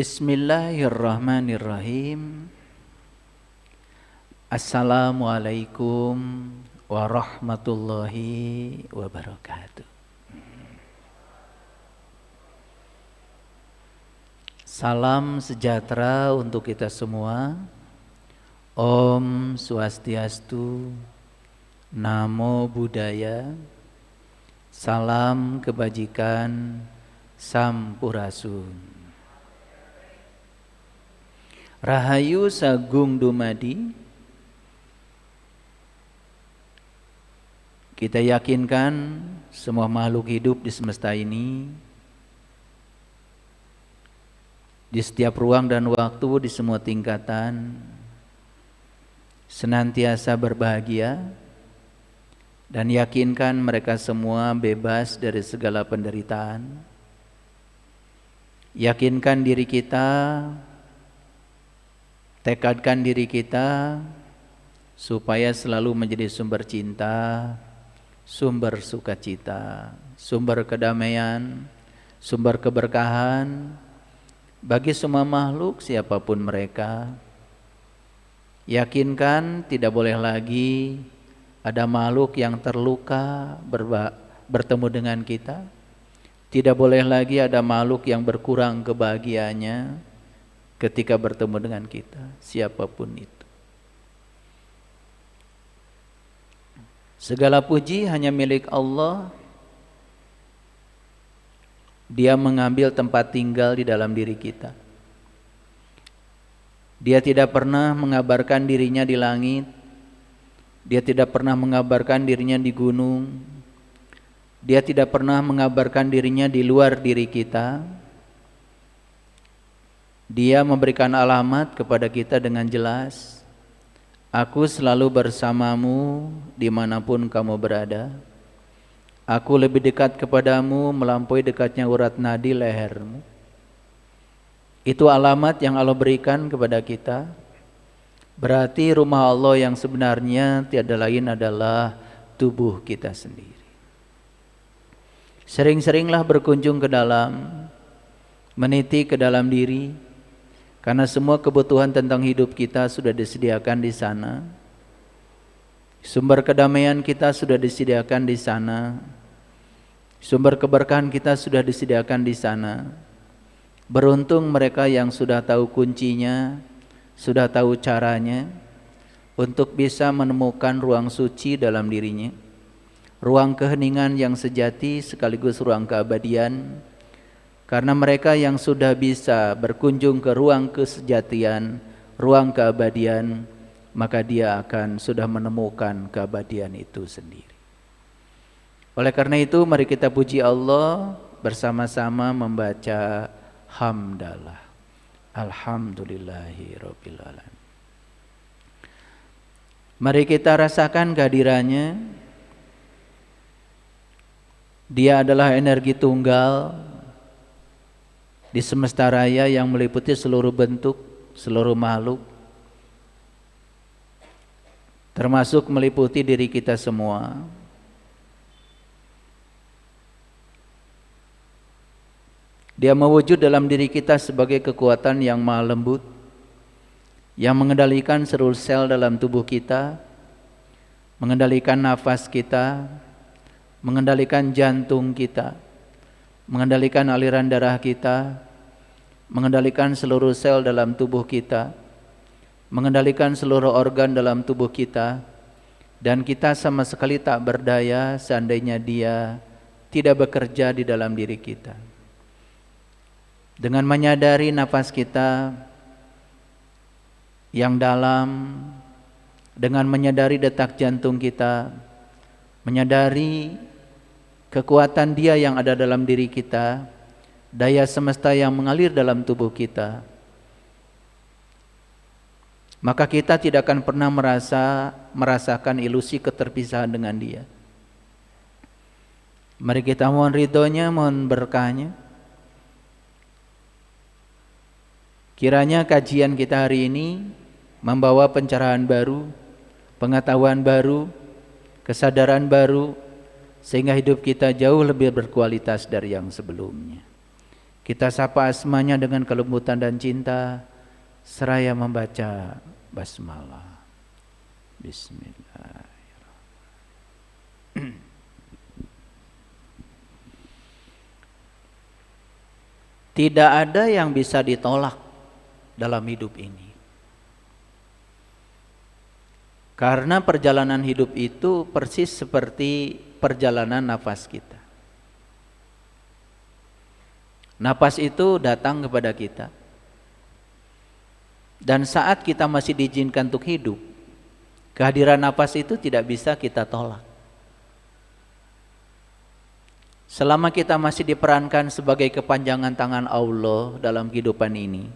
Bismillahirrahmanirrahim. Assalamualaikum warahmatullahi wabarakatuh. Salam sejahtera untuk kita semua. Om Swastiastu, Namo Buddhaya, salam kebajikan, Sampurasun. Rahayu Sagung Dumadi. Kita yakinkan semua makhluk hidup di semesta ini, di setiap ruang dan waktu, di semua tingkatan, senantiasa berbahagia, dan yakinkan mereka semua bebas dari segala penderitaan. Yakinkan diri kita, tekadkan diri kita supaya selalu menjadi sumber cinta, sumber sukacita, sumber kedamaian, sumber keberkahan bagi semua makhluk siapapun mereka. Yakinkan tidak boleh lagi ada makhluk yang terluka bertemu dengan kita. Tidak boleh lagi ada makhluk yang berkurang kebahagiaannya ketika bertemu dengan kita, siapapun itu. Segala puji hanya milik Allah. Dia mengambil tempat tinggal di dalam diri kita. Dia tidak pernah mengabarkan dirinya di langit. Dia tidak pernah mengabarkan dirinya di gunung. Dia tidak pernah mengabarkan dirinya di luar diri kita. Dia memberikan alamat kepada kita dengan jelas. Aku selalu bersamamu dimanapun kamu berada. Aku lebih dekat kepadamu melampaui dekatnya urat nadi lehermu. Itu alamat yang Allah berikan kepada kita. Berarti rumah Allah yang sebenarnya tiada lain adalah tubuh kita sendiri. Sering-seringlah berkunjung ke dalam, meniti ke dalam diri, karena semua kebutuhan tentang hidup kita sudah disediakan di sana. Sumber kedamaian kita sudah disediakan di sana. Sumber keberkahan kita sudah disediakan di sana. Beruntung mereka yang sudah tahu kuncinya, sudah tahu caranya untuk bisa menemukan ruang suci dalam dirinya, ruang keheningan yang sejati sekaligus ruang keabadian. Karena mereka yang sudah bisa berkunjung ke ruang kesejatian, ruang keabadian, maka dia akan sudah menemukan keabadian itu sendiri. Oleh karena itu mari kita puji Allah bersama-sama membaca hamdalah. Alhamdulillahirabbil alamin. Mari kita rasakan kehadirannya. Dia adalah energi tunggal di semesta raya yang meliputi seluruh bentuk, seluruh makhluk, termasuk meliputi diri kita semua. Dia mewujud dalam diri kita sebagai kekuatan yang maha lembut, yang mengendalikan seluruh sel dalam tubuh kita, mengendalikan nafas kita, mengendalikan jantung kita, mengendalikan aliran darah kita, mengendalikan seluruh sel dalam tubuh kita, mengendalikan seluruh organ dalam tubuh kita, dan kita sama sekali tak berdaya seandainya dia tidak bekerja di dalam diri kita. Dengan menyadari nafas kita yang dalam, dengan menyadari detak jantung kita, menyadari kekuatan Dia yang ada dalam diri kita, daya semesta yang mengalir dalam tubuh kita, maka kita tidak akan pernah merasakan ilusi keterpisahan dengan Dia. Mari kita mohon ridhonya, mohon berkahnya. Kiranya kajian kita hari ini membawa pencerahan baru, pengetahuan baru, kesadaran baru, sehingga hidup kita jauh lebih berkualitas dari yang sebelumnya. Kita sapa asmanya dengan kelembutan dan cinta seraya membaca basmalah. Bismillah. Tidak ada yang bisa ditolak dalam hidup ini. Karena perjalanan hidup itu persis seperti perjalanan nafas kita. Nafas itu datang kepada kita. Dan saat kita masih diizinkan untuk hidup, kehadiran nafas itu tidak bisa kita tolak. Selama kita masih diperankan sebagai kepanjangan tangan Allah dalam kehidupan ini,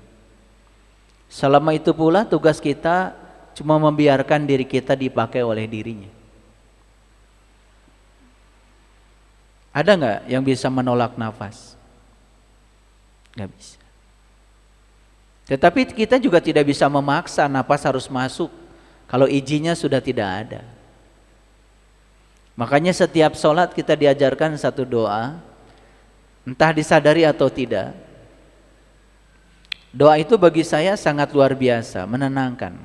selama itu pula tugas kita cuma membiarkan diri kita dipakai oleh dirinya. Ada nggak yang bisa menolak nafas? Nggak bisa. Tetapi kita juga tidak bisa memaksa nafas harus masuk kalau izinnya sudah tidak ada. Makanya setiap sholat kita diajarkan satu doa, entah disadari atau tidak. Doa itu bagi saya sangat luar biasa, menenangkan.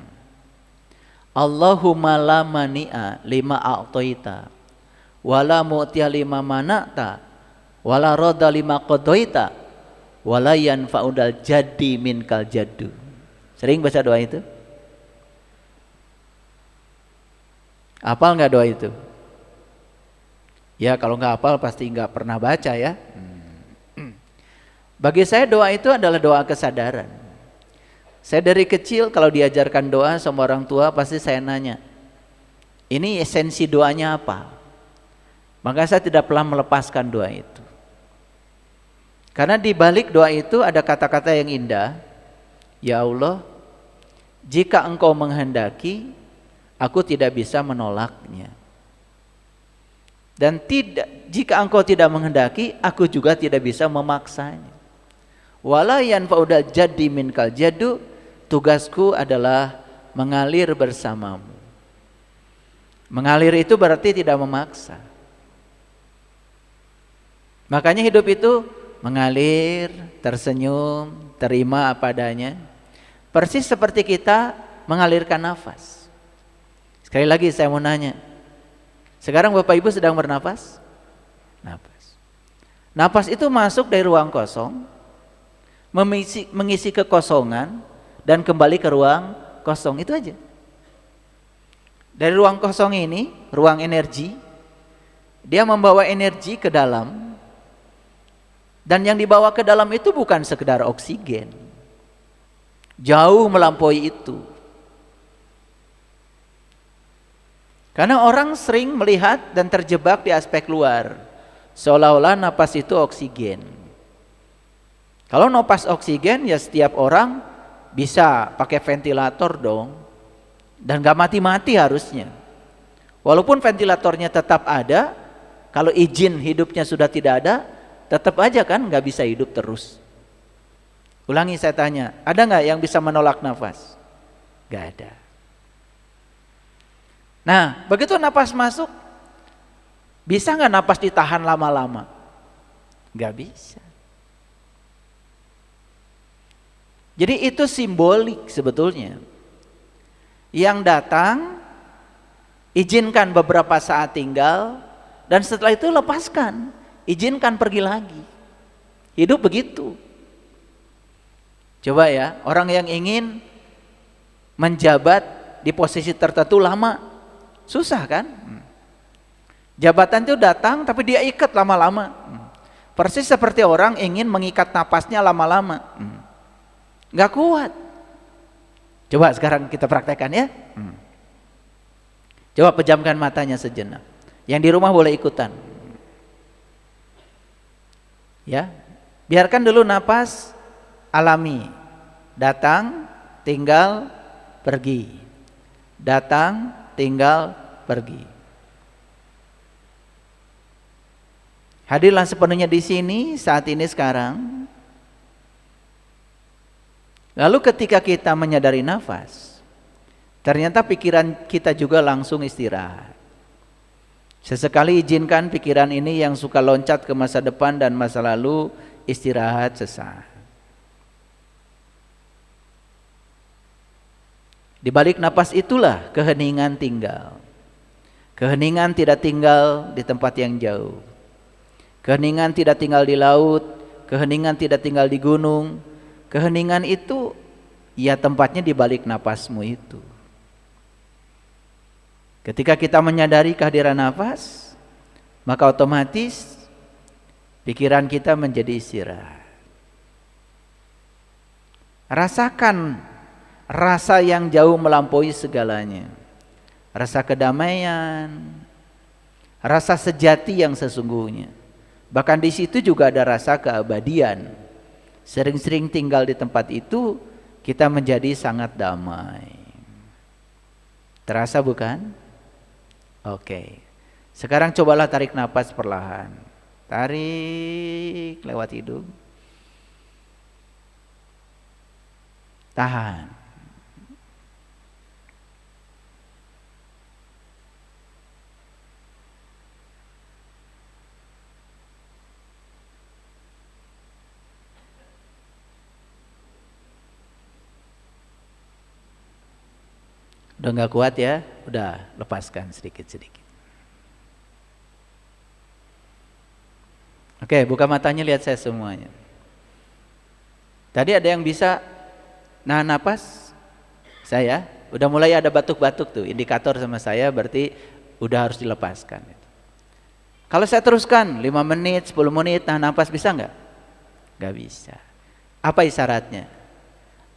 Allahumma la mani'a lima a'toita, wala mu'tiya lima mana'ta, wala roda lima qadaita, wala yanfa'udal jadi minkal jaddu. Sering baca doa itu? Hafal nggak doa itu? Ya kalau nggak hafal pasti nggak pernah baca ya. Bagi saya doa itu adalah doa kesadaran. Saya dari kecil kalau diajarkan doa sama orang tua pasti saya nanya, ini esensi doanya apa? Maka saya tidak pernah melepaskan doa itu. Karena di balik doa itu ada kata-kata yang indah. Ya Allah, jika Engkau menghendaki, aku tidak bisa menolaknya. Dan jika Engkau tidak menghendaki, aku juga tidak bisa memaksanya. Wala yanfa'udal jadi minkal jaddu, tugasku adalah mengalir bersamamu. Mengalir itu berarti tidak memaksa. Makanya hidup itu mengalir, tersenyum, terima apa adanya. Persis seperti kita mengalirkan nafas. Sekali lagi saya mau nanya, sekarang Bapak Ibu sedang bernafas? Nafas. Nafas itu masuk dari ruang kosong, mengisi kekosongan, dan kembali ke ruang kosong, itu aja. Dari ruang kosong ini, ruang energi, dia membawa energi ke dalam, dan yang dibawa ke dalam itu bukan sekedar oksigen, jauh melampaui itu. Karena orang sering melihat dan terjebak di aspek luar, seolah-olah napas itu oksigen. Kalau napas oksigen ya setiap orang bisa pakai ventilator dong, dan gak mati-mati harusnya. Walaupun ventilatornya tetap ada, kalau izin hidupnya sudah tidak ada, tetap aja kan gak bisa hidup terus. Ulangi saya tanya, ada gak yang bisa menolak nafas? Gak ada. Nah, begitu napas masuk, bisa nggak napas ditahan lama-lama? Nggak bisa. Jadi itu simbolik sebetulnya. Yang datang, izinkan beberapa saat tinggal, dan setelah itu lepaskan, izinkan pergi lagi. Hidup begitu. Coba ya, orang yang ingin menjabat di posisi tertentu lama, susah kan? Jabatan itu datang tapi dia ikat lama-lama. Persis seperti orang ingin mengikat napasnya lama-lama. Gak kuat. Coba sekarang kita praktekkan ya. Coba pejamkan matanya sejenak. Yang di rumah boleh ikutan. Ya, biarkan dulu napas alami. Datang, tinggal, pergi. Datang, tinggal, pergi. Hadirlah sepenuhnya di sini saat ini sekarang. Lalu ketika kita menyadari nafas, ternyata pikiran kita juga langsung istirahat. Sesekali izinkan pikiran ini yang suka loncat ke masa depan dan masa lalu, istirahat sesaat. Di balik napas itulah keheningan tinggal. Keheningan tidak tinggal di tempat yang jauh. Keheningan tidak tinggal di laut, keheningan tidak tinggal di gunung. Keheningan itu ya tempatnya di balik napasmu itu. Ketika kita menyadari kehadiran nafas, maka otomatis pikiran kita menjadi istirahat. Rasakan rasa yang jauh melampaui segalanya. Rasa kedamaian, rasa sejati yang sesungguhnya. Bahkan di situ juga ada rasa keabadian. Sering-sering tinggal di tempat itu, kita menjadi sangat damai. Terasa bukan? Oke. Sekarang cobalah tarik napas perlahan. Tarik lewat hidung. Tahan. Udah gak kuat ya? Udah, lepaskan sedikit-sedikit. Oke, buka matanya, lihat saya semuanya. Tadi ada yang bisa nahan napas? Saya, udah mulai ada batuk-batuk tuh, indikator sama saya berarti udah harus dilepaskan. Kalau saya teruskan 5 menit, 10 menit nahan napas bisa nggak? Nggak bisa. Apa isyaratnya?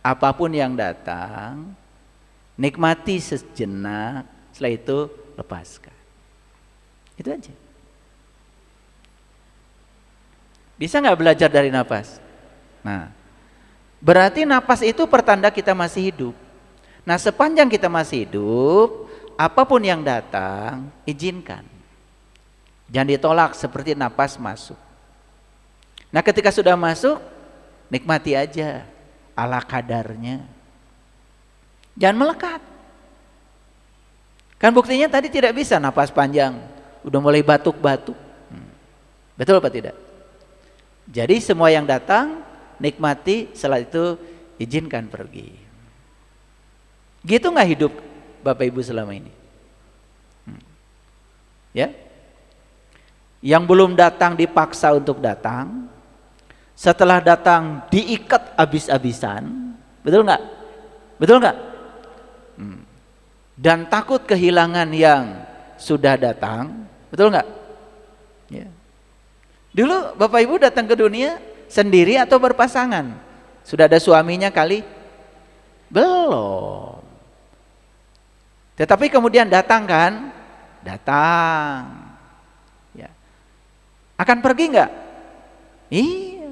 Apapun yang datang, nikmati sejenak, setelah itu lepaskan. Itu aja. Bisa nggak belajar dari napas? Nah, berarti napas itu pertanda kita masih hidup. Nah, sepanjang kita masih hidup, apapun yang datang, izinkan. Jangan ditolak seperti napas masuk. Nah, ketika sudah masuk, nikmati aja ala kadarnya. Jangan melekat. Kan buktinya tadi tidak bisa napas panjang, udah mulai batuk-batuk. Betul apa tidak? Jadi semua yang datang nikmati, setelah itu izinkan pergi. Gitu nggak hidup Bapak Ibu selama ini? Ya? Yang belum datang dipaksa untuk datang, setelah datang diikat habis-habisan, betul nggak? Betul nggak? Dan takut kehilangan yang sudah datang, betul nggak? Ya. Dulu Bapak Ibu datang ke dunia sendiri atau berpasangan? Sudah ada suaminya kali? Belum. Tetapi kemudian datang kan? Datang. Ya. Akan pergi nggak? Iya.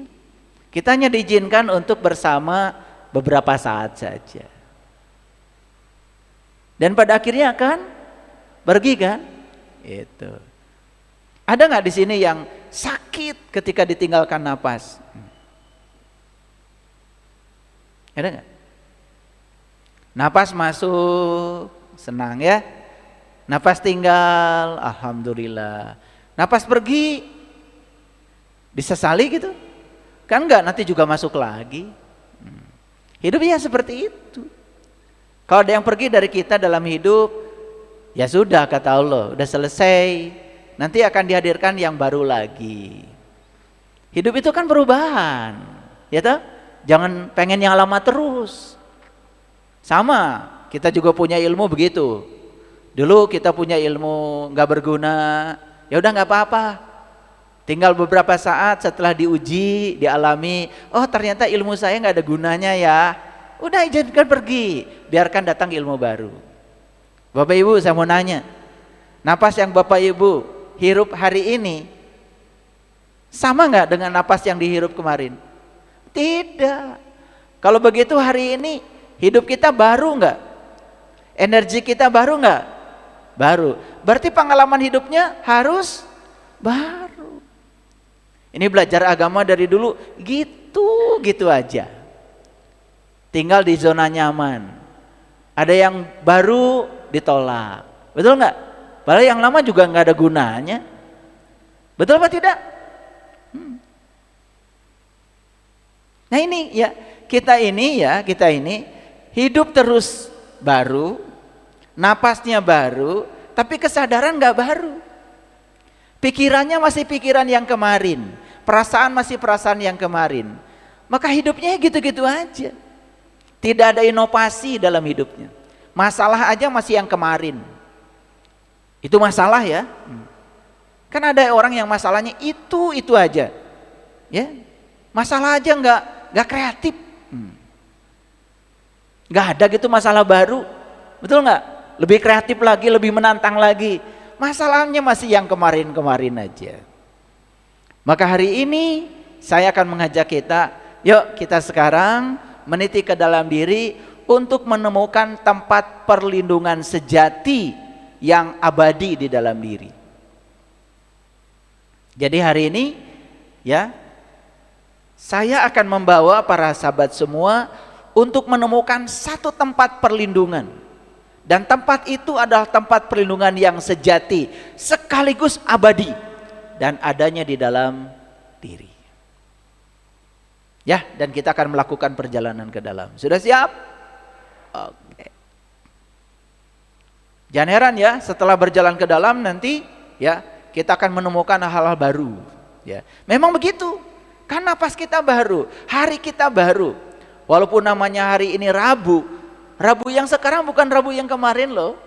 Kita hanya diizinkan untuk bersama beberapa saat saja. Dan pada akhirnya akan pergi kan? Itu. Ada nggak di sini yang sakit ketika ditinggalkan napas? Ada nggak? Napas masuk, senang ya. Napas tinggal, alhamdulillah. Napas pergi, disesali gitu? Kan enggak, nanti juga masuk lagi. Hidup ya seperti itu. Kalau ada yang pergi dari kita dalam hidup, ya sudah kata Allah, udah selesai. Nanti akan dihadirkan yang baru lagi. Hidup itu kan perubahan, ya toh? Jangan pengen yang lama terus. Sama, kita juga punya ilmu begitu. Dulu kita punya ilmu nggak berguna, ya udah nggak apa-apa. Tinggal beberapa saat setelah diuji, dialami, oh ternyata ilmu saya nggak ada gunanya ya. Udah izinkan pergi, biarkan datang ilmu baru. Bapak Ibu saya mau nanya, napas yang Bapak Ibu hirup hari ini sama nggak dengan napas yang dihirup kemarin? Tidak. Kalau begitu hari ini hidup kita baru nggak? Energi kita baru nggak? Baru. Berarti pengalaman hidupnya harus baru. Ini belajar agama dari dulu gitu aja. Tinggal di zona nyaman. Ada yang baru ditolak. Betul nggak? Padahal yang lama juga nggak ada gunanya. Betul apa tidak? Nah ini ya, kita ini hidup terus baru, napasnya baru, tapi kesadaran nggak baru. Pikirannya masih pikiran yang kemarin, perasaan masih perasaan yang kemarin. Maka hidupnya gitu-gitu aja. Tidak ada inovasi dalam hidupnya. Masalah aja masih yang kemarin. Itu masalah ya. Kan ada orang yang masalahnya itu aja. Ya. Masalah aja nggak kreatif. Nggak ada gitu masalah baru. Betul nggak? Lebih kreatif lagi, lebih menantang lagi. Masalahnya masih yang kemarin-kemarin aja. Maka hari ini saya akan mengajak kita, yuk kita sekarang meniti ke dalam diri untuk menemukan tempat perlindungan sejati yang abadi di dalam diri. Jadi hari ini ya, saya akan membawa para sahabat semua untuk menemukan satu tempat perlindungan. Dan tempat itu adalah tempat perlindungan yang sejati sekaligus abadi dan adanya di dalam diri. Ya, dan kita akan melakukan perjalanan ke dalam. Sudah siap? Oke. Jangan heran ya, setelah berjalan ke dalam nanti ya, kita akan menemukan hal-hal baru. Ya, memang begitu. Kan napas kita baru, hari kita baru. Walaupun namanya hari ini Rabu, Rabu yang sekarang bukan Rabu yang kemarin loh.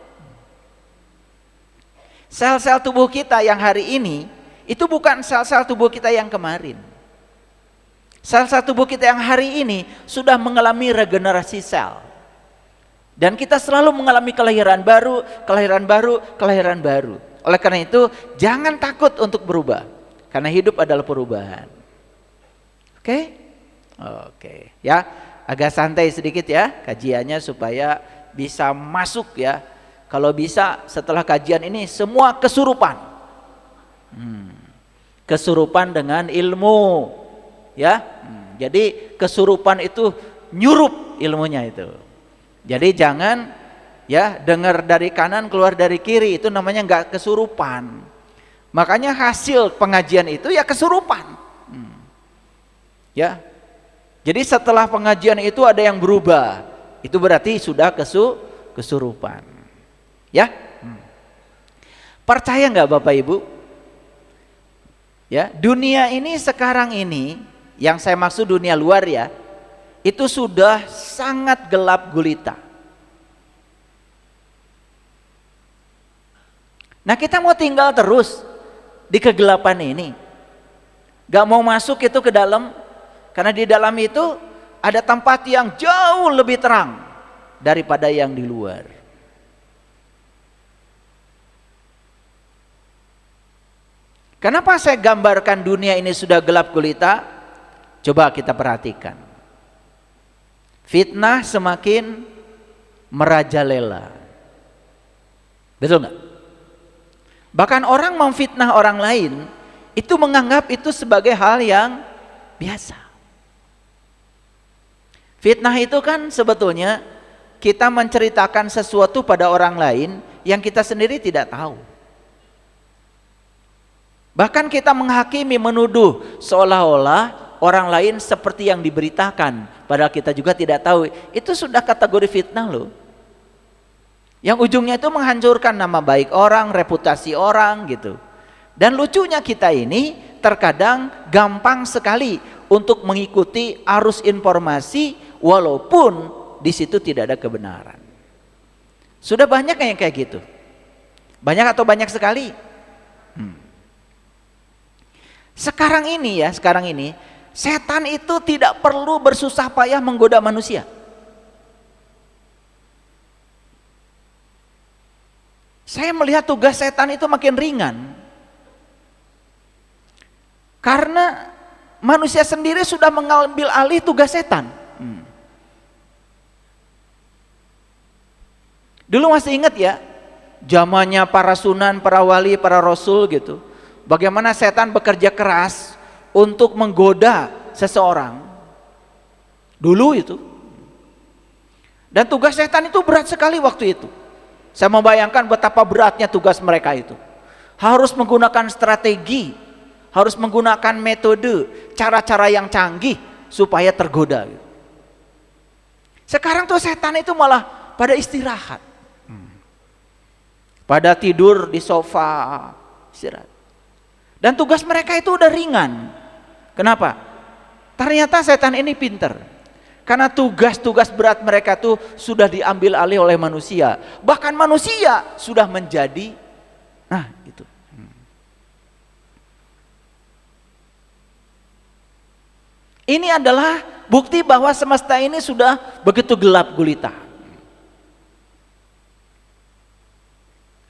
Sel-sel tubuh kita yang hari ini itu bukan sel-sel tubuh kita yang kemarin. Sel-sel tubuh kita yang hari ini sudah mengalami regenerasi sel. Dan kita selalu mengalami kelahiran baru, kelahiran baru, kelahiran baru. Oleh karena itu, jangan takut untuk berubah. Karena hidup adalah perubahan. Oke? Oke, ya. Agak santai sedikit ya kajiannya supaya bisa masuk ya. Kalau bisa setelah kajian ini semua kesurupan. Kesurupan dengan ilmu ya. Jadi kesurupan itu nyurup ilmunya itu. Jadi jangan ya dengar dari kanan keluar dari kiri, itu namanya nggak kesurupan. Makanya hasil pengajian itu ya kesurupan. Ya. Jadi setelah pengajian itu ada yang berubah, itu berarti sudah kesurupan. Ya, percaya nggak Bapak Ibu? Ya, dunia ini sekarang ini, yang saya maksud dunia luar ya, itu sudah sangat gelap gulita. Nah kita mau tinggal terus di kegelapan ini, gak mau masuk itu ke dalam. Karena di dalam itu ada tempat yang jauh lebih terang daripada yang di luar. Kenapa saya gambarkan dunia ini sudah gelap gulita? Coba kita perhatikan. Fitnah semakin merajalela. Betul nggak? Bahkan orang memfitnah orang lain itu menganggap itu sebagai hal yang biasa. Fitnah itu kan sebetulnya kita menceritakan sesuatu pada orang lain yang kita sendiri tidak tahu. Bahkan kita menghakimi, menuduh seolah-olah orang lain seperti yang diberitakan, padahal kita juga tidak tahu. Itu sudah kategori fitnah loh. Yang ujungnya itu menghancurkan nama baik orang, reputasi orang gitu. Dan lucunya kita ini terkadang gampang sekali untuk mengikuti arus informasi walaupun di situ tidak ada kebenaran. Sudah banyak yang kayak gitu? Banyak atau banyak sekali? Sekarang ini setan itu tidak perlu bersusah payah menggoda manusia. Saya melihat tugas setan itu makin ringan. Karena manusia sendiri sudah mengambil alih tugas setan. Dulu masih ingat ya, zamannya para sunan, para wali, para rasul gitu. Bagaimana setan bekerja keras untuk menggoda seseorang. Dulu itu. Dan tugas setan itu berat sekali waktu itu. Saya membayangkan betapa beratnya tugas mereka itu. Harus menggunakan strategi, harus menggunakan metode, cara-cara yang canggih supaya tergoda. Sekarang tuh setan itu malah pada istirahat, pada tidur di sofa, istirahat. Dan tugas mereka itu udah ringan. Kenapa? Ternyata setan ini pinter. Karena tugas-tugas berat mereka tuh sudah diambil alih oleh manusia. Bahkan manusia sudah menjadi, nah itu. Ini adalah bukti bahwa semesta ini sudah begitu gelap gulita.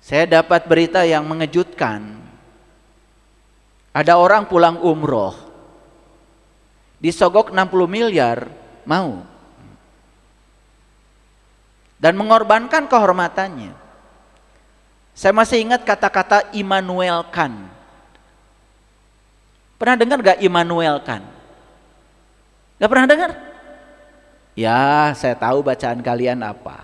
Saya dapat berita yang mengejutkan. Ada orang pulang umroh, disogok 60 miliar, mau. Dan mengorbankan kehormatannya. Saya masih ingat kata-kata Immanuel Kant. Pernah dengar gak Immanuel Kant? Gak pernah dengar? Ya, saya tahu bacaan kalian apa.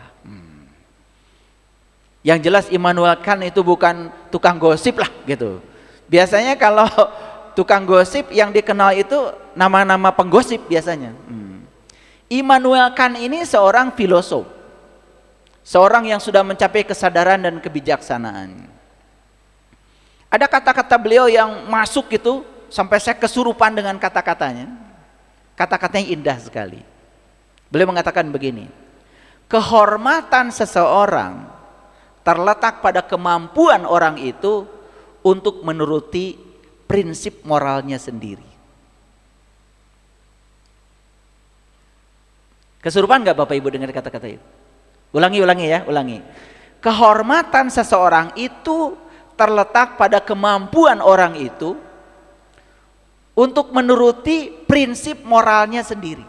Yang jelas Immanuel Kant itu bukan tukang gosip lah gitu. Biasanya kalau tukang gosip yang dikenal itu nama-nama penggosip biasanya. Immanuel Kant ini seorang filosof, seorang yang sudah mencapai kesadaran dan kebijaksanaan. Ada kata-kata beliau yang masuk gitu sampai saya kesurupan dengan kata-katanya. Kata-katanya indah sekali. Beliau mengatakan begini, kehormatan seseorang terletak pada kemampuan orang itu untuk menuruti prinsip moralnya sendiri. Kesurupan gak Bapak Ibu dengar kata-kata itu? Ulangi ya, ulangi. Kehormatan seseorang itu terletak pada kemampuan orang itu untuk menuruti prinsip moralnya sendiri.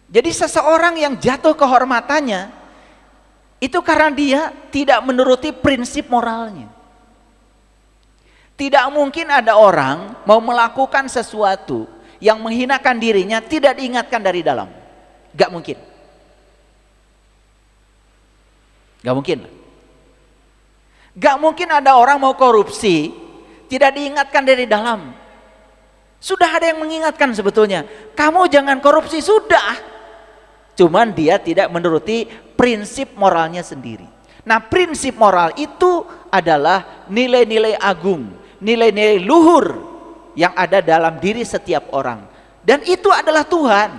Jadi seseorang yang jatuh kehormatannya itu karena dia tidak menuruti prinsip moralnya. Tidak mungkin ada orang mau melakukan sesuatu yang menghinakan dirinya tidak diingatkan dari dalam. Gak mungkin. Gak mungkin. Gak mungkin ada orang mau korupsi tidak diingatkan dari dalam. Sudah ada yang mengingatkan sebetulnya. Kamu jangan korupsi, sudah. Cuman dia tidak menuruti prinsip moralnya sendiri. Nah, prinsip moral itu adalah nilai-nilai agung, nilai-nilai luhur yang ada dalam diri setiap orang. Dan itu adalah Tuhan,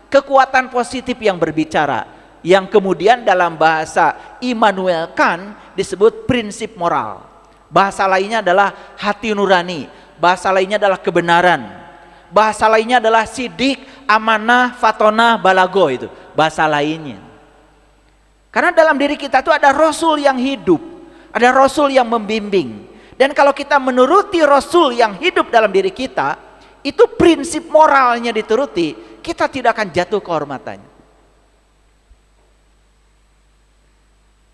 kekuatan positif yang berbicara, yang kemudian dalam bahasa Immanuel Kant disebut prinsip moral. Bahasa lainnya adalah hati nurani, bahasa lainnya adalah kebenaran, bahasa lainnya adalah sidik, amanah, fatonah, balago, itu bahasa lainnya. Karena dalam diri kita itu ada Rasul yang hidup, ada Rasul yang membimbing. Dan kalau kita menuruti Rasul yang hidup dalam diri kita, itu prinsip moralnya dituruti, kita tidak akan jatuh kehormatannya.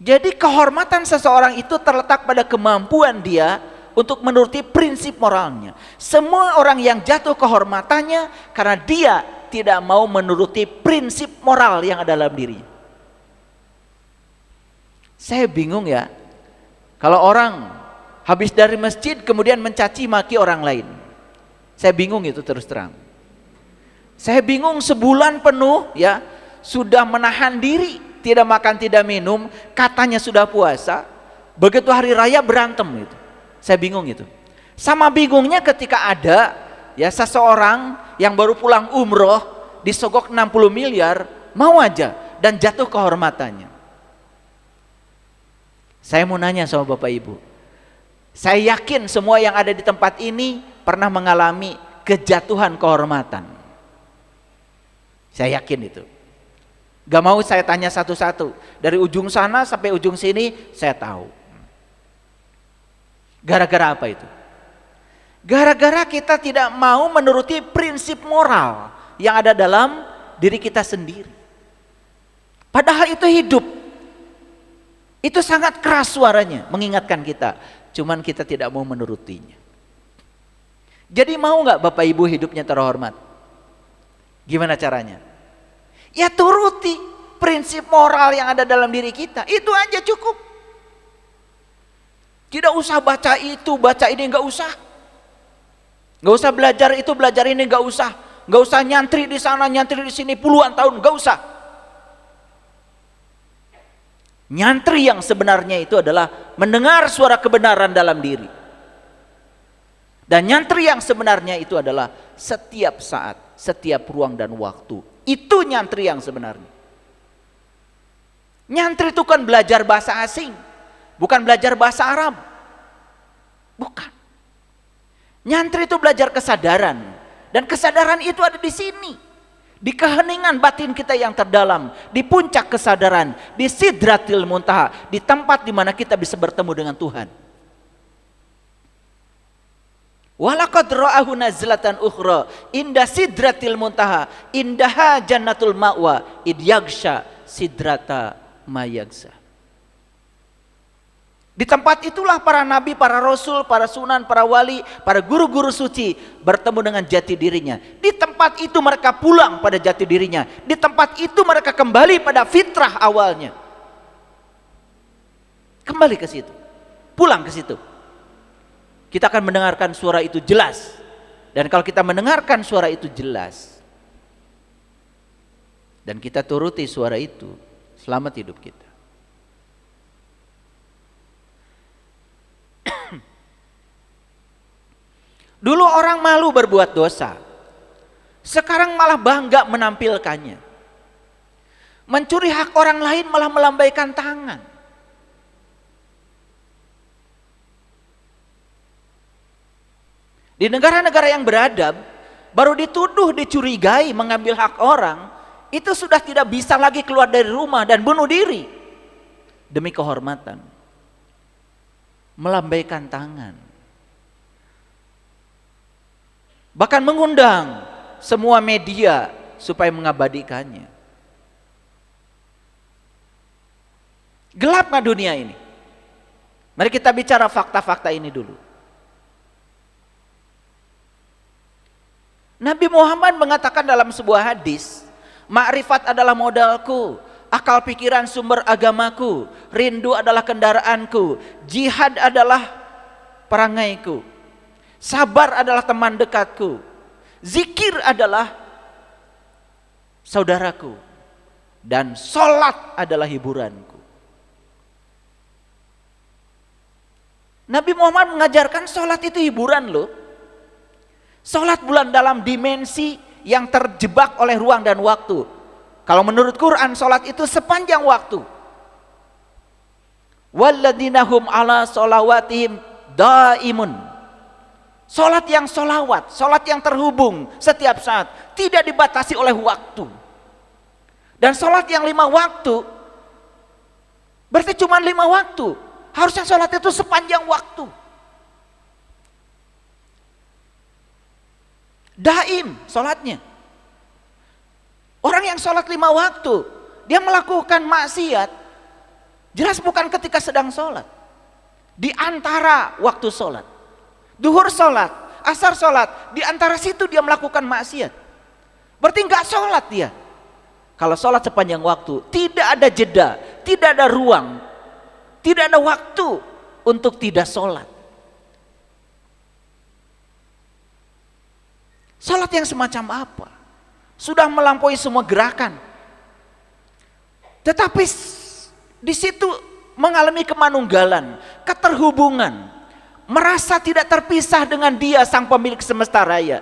Jadi kehormatan seseorang itu terletak pada kemampuan dia untuk menuruti prinsip moralnya. Semua orang yang jatuh kehormatannya karena dia tidak mau menuruti prinsip moral yang ada dalam dirinya. Saya bingung ya, kalau orang habis dari masjid kemudian mencaci maki orang lain. Saya bingung itu terus terang. Saya bingung sebulan penuh ya, sudah menahan diri, tidak makan tidak minum, katanya sudah puasa, begitu hari raya berantem itu. Saya bingung itu. Sama bingungnya ketika ada ya seseorang yang baru pulang umroh disogok 60 miliar, mau aja dan jatuh kehormatannya. Saya mau nanya sama Bapak Ibu, saya yakin semua yang ada di tempat ini pernah mengalami kejatuhan kehormatan. Saya yakin itu. Gak mau saya tanya satu-satu, dari ujung sana sampai ujung sini saya tahu. Gara-gara apa itu? Gara-gara kita tidak mau menuruti prinsip moral yang ada dalam diri kita sendiri. Padahal itu hidup. Itu sangat keras suaranya mengingatkan kita. Cuman kita tidak mau menurutinya. Jadi mau gak Bapak Ibu hidupnya terhormat? Gimana caranya? Ya turuti prinsip moral yang ada dalam diri kita. Itu aja cukup. Tidak usah baca itu, baca ini, gak usah. Nggak usah belajar itu, belajar ini, nggak usah. Nggak usah nyantri di sana, nyantri di sini puluhan tahun, nggak usah. Nyantri yang sebenarnya itu adalah mendengar suara kebenaran dalam diri. Dan nyantri yang sebenarnya itu adalah setiap saat, setiap ruang dan waktu. Itu nyantri yang sebenarnya. Nyantri itu kan belajar bahasa asing, bukan belajar bahasa Arab. Bukan. Nyantri itu belajar kesadaran, dan kesadaran itu ada di sini, di keheningan batin kita yang terdalam, di puncak kesadaran, di Sidratil Muntaha, di tempat di mana kita bisa bertemu dengan Tuhan. Walaqad ra'ahu nazlatan ukhra inda Sidratil Muntaha indaha jannatul ma'wa id yaghsha sidrata ma yaghsha. Di tempat itulah para nabi, para rasul, para sunan, para wali, para guru-guru suci bertemu dengan jati dirinya. Di tempat itu mereka pulang pada jati dirinya. Di tempat itu mereka kembali pada fitrah awalnya. Kembali ke situ. Pulang ke situ. Kita akan mendengarkan suara itu jelas. Dan kalau kita mendengarkan suara itu jelas, dan kita turuti suara itu, selamat hidup kita. Dulu orang malu berbuat dosa, sekarang malah bangga menampilkannya. Mencuri hak orang lain malah melambaikan tangan. Di negara-negara yang beradab, baru dituduh, dicurigai mengambil hak orang, itu sudah tidak bisa lagi keluar dari rumah dan bunuh diri demi kehormatan, melambaikan tangan. Bahkan mengundang semua media supaya mengabadikannya. Gelap nggak dunia ini? Mari kita bicara fakta-fakta ini dulu. Nabi Muhammad mengatakan dalam sebuah hadis, "Ma'rifat adalah modalku, akal pikiran sumber agamaku, rindu adalah kendaraanku, jihad adalah perangaiku, sabar adalah teman dekatku, zikir adalah saudaraku, dan sholat adalah hiburanku." Nabi Muhammad mengajarkan sholat itu hiburan loh. Sholat bulan dalam dimensi yang terjebak oleh ruang dan waktu. Kalau menurut Quran, sholat itu sepanjang waktu. Walladzina hum ala sholawatihim daimun. Sholat yang sholawat, sholat yang terhubung setiap saat, tidak dibatasi oleh waktu. Dan sholat yang 5 waktu, berarti cuma 5 waktu. Harusnya sholat itu sepanjang waktu. Daim sholatnya. Orang yang sholat 5 waktu, dia melakukan maksiat, jelas bukan ketika sedang sholat, di antara waktu sholat. Duhur sholat, asar sholat, di antara situ dia melakukan maksiat, berarti nggak sholat dia. Kalau sholat sepanjang waktu, tidak ada jeda, tidak ada ruang, tidak ada waktu untuk tidak sholat. Sholat yang semacam apa? Sudah melampaui semua gerakan. Tetapi di situ mengalami kemanunggalan, keterhubungan, merasa tidak terpisah dengan Dia sang pemilik semesta raya.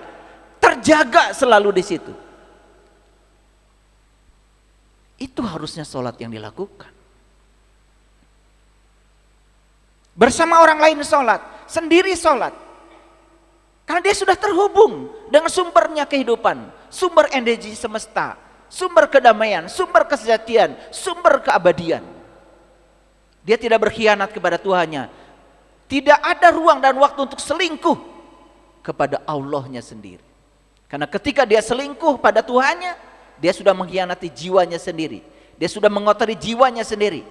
Terjaga selalu di situ. Itu harusnya sholat yang dilakukan. Bersama orang lain sholat, sendiri sholat. Karena dia sudah terhubung dengan sumbernya kehidupan, sumber energi semesta, sumber kedamaian, sumber kesejatian, sumber keabadian. Dia tidak berkhianat kepada Tuhannya. Tidak ada ruang dan waktu untuk selingkuh kepada Allahnya sendiri. Karena ketika dia selingkuh pada Tuhannya, dia sudah mengkhianati jiwanya sendiri. Dia sudah mengotori jiwanya sendiri.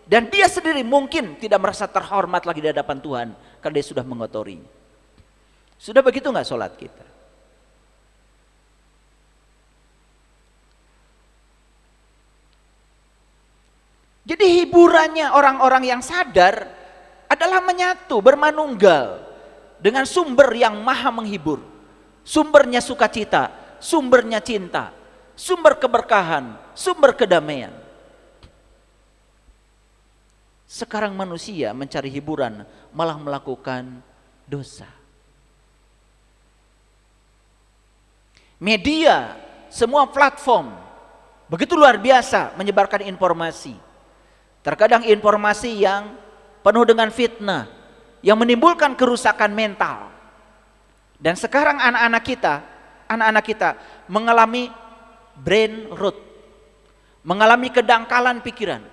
Dan dia sendiri mungkin tidak merasa terhormat lagi di hadapan Tuhan karena dia sudah mengotorinya. Sudah begitu nggak sholat kita? Jadi hiburannya orang-orang yang sadar adalah menyatu, bermanunggal. dengan sumber yang maha menghibur, sumbernya sukacita, sumbernya cinta, sumber keberkahan, sumber kedamaian. Sekarang manusia mencari hiburan malah melakukan dosa. Media, semua platform begitu luar biasa menyebarkan informasi. Terkadang informasi yang penuh dengan fitnah, yang menimbulkan kerusakan mental. Dan sekarang anak-anak kita mengalami brain rot, mengalami kedangkalan pikiran.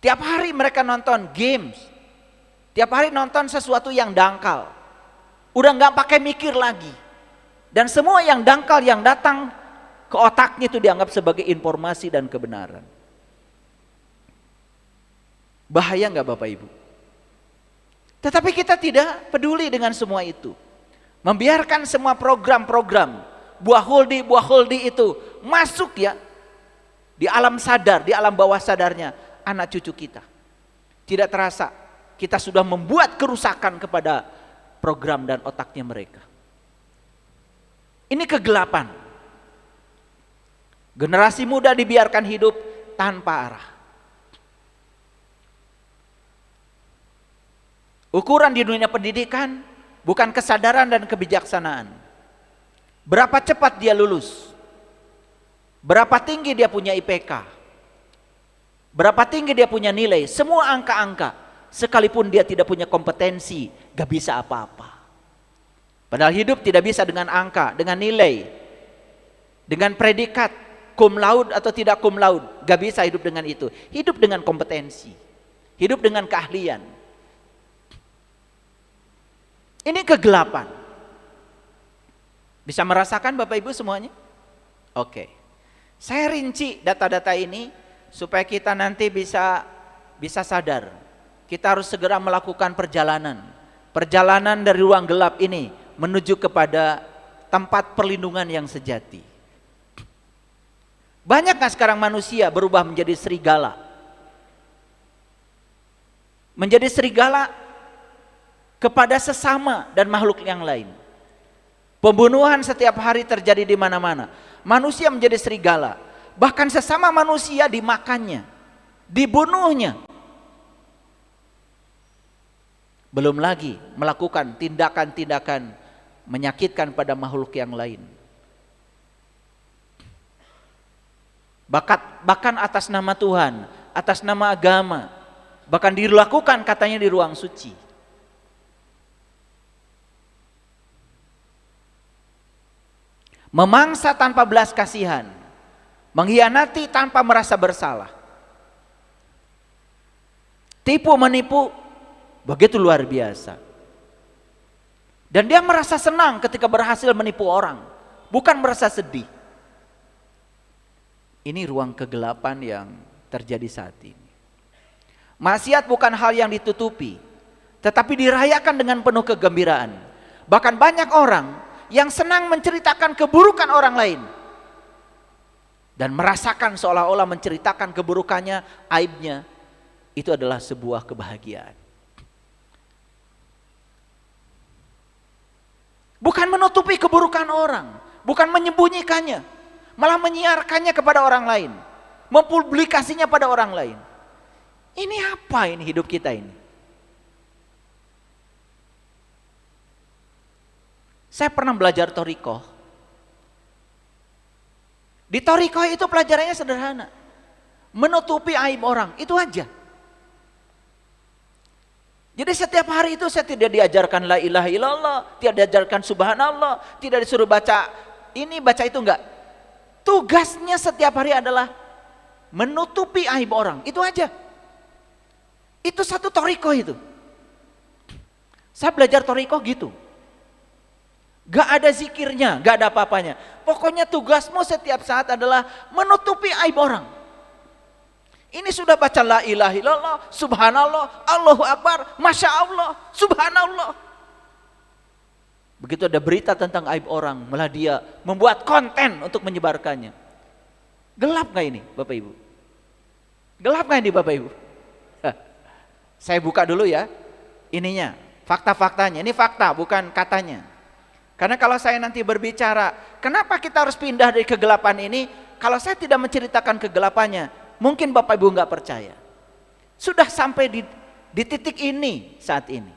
Tiap hari mereka nonton games, tiap hari nonton sesuatu yang dangkal, udah nggak pakai mikir lagi. Dan semua yang dangkal yang datang ke otaknya itu dianggap sebagai informasi dan kebenaran. Bahaya nggak Bapak Ibu? Tetapi kita tidak peduli dengan semua itu. Membiarkan semua program-program buah holdi itu masuk ya di alam sadar, di alam bawah sadarnya anak cucu kita. Tidak terasa kita sudah membuat kerusakan kepada program dan otaknya mereka. Ini kegelapan. Generasi muda dibiarkan hidup tanpa arah. Ukuran di dunia pendidikan bukan kesadaran dan kebijaksanaan. Berapa cepat dia lulus? Berapa tinggi dia punya IPK? Berapa tinggi dia punya nilai? Semua angka-angka. Sekalipun dia tidak punya kompetensi, gak bisa apa-apa. Padahal hidup tidak bisa dengan angka, dengan nilai, dengan predikat, cum laude atau tidak cum laude. Gak bisa hidup dengan itu. Hidup dengan kompetensi, hidup dengan keahlian. Ini kegelapan. Bisa merasakan Bapak Ibu semuanya? Oke. Saya rinci data-data ini supaya kita nanti bisa sadar. Kita harus segera melakukan perjalanan. Perjalanan dari ruang gelap ini menuju kepada tempat perlindungan yang sejati. Banyak gak sekarang manusia berubah menjadi serigala? Menjadi serigala kepada sesama dan makhluk yang lain. Pembunuhan setiap hari terjadi di mana-mana. Manusia menjadi serigala. Bahkan sesama manusia dimakannya, dibunuhnya. Belum lagi melakukan tindakan-tindakan menyakitkan pada makhluk yang lain. Bahkan atas nama Tuhan, atas nama agama, bahkan dilakukan katanya di ruang suci. Memangsa tanpa belas kasihan, mengkhianati tanpa merasa bersalah, tipu menipu begitu luar biasa. Dan dia merasa senang ketika berhasil menipu orang, bukan merasa sedih. Ini ruang kegelapan yang terjadi saat ini. Maksiat bukan hal yang ditutupi, tetapi dirayakan dengan penuh kegembiraan. Bahkan banyak orang yang senang menceritakan keburukan orang lain dan merasakan seolah-olah menceritakan keburukannya, aibnya, itu adalah sebuah kebahagiaan. Bukan menutupi keburukan orang, bukan menyembunyikannya, malah menyiarkannya kepada orang lain, mempublikasinya pada orang lain. Ini apa ini hidup kita ini? Saya pernah belajar Thorikoh. Di Thorikoh itu pelajarannya sederhana. Menutupi aib orang, itu aja. Jadi setiap hari itu saya tidak diajarkan la ilaha illallah, tidak diajarkan subhanallah, tidak disuruh baca ini, baca itu, enggak. Tugasnya setiap hari adalah menutupi aib orang, itu aja. Itu satu Thorikoh itu. Saya belajar Thorikoh gitu. Gak ada zikirnya, gak ada apa-apanya. Pokoknya tugasmu setiap saat adalah menutupi aib orang. Ini sudah baca la ilaha illallah, subhanallah, Allahu akbar, masya Allah, subhanallah. Begitu ada berita tentang aib orang, malah dia membuat konten untuk menyebarkannya. Gelap gak ini Bapak Ibu? Gelap gak ini Bapak Ibu? Saya buka dulu ya ininya, fakta-faktanya. Ini fakta, bukan katanya. Karena kalau saya nanti berbicara, kenapa kita harus pindah dari kegelapan ini? Kalau saya tidak menceritakan kegelapannya, mungkin Bapak Ibu nggak percaya. Sudah sampai di titik ini saat ini.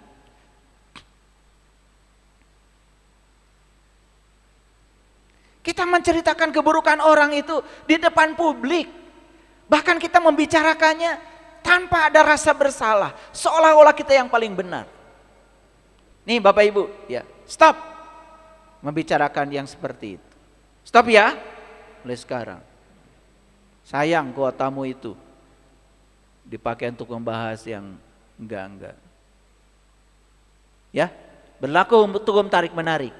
Kita menceritakan keburukan orang itu di depan publik. Bahkan kita membicarakannya tanpa ada rasa bersalah. Seolah-olah kita yang paling benar. Nih Bapak Ibu, ya, stop membicarakan yang seperti itu. Stop ya, mulai sekarang. Sayang kuotamu itu dipakai untuk membahas yang enggak. Ya, berlaku hukum tarik menarik.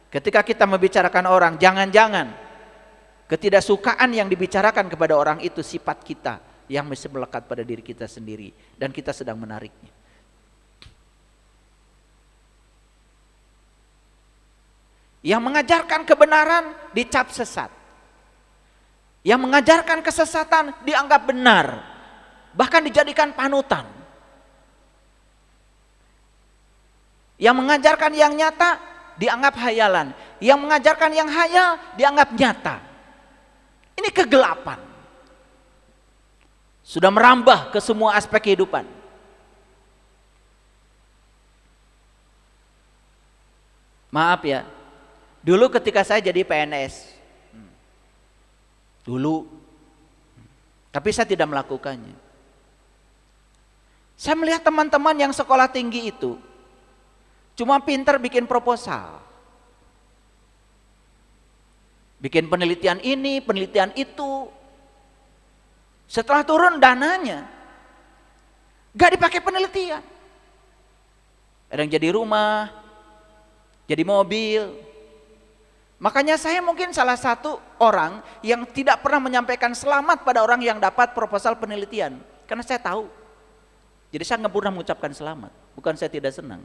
Ketika kita membicarakan orang, jangan-jangan ketidaksukaan yang dibicarakan kepada orang itu sifat kita yang masih melekat pada diri kita sendiri dan kita sedang menariknya. Yang mengajarkan kebenaran dicap sesat. Yang mengajarkan kesesatan dianggap benar, bahkan dijadikan panutan. Yang mengajarkan yang nyata dianggap hayalan, yang mengajarkan yang hayal dianggap nyata. Ini kegelapan. Sudah merambah ke semua aspek kehidupan. Maaf ya, dulu ketika saya jadi PNS, tapi saya tidak melakukannya. Saya melihat teman-teman yang sekolah tinggi itu cuma pinter bikin proposal, bikin penelitian ini, penelitian itu. Setelah turun dananya, gak dipakai penelitian. Ada yang jadi rumah, jadi mobil. Makanya saya mungkin salah satu orang yang tidak pernah menyampaikan selamat pada orang yang dapat proposal penelitian. Karena saya tahu. Jadi saya nggak pernah mengucapkan selamat. Bukan saya tidak senang.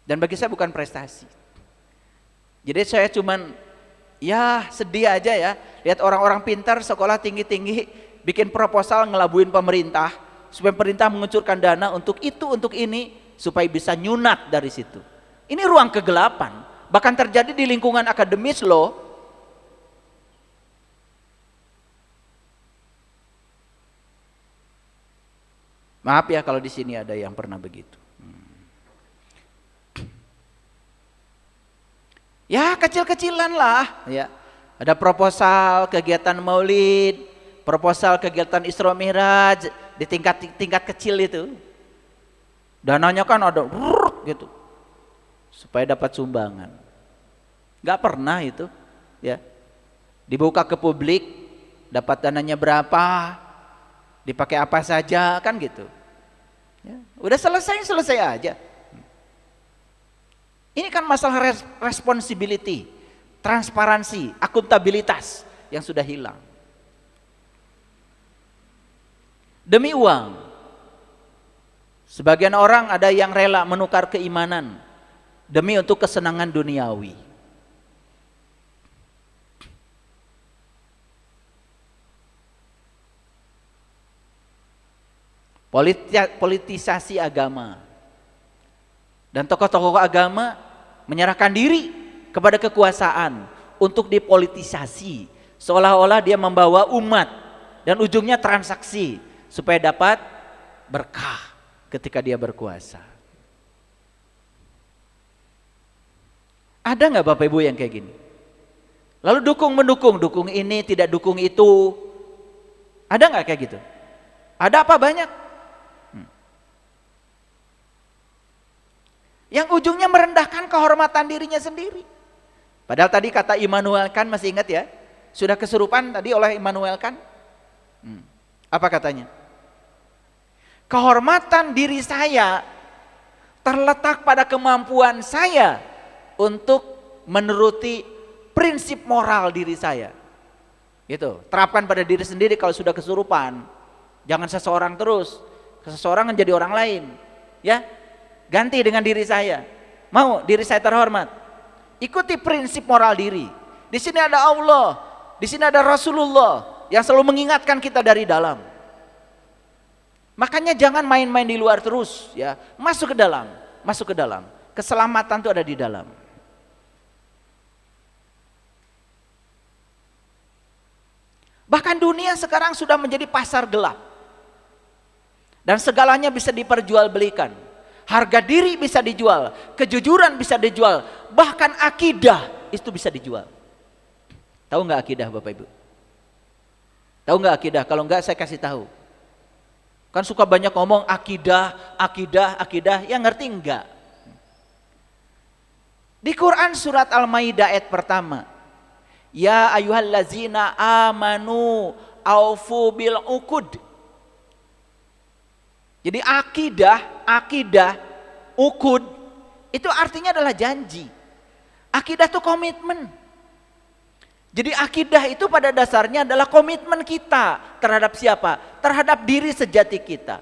Dan bagi saya bukan prestasi. Jadi saya cuman ya sedih aja ya lihat orang-orang pintar sekolah tinggi-tinggi bikin proposal ngelabuin pemerintah supaya pemerintah mengucurkan dana untuk itu untuk ini supaya bisa nyunat dari situ. Ini ruang kegelapan, bahkan terjadi di lingkungan akademis loh. Maaf ya kalau di sini ada yang pernah begitu. Ya kecil-kecilan lah ya. Ada proposal kegiatan maulid, proposal kegiatan Isra Mi'raj di tingkat kecil itu. Dananya kan ada gitu. Supaya dapat sumbangan. Gak pernah itu ya. Dibuka ke publik, dapat dananya berapa, dipakai apa saja kan gitu. Ya, udah selesai aja. Ini kan masalah responsibility, transparansi, akuntabilitas yang sudah hilang. Demi uang, sebagian orang ada yang rela menukar keimanan demi untuk kesenangan duniawi. Politisasi agama. Dan tokoh-tokoh agama menyerahkan diri kepada kekuasaan untuk dipolitisasi. Seolah-olah dia membawa umat dan ujungnya transaksi supaya dapat berkah ketika dia berkuasa. Ada nggak Bapak Ibu yang kayak gini? Lalu dukung ini, tidak dukung itu. Ada nggak kayak gitu? Ada apa banyak? Yang ujungnya merendahkan kehormatan dirinya sendiri. Padahal tadi kata Immanuel Kant, masih ingat ya? Sudah kesurupan tadi oleh Immanuel Kant. Apa katanya? Kehormatan diri saya terletak pada kemampuan saya untuk menuruti prinsip moral diri saya. Gitu. Terapkan pada diri sendiri kalau sudah kesurupan. Jangan seseorang terus. Seseorang menjadi orang lain. Ya. Ganti dengan diri saya. Mau diri saya terhormat. Ikuti prinsip moral diri. Di sini ada Allah, di sini ada Rasulullah yang selalu mengingatkan kita dari dalam. Makanya jangan main-main di luar terus ya. Masuk ke dalam, masuk ke dalam. Keselamatan itu ada di dalam. Bahkan dunia sekarang sudah menjadi pasar gelap. Dan segalanya bisa diperjualbelikan. Harga diri bisa dijual, kejujuran bisa dijual, bahkan akidah itu bisa dijual. Tahu nggak akidah Bapak Ibu? Tahu nggak akidah? Kalau nggak saya kasih tahu. Kan suka banyak ngomong akidah, akidah, akidah, yang ngerti enggak? Di Quran surat Al-Maidah ayat pertama, ya ayyuhallazina amanu aufu bil uqud. Jadi akidah, uqud itu artinya adalah janji. Akidah itu komitmen. Jadi akidah itu pada dasarnya adalah komitmen kita terhadap siapa? Terhadap diri sejati kita.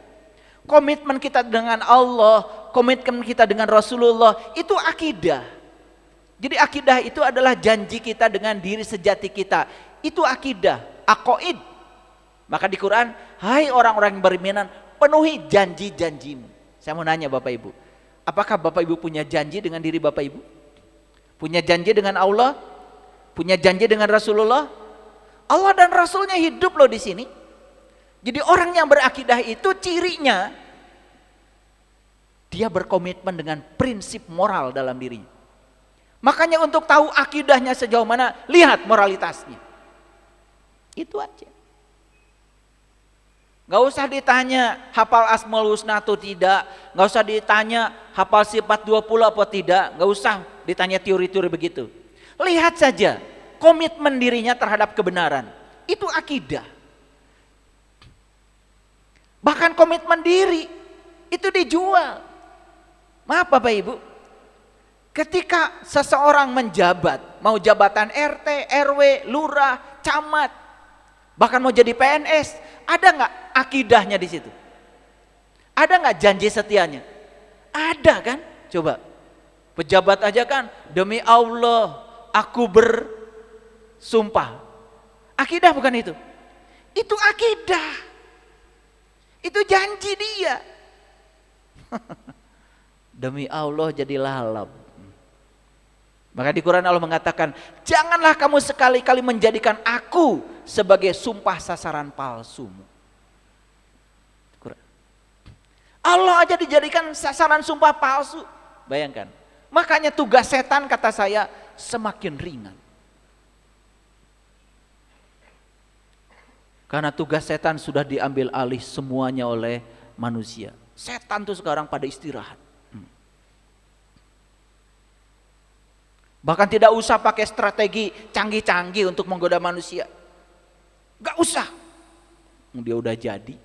Komitmen kita dengan Allah, komitmen kita dengan Rasulullah, itu akidah. Jadi akidah itu adalah janji kita dengan diri sejati kita. Itu akidah, aqaid. Maka di Quran, hai orang-orang yang beriman, penuhi janji-janjimu. Saya mau nanya Bapak Ibu, apakah Bapak Ibu punya janji dengan diri Bapak Ibu? Punya janji dengan Allah? Punya janji dengan Rasulullah? Allah dan Rasulnya hidup loh di sini. Jadi orang yang berakidah itu cirinya dia berkomitmen dengan prinsip moral dalam dirinya. Makanya untuk tahu akidahnya sejauh mana, lihat moralitasnya. Itu aja. Gak usah ditanya hafal Asmaul Husna atau tidak, gak usah ditanya hafal sifat 20 apa tidak, gak usah ditanya teori-teori begitu. Lihat saja komitmen dirinya terhadap kebenaran. Itu akidah. Bahkan komitmen diri itu dijual. Maaf Bapak Ibu, ketika seseorang menjabat, mau jabatan RT, RW, lurah, camat, bahkan mau jadi PNS, ada nggak akidahnya di situ? Ada nggak janji setianya? Ada kan? Coba pejabat aja kan, demi Allah aku bersumpah. Akidah bukan itu? Itu akidah. Itu janji dia. Demi Allah jadi lalap. Maka di Quran Allah mengatakan, janganlah kamu sekali-kali menjadikan aku sebagai sumpah sasaran palsumu. Allah aja dijadikan sasaran sumpah palsu. Bayangkan. Makanya tugas setan kata saya semakin ringan. Karena tugas setan sudah diambil alih semuanya oleh manusia. Setan tuh sekarang pada istirahat. Bahkan tidak usah pakai strategi canggih-canggih untuk menggoda manusia. Gak usah. Dia udah jadi.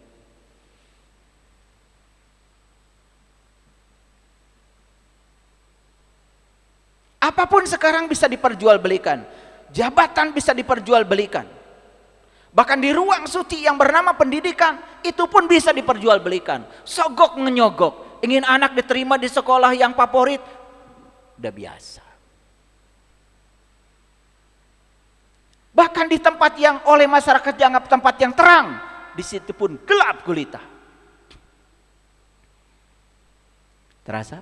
Apapun sekarang bisa diperjualbelikan. Jabatan bisa diperjualbelikan. Bahkan di ruang suci yang bernama pendidikan, itu pun bisa diperjualbelikan. Sogok menyogok. Ingin anak diterima di sekolah yang favorit, udah biasa. Bahkan di tempat yang oleh masyarakat dianggap tempat yang terang, di situ pun gelap gulita. Terasa?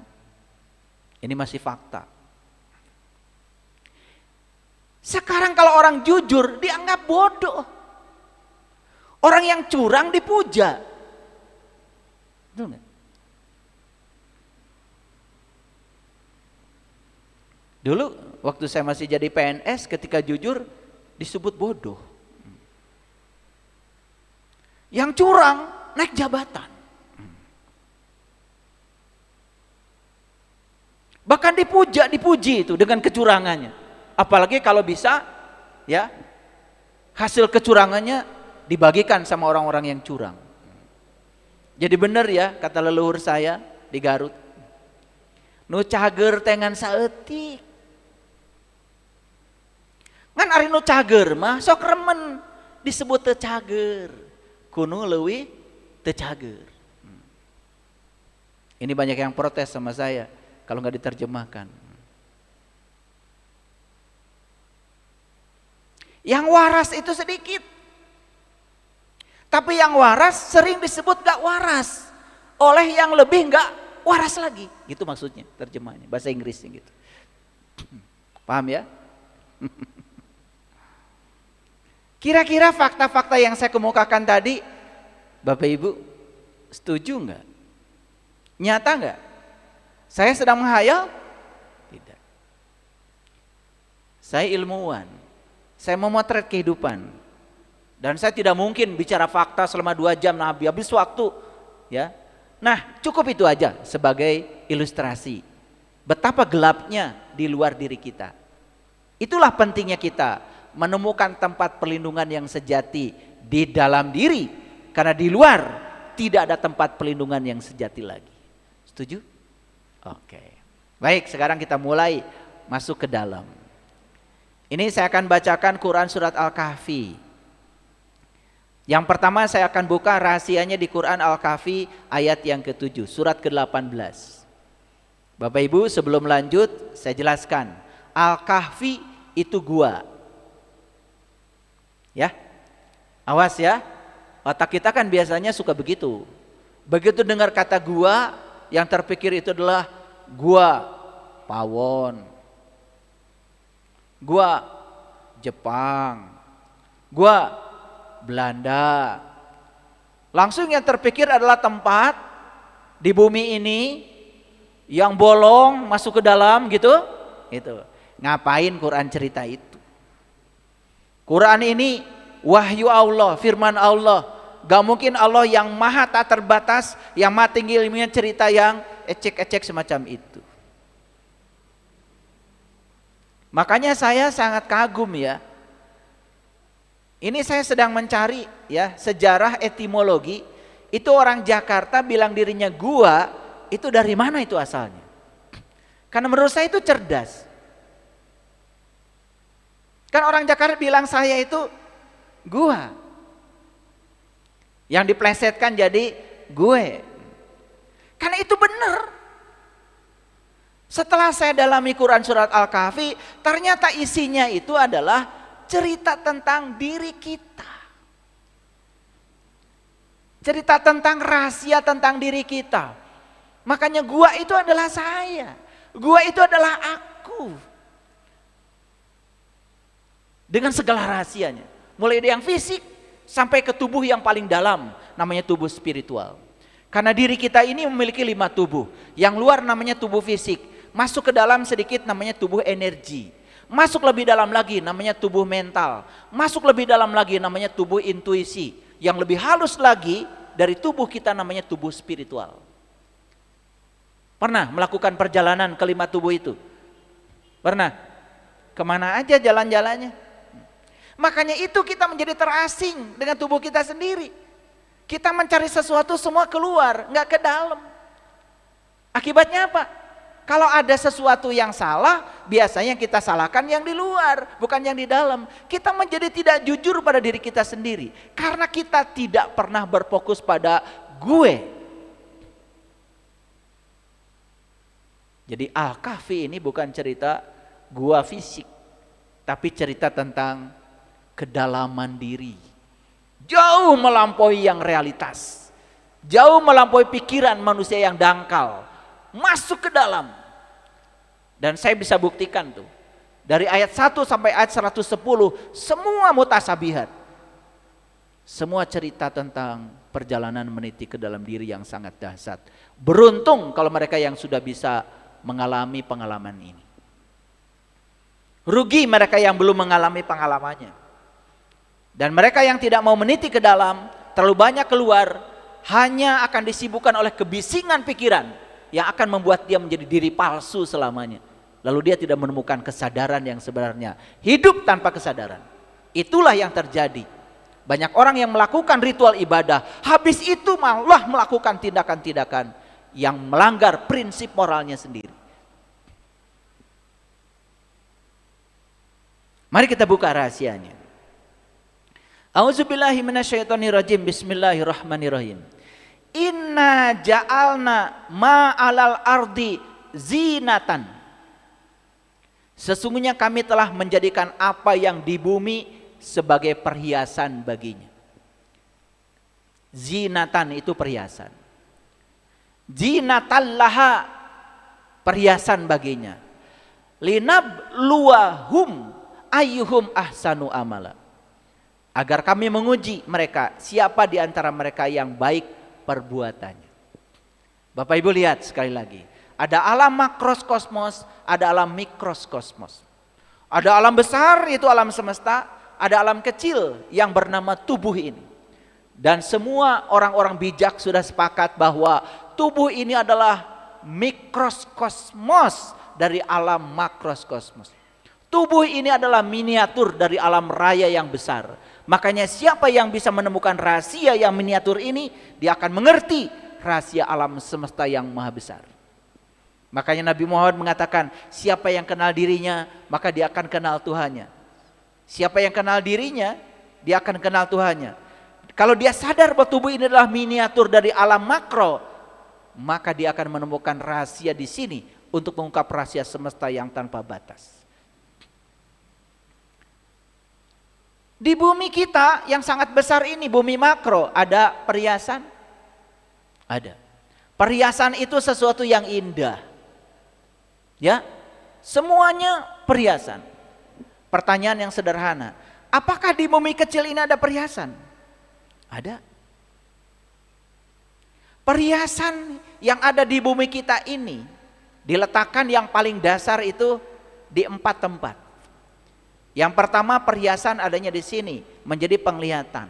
Ini masih fakta. Sekarang kalau orang jujur dianggap bodoh. Orang yang curang dipuja. Betul nggak? Dulu waktu saya masih jadi PNS, ketika jujur disebut bodoh. Yang curang naik jabatan. Bahkan dipuji itu dengan kecurangannya. Apalagi kalau bisa ya hasil kecurangannya dibagikan sama orang-orang yang curang. Jadi benar ya kata leluhur saya di Garut. Nu cager tengan saeutik. Ngan ari nu cager mah sok remen disebut teu cager. Kuno leuwih teu cager. Ini banyak yang protes sama saya kalau nggak diterjemahkan. Yang waras itu sedikit. Tapi yang waras sering disebut gak waras oleh yang lebih gak waras lagi. Gitu maksudnya terjemahnya, bahasa Inggrisnya gitu. Paham ya? Kira-kira fakta-fakta yang saya kemukakan tadi, Bapak Ibu setuju nggak? Nyata nggak? Saya sedang menghayal? Tidak. Saya ilmuwan. Saya memotret kehidupan. Dan saya tidak mungkin bicara fakta selama 2 jam, nah habis waktu. Ya. Nah cukup itu aja sebagai ilustrasi. Betapa gelapnya di luar diri kita. Itulah pentingnya kita menemukan tempat perlindungan yang sejati di dalam diri. Karena di luar tidak ada tempat perlindungan yang sejati lagi. Setuju? Oke. Baik, sekarang kita mulai masuk ke dalam. Ini saya akan bacakan Quran surat Al-Kahfi. Yang pertama saya akan buka rahasianya di Quran Al-Kahfi ayat yang ke-7, surat ke-18. Bapak Ibu sebelum lanjut saya jelaskan. Al-Kahfi itu gua. Ya. Awas ya. Otak kita kan biasanya suka begitu. Begitu dengar kata gua, yang terpikir itu adalah gua Pawon, gua Jepang, gua Belanda. Langsung yang terpikir adalah tempat di bumi ini yang bolong masuk ke dalam gitu. Itu. Ngapain Quran cerita itu? Quran ini wahyu Allah, firman Allah. Gak mungkin Allah yang maha tak terbatas, yang maha tinggi ilmunya cerita yang ecek-ecek semacam itu. Makanya saya sangat kagum ya. Ini saya sedang mencari ya sejarah etimologi. Itu orang Jakarta bilang dirinya gua, itu dari mana itu asalnya? Karena menurut saya itu cerdas. Kan orang Jakarta bilang saya itu gua. Yang diplesetkan jadi gue. Karena itu benar. Setelah saya dalami Quran surat Al-Kahfi, ternyata isinya itu adalah cerita tentang diri kita. Cerita tentang rahasia tentang diri kita. Makanya gua itu adalah saya. Gua itu adalah aku. Dengan segala rahasianya. Mulai dari yang fisik sampai ke tubuh yang paling dalam, namanya tubuh spiritual. Karena diri kita ini memiliki 5 tubuh. Yang luar namanya tubuh fisik. Masuk ke dalam sedikit namanya tubuh energi. Masuk lebih dalam lagi namanya tubuh mental. Masuk lebih dalam lagi namanya tubuh intuisi. Yang lebih halus lagi dari tubuh kita namanya tubuh spiritual. Pernah melakukan perjalanan ke 5 tubuh itu? Pernah? Kemana aja jalan-jalannya? Makanya itu kita menjadi terasing dengan tubuh kita sendiri. Kita mencari sesuatu semua keluar, nggak ke dalam. Akibatnya apa? Kalau ada sesuatu yang salah, biasanya kita salahkan yang di luar, bukan yang di dalam. Kita menjadi tidak jujur pada diri kita sendiri. Karena kita tidak pernah berfokus pada gue. Jadi Al-Kahfi ini bukan cerita gua fisik, tapi cerita tentang kedalaman diri. Jauh melampaui yang realitas. Jauh melampaui pikiran manusia yang dangkal. Masuk ke dalam. Dan saya bisa buktikan tuh. Dari ayat 1 sampai ayat 110 semua mutasabihat. Semua cerita tentang perjalanan meniti ke dalam diri yang sangat dahsyat. Beruntung kalau mereka yang sudah bisa mengalami pengalaman ini. Rugi mereka yang belum mengalami pengalamannya. Dan mereka yang tidak mau meniti ke dalam, terlalu banyak keluar, hanya akan disibukkan oleh kebisingan pikiran yang akan membuat dia menjadi diri palsu selamanya. Lalu dia tidak menemukan kesadaran yang sebenarnya. Hidup tanpa kesadaran. Itulah yang terjadi. Banyak orang yang melakukan ritual ibadah, habis itu malah melakukan tindakan-tindakan yang melanggar prinsip moralnya sendiri. Mari kita buka rahasianya. A'udzubillahi minasyaitonirrajim. Bismillahirrahmanirrahim. Inna ja'alna ma'alal ardi zinatan. Sesungguhnya kami telah menjadikan apa yang di bumi sebagai perhiasan baginya. Zinatan itu perhiasan. Zinatallaha, perhiasan baginya. Linab luahum ayyuhum ahsanu amala. Agar kami menguji mereka, siapa di antara mereka yang baik perbuatannya. Bapak Ibu lihat sekali lagi. Ada alam makrokosmos, ada alam mikrokosmos. Ada alam besar, itu alam semesta. Ada alam kecil yang bernama tubuh ini. Dan semua orang-orang bijak sudah sepakat bahwa tubuh ini adalah mikrokosmos dari alam makrokosmos. Tubuh ini adalah miniatur dari alam raya yang besar. Makanya siapa yang bisa menemukan rahasia yang miniatur ini, dia akan mengerti rahasia alam semesta yang maha besar. Makanya Nabi Muhammad mengatakan, siapa yang kenal dirinya, maka dia akan kenal Tuhannya. Siapa yang kenal dirinya, dia akan kenal Tuhannya. Kalau dia sadar bahwa tubuh ini adalah miniatur dari alam makro, maka dia akan menemukan rahasia di sini untuk mengungkap rahasia semesta yang tanpa batas. Di bumi kita yang sangat besar ini, bumi makro, ada perhiasan? Ada. Perhiasan itu sesuatu yang indah. Ya, semuanya perhiasan. Pertanyaan yang sederhana, apakah di bumi kecil ini ada perhiasan? Ada. Perhiasan yang ada di bumi kita ini diletakkan yang paling dasar itu di 4 tempat. Yang pertama, perhiasan adanya di sini, menjadi penglihatan.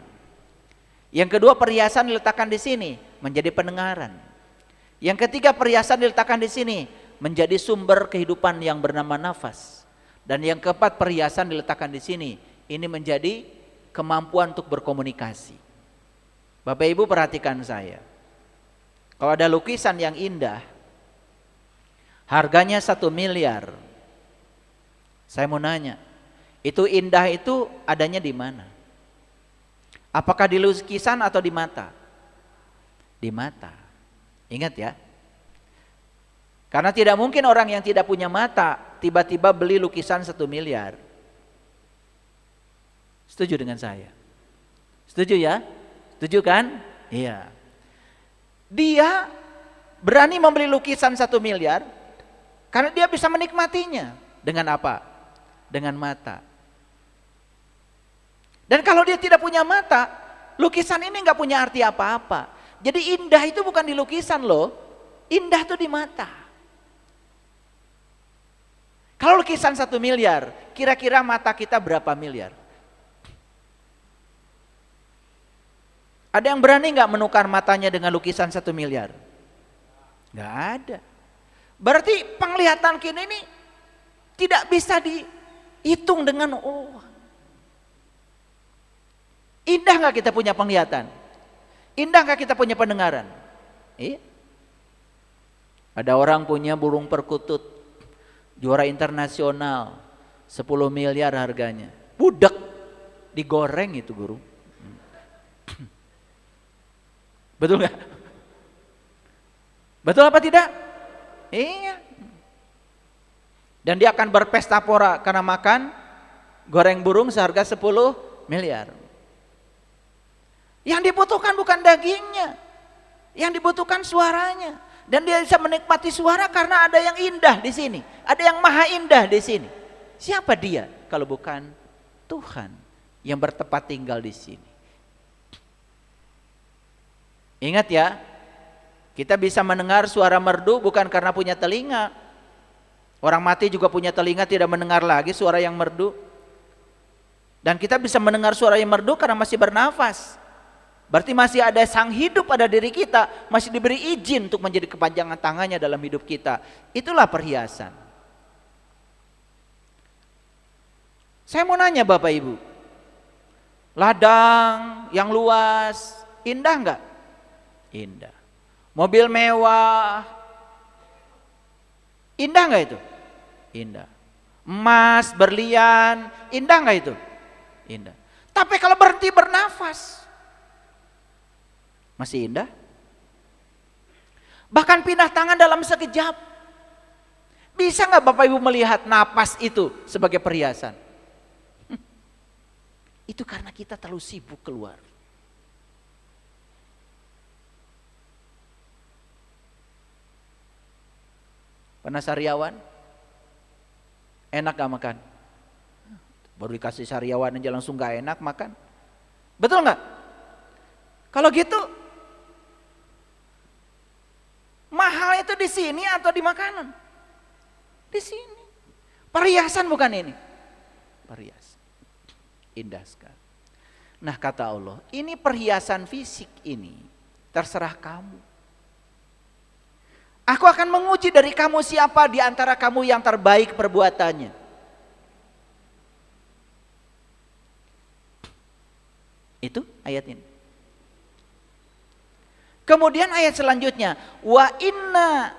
Yang kedua, perhiasan diletakkan di sini, menjadi pendengaran. Yang ketiga, perhiasan diletakkan di sini, menjadi sumber kehidupan yang bernama nafas. Dan yang keempat, perhiasan diletakkan di sini, ini menjadi kemampuan untuk berkomunikasi. Bapak Ibu perhatikan saya. Kalau ada lukisan yang indah, harganya 1 miliar. Saya mau nanya, itu indah itu adanya di mana? Apakah di lukisan atau di mata? Di mata. Ingat ya. Karena tidak mungkin orang yang tidak punya mata tiba-tiba beli lukisan 1 miliar. Setuju dengan saya? Setuju ya? Setuju kan? Iya. Dia berani membeli lukisan 1 miliar karena dia bisa menikmatinya. Dengan apa? Dengan mata. Dan kalau dia tidak punya mata, lukisan ini nggak punya arti apa-apa. Jadi indah itu bukan di lukisan loh, indah itu di mata. Kalau lukisan 1 miliar, kira-kira mata kita berapa miliar? Ada yang berani nggak menukar matanya dengan lukisan 1 miliar? Nggak ada. Berarti penglihatan kita ini tidak bisa dihitung dengan indah nggak kita punya penglihatan? Indah nggak kita punya pendengaran? Iya. Ada orang punya burung perkutut, juara internasional, 10 miliar harganya. Budak, digoreng itu guru. Betul nggak? Betul apa tidak? Iya. Dan dia akan berpesta pora karena makan goreng burung seharga 10 miliar. Yang dibutuhkan bukan dagingnya, yang dibutuhkan suaranya. Dan dia bisa menikmati suara karena ada yang indah di sini, ada yang maha indah di sini. Siapa dia kalau bukan Tuhan yang bertempat tinggal di sini? Ingat ya, kita bisa mendengar suara merdu bukan karena punya telinga. Orang mati juga punya telinga, tidak mendengar lagi suara yang merdu. Dan kita bisa mendengar suara yang merdu karena masih bernafas. Berarti masih ada sang hidup pada diri kita, masih diberi izin untuk menjadi kepanjangan tangannya dalam hidup kita. Itulah perhiasan. Saya mau nanya Bapak Ibu, ladang yang luas, indah enggak? Indah. Mobil mewah, indah enggak itu? Indah. Emas, berlian, indah enggak itu? Indah. Tapi kalau berhenti bernafas, masih indah? Bahkan pindah tangan dalam sekejap. Bisa nggak Bapak Ibu melihat napas itu sebagai perhiasan? Itu karena kita terlalu sibuk keluar. Pernah sariawan? Enak gak makan? Baru dikasih sariawan aja langsung gak enak makan. Betul gak? Kalau gitu mahal itu di sini atau di makanan? Di sini. Perhiasan bukan ini? Perhiasan. Indah sekali. Nah kata Allah, ini perhiasan fisik ini terserah kamu. Aku akan menguji dari kamu siapa di antara kamu yang terbaik perbuatannya. Itu ayat ini. Kemudian ayat selanjutnya, wa inna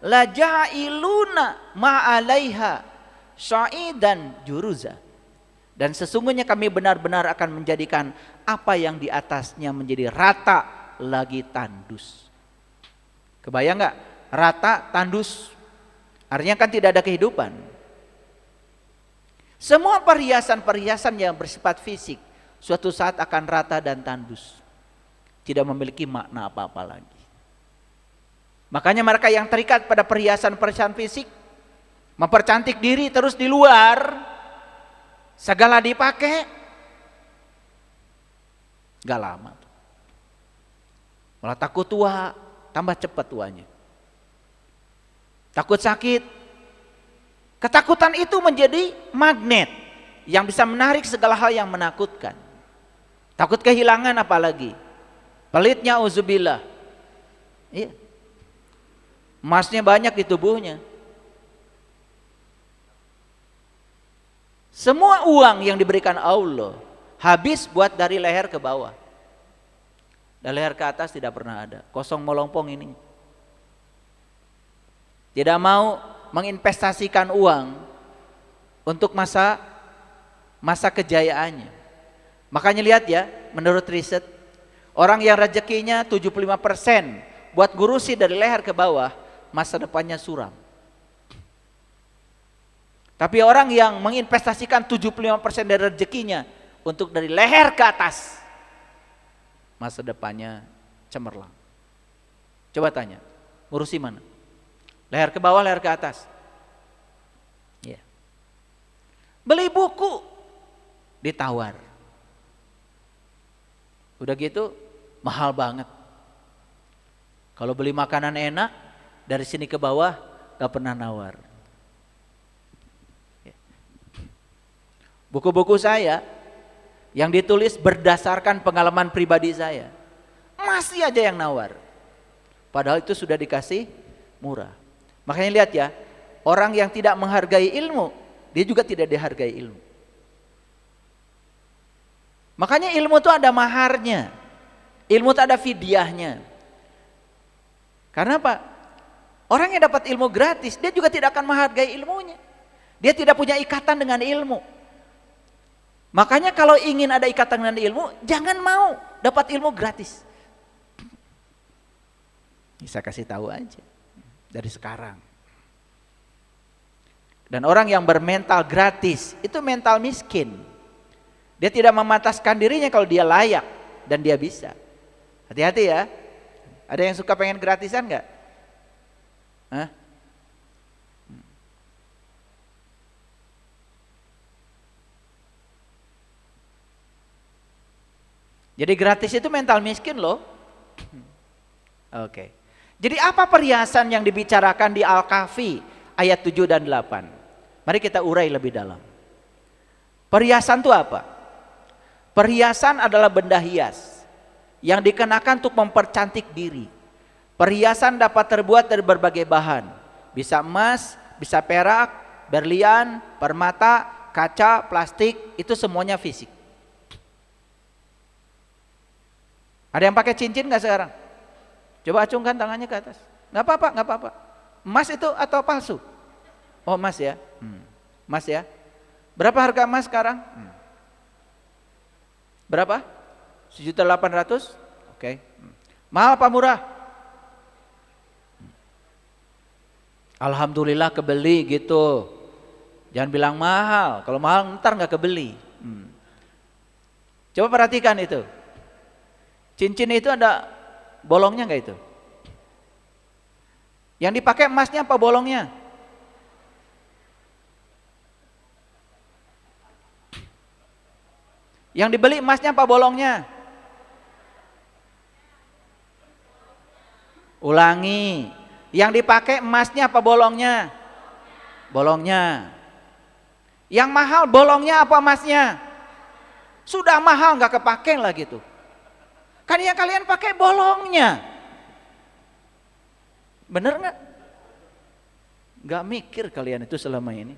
laja'iluna ma'alaiha sya'idan juruza. Dan sesungguhnya kami benar-benar akan menjadikan apa yang di atasnya menjadi rata lagi tandus. Kebayang nggak? Rata tandus. Artinya kan tidak ada kehidupan. Semua perhiasan-perhiasan yang bersifat fisik suatu saat akan rata dan tandus. Tidak memiliki makna apa-apa lagi. Makanya mereka yang terikat pada perhiasan-perhiasan fisik, mempercantik diri terus di luar, segala dipakai, gak lama. Malah takut tua, tambah cepat tuanya. Takut sakit. Ketakutan itu menjadi magnet yang bisa menarik segala hal yang menakutkan. Takut kehilangan apalagi. Pelitnya uzubillah. Iya. Emasnya banyak di tubuhnya. Semua uang yang diberikan Allah habis buat dari leher ke bawah. Dari leher ke atas tidak pernah ada. Kosong melompong ini. Tidak mau menginvestasikan uang untuk masa kejayaannya. Makanya lihat ya, menurut riset, orang yang rezekinya 75% buat ngurusi dari leher ke bawah, masa depannya suram. Tapi orang yang menginvestasikan 75% dari rezekinya untuk dari leher ke atas, masa depannya cemerlang. Coba tanya, ngurusi mana? Leher ke bawah, leher ke atas? Ya. Beli buku, ditawar. Udah gitu, mahal banget. Kalau beli makanan enak, dari sini ke bawah gak pernah nawar. Buku-buku saya yang ditulis berdasarkan pengalaman pribadi saya, masih aja yang nawar. Padahal itu sudah dikasih murah. Makanya lihat ya, orang yang tidak menghargai ilmu, dia juga tidak dihargai ilmu. Makanya ilmu itu ada maharnya, ilmu itu ada fidyahnya. Karena apa? Orang yang dapat ilmu gratis, dia juga tidak akan menghargai ilmunya. Dia tidak punya ikatan dengan ilmu. Makanya kalau ingin ada ikatan dengan ilmu, jangan mau dapat ilmu gratis. Bisa kasih tahu aja dari sekarang. Dan orang yang bermental gratis itu mental miskin. Dia tidak memataskan dirinya kalau dia layak dan dia bisa. Hati-hati ya. Ada yang suka pengen gratisan nggak? Hah? Jadi gratis itu mental miskin loh. Oke. Jadi apa perhiasan yang dibicarakan di Al-Kahfi ayat 7 dan 8? Mari kita urai lebih dalam. Perhiasan itu apa? Perhiasan adalah benda hias yang dikenakan untuk mempercantik diri. Perhiasan dapat terbuat dari berbagai bahan. Bisa emas, bisa perak, berlian, permata, kaca, plastik, itu semuanya fisik. Ada yang pakai cincin nggak sekarang? Coba acungkan tangannya ke atas. Nggak apa-apa, nggak apa-apa. Emas itu atau palsu? Oh emas ya, emas ya. Berapa harga emas sekarang? Berapa? 1.800.000? Oke. Mahal apa murah? Alhamdulillah kebeli gitu. Jangan bilang mahal. Kalau mahal ntar nggak kebeli. Coba perhatikan itu. Cincin itu ada bolongnya nggak itu? Yang dipakai emasnya apa bolongnya? Yang dibeli emasnya apa bolongnya? Ulangi. Yang dipakai emasnya apa bolongnya? Bolongnya. Yang mahal bolongnya apa emasnya? Sudah mahal nggak kepake lah gitu. Kan yang kalian pakai bolongnya. Bener nggak? Nggak mikir kalian itu selama ini.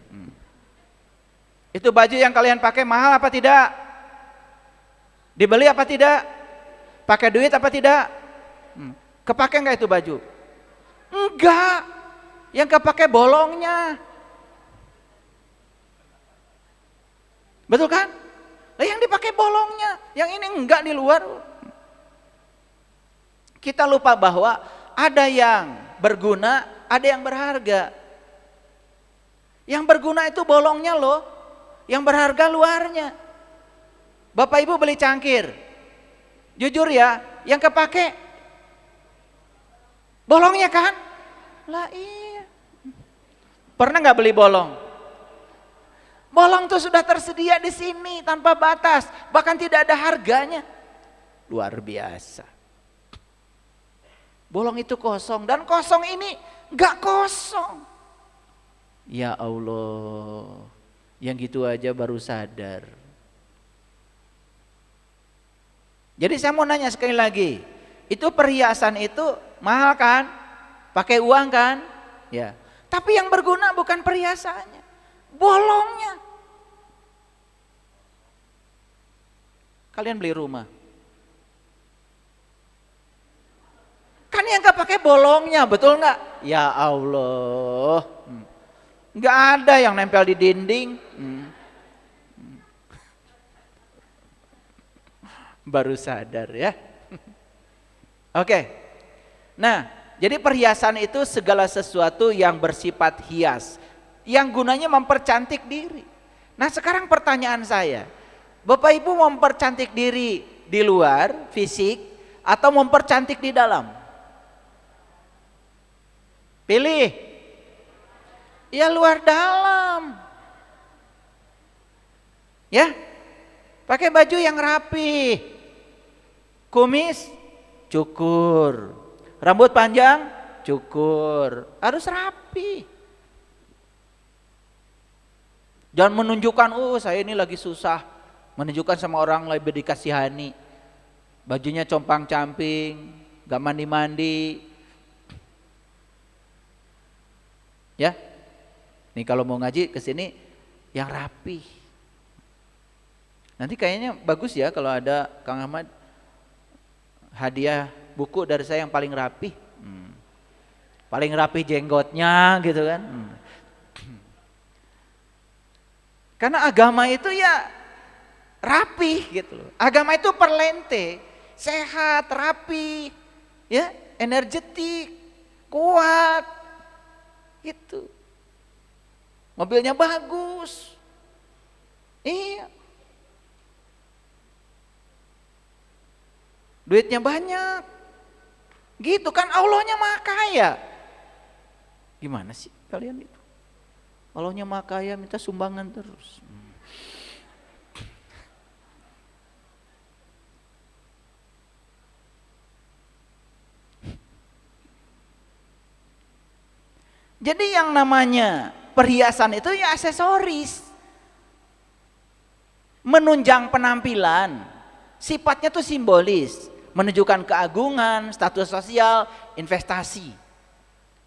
Itu baju yang kalian pakai mahal apa tidak? Dibeli apa tidak? Pakai duit apa tidak? Kepake nggak itu baju? Enggak. Yang kepake bolongnya. Betul kan? Lah yang dipakai bolongnya, yang ini enggak di luar. Kita lupa bahwa ada yang berguna, ada yang berharga. Yang berguna itu bolongnya loh, yang berharga luarnya. Bapak Ibu beli cangkir, jujur ya, yang kepake bolongnya kan? Lah iya. Pernah nggak beli bolong? Bolong tuh sudah tersedia di sini tanpa batas, bahkan tidak ada harganya. Luar biasa. Bolong itu kosong, dan kosong ini nggak kosong. Ya Allah, yang gitu aja baru sadar. Jadi saya mau nanya sekali lagi, itu perhiasan itu mahal kan? Pakai uang kan? Ya. Tapi yang berguna bukan perhiasannya, bolongnya. Kalian beli rumah, kan yang gak pakai bolongnya, betul nggak? Ya Allah, nggak ada yang nempel di dinding. Baru sadar ya. Oke. Nah, jadi perhiasan itu segala sesuatu yang bersifat hias, yang gunanya mempercantik diri. Nah sekarang pertanyaan saya, Bapak Ibu mempercantik diri di luar fisik atau mempercantik di dalam? Pilih. Ya luar dalam. Ya. Pakai baju yang rapi. Kumis cukur. Rambut panjang cukur. Harus rapi. Jangan menunjukkan, saya ini lagi susah. Menunjukkan sama orang lebih dikasihani. Bajunya compang-camping, gak mandi-mandi. Ya. Nih kalau mau ngaji ke sini yang rapi. Nanti kayaknya bagus ya kalau ada Kang Ahmad hadiah buku dari saya yang paling rapi. Paling rapi jenggotnya gitu kan. Karena agama itu ya rapi gitu loh. Agama itu perlente, sehat, rapi, ya, energetik, kuat, gitu. Mobilnya bagus, iya. Duitnya banyak, gitu kan. Allahnya maha kaya. Gimana sih kalian itu? Allahnya maha kaya minta sumbangan terus. Jadi yang namanya perhiasan itu ya aksesoris, menunjang penampilan, sifatnya tuh simbolis, menunjukkan keagungan, status sosial, investasi.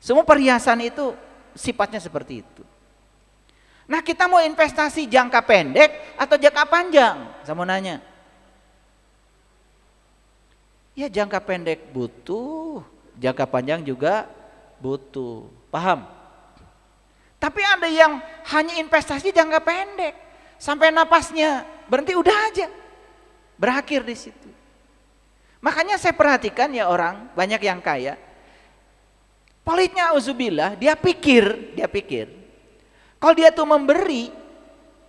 Semua perhiasan itu sifatnya seperti itu. Nah kita mau investasi jangka pendek atau jangka panjang? Saya mau nanya. Ya jangka pendek butuh, jangka panjang juga butuh. Paham? Tapi ada yang hanya investasi jangka pendek, sampai napasnya berhenti udah aja, berakhir di situ. Makanya saya perhatikan ya orang banyak yang kaya, pelitnya auzubillah, dia pikir, kalau dia tuh memberi,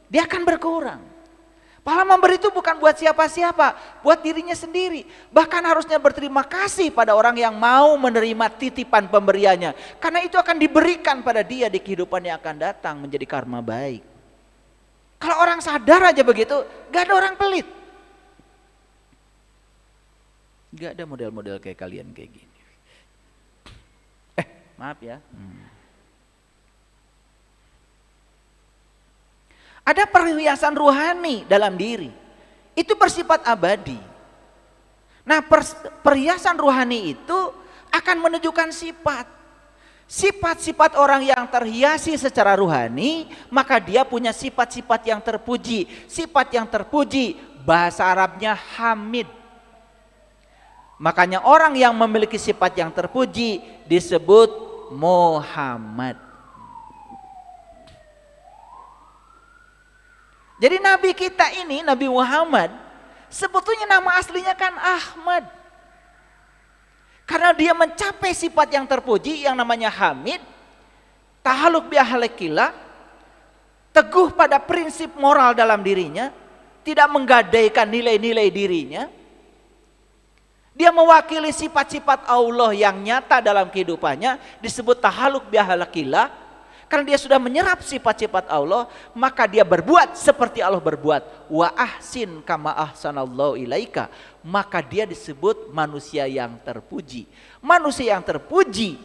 dia akan berkurang. Pahala memberi itu bukan buat siapa-siapa, buat dirinya sendiri. Bahkan harusnya berterima kasih pada orang yang mau menerima titipan pemberiannya. Karena itu akan diberikan pada dia di kehidupan yang akan datang menjadi karma baik. Kalau orang sadar aja begitu, gak ada orang pelit. Gak ada model-model kayak kalian kayak gini. Maaf ya. Ada perhiasan rohani dalam diri. Itu bersifat abadi. Nah, perhiasan rohani itu akan menunjukkan sifat. Sifat-sifat orang yang terhiasi secara rohani, maka dia punya sifat-sifat yang terpuji. Sifat yang terpuji, bahasa Arabnya hamid. Makanya orang yang memiliki sifat yang terpuji disebut Muhammad. Jadi Nabi kita ini, Nabi Muhammad, sebetulnya nama aslinya kan Ahmad. Karena dia mencapai sifat yang terpuji yang namanya Hamid, tahaluk bi ahlakillah, teguh pada prinsip moral dalam dirinya, tidak menggadaikan nilai-nilai dirinya. Dia mewakili sifat-sifat Allah yang nyata dalam kehidupannya, disebut tahaluk bi ahlakillah. Karena dia sudah menyerap sifat-sifat Allah, maka dia berbuat seperti Allah berbuat. Wa ahsin kama ahsanallahu ilaika. Maka dia disebut manusia yang terpuji. Manusia yang terpuji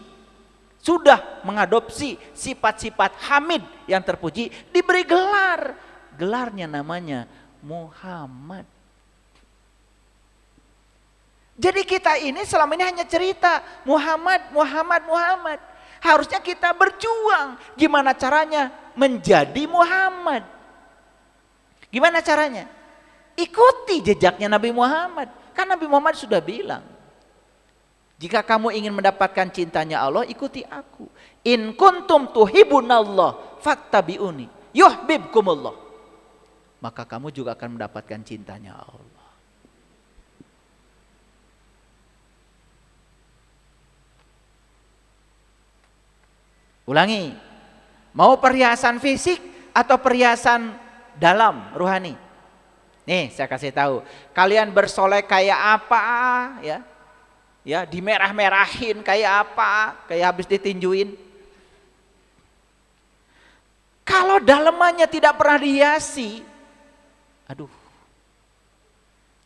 sudah mengadopsi sifat-sifat hamid yang terpuji, diberi gelar. Gelarnya namanya Muhammad. Jadi kita ini selama ini hanya cerita Muhammad, Muhammad, Muhammad. Harusnya kita berjuang. Gimana caranya menjadi Muhammad? Gimana caranya? Ikuti jejaknya Nabi Muhammad. Kan Nabi Muhammad sudah bilang, jika kamu ingin mendapatkan cintanya Allah, ikuti aku. In kuntum tuhibunallah fattabi'uni yuhibbukumullah. Maka kamu juga akan mendapatkan cintanya Allah. Ulangi, mau perhiasan fisik atau perhiasan dalam rohani? Nih saya kasih tahu, kalian bersolek kayak apa ya? Ya, dimerah-merahin kayak apa? Kayak habis ditinjuin. Kalau dalemannya tidak pernah dihiasi, aduh,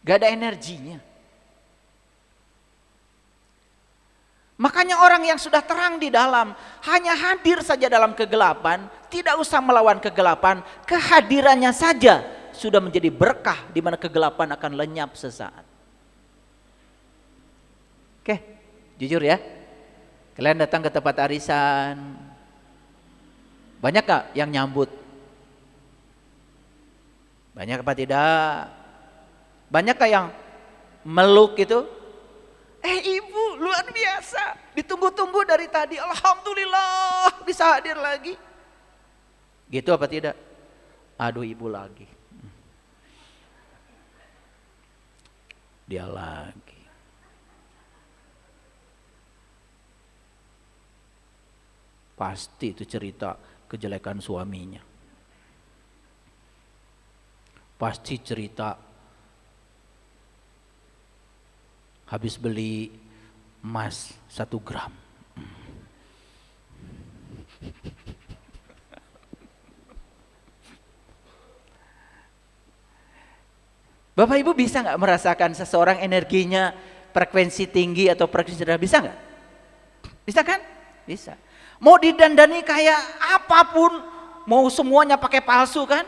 gak ada energinya. Makanya orang yang sudah terang di dalam hanya hadir saja dalam kegelapan, tidak usah melawan kegelapan, kehadirannya saja sudah menjadi berkah di mana kegelapan akan lenyap sesaat. Oke, jujur ya. Kalian datang ke tempat arisan, banyak gak yang nyambut? Banyak apa tidak? Banyak gak yang meluk itu? Ibu luar biasa, ditunggu-tunggu dari tadi, alhamdulillah bisa hadir lagi. Gitu apa tidak? Aduh ibu lagi. Dia lagi. Pasti itu cerita kejelekan suaminya. Pasti cerita habis beli emas 1 gram. Bapak Ibu bisa nggak merasakan seseorang energinya frekuensi tinggi atau frekuensi rendah? Bisa nggak? Bisa kan? Bisa. Mau didandani kayak apapun, mau semuanya pakai palsu kan?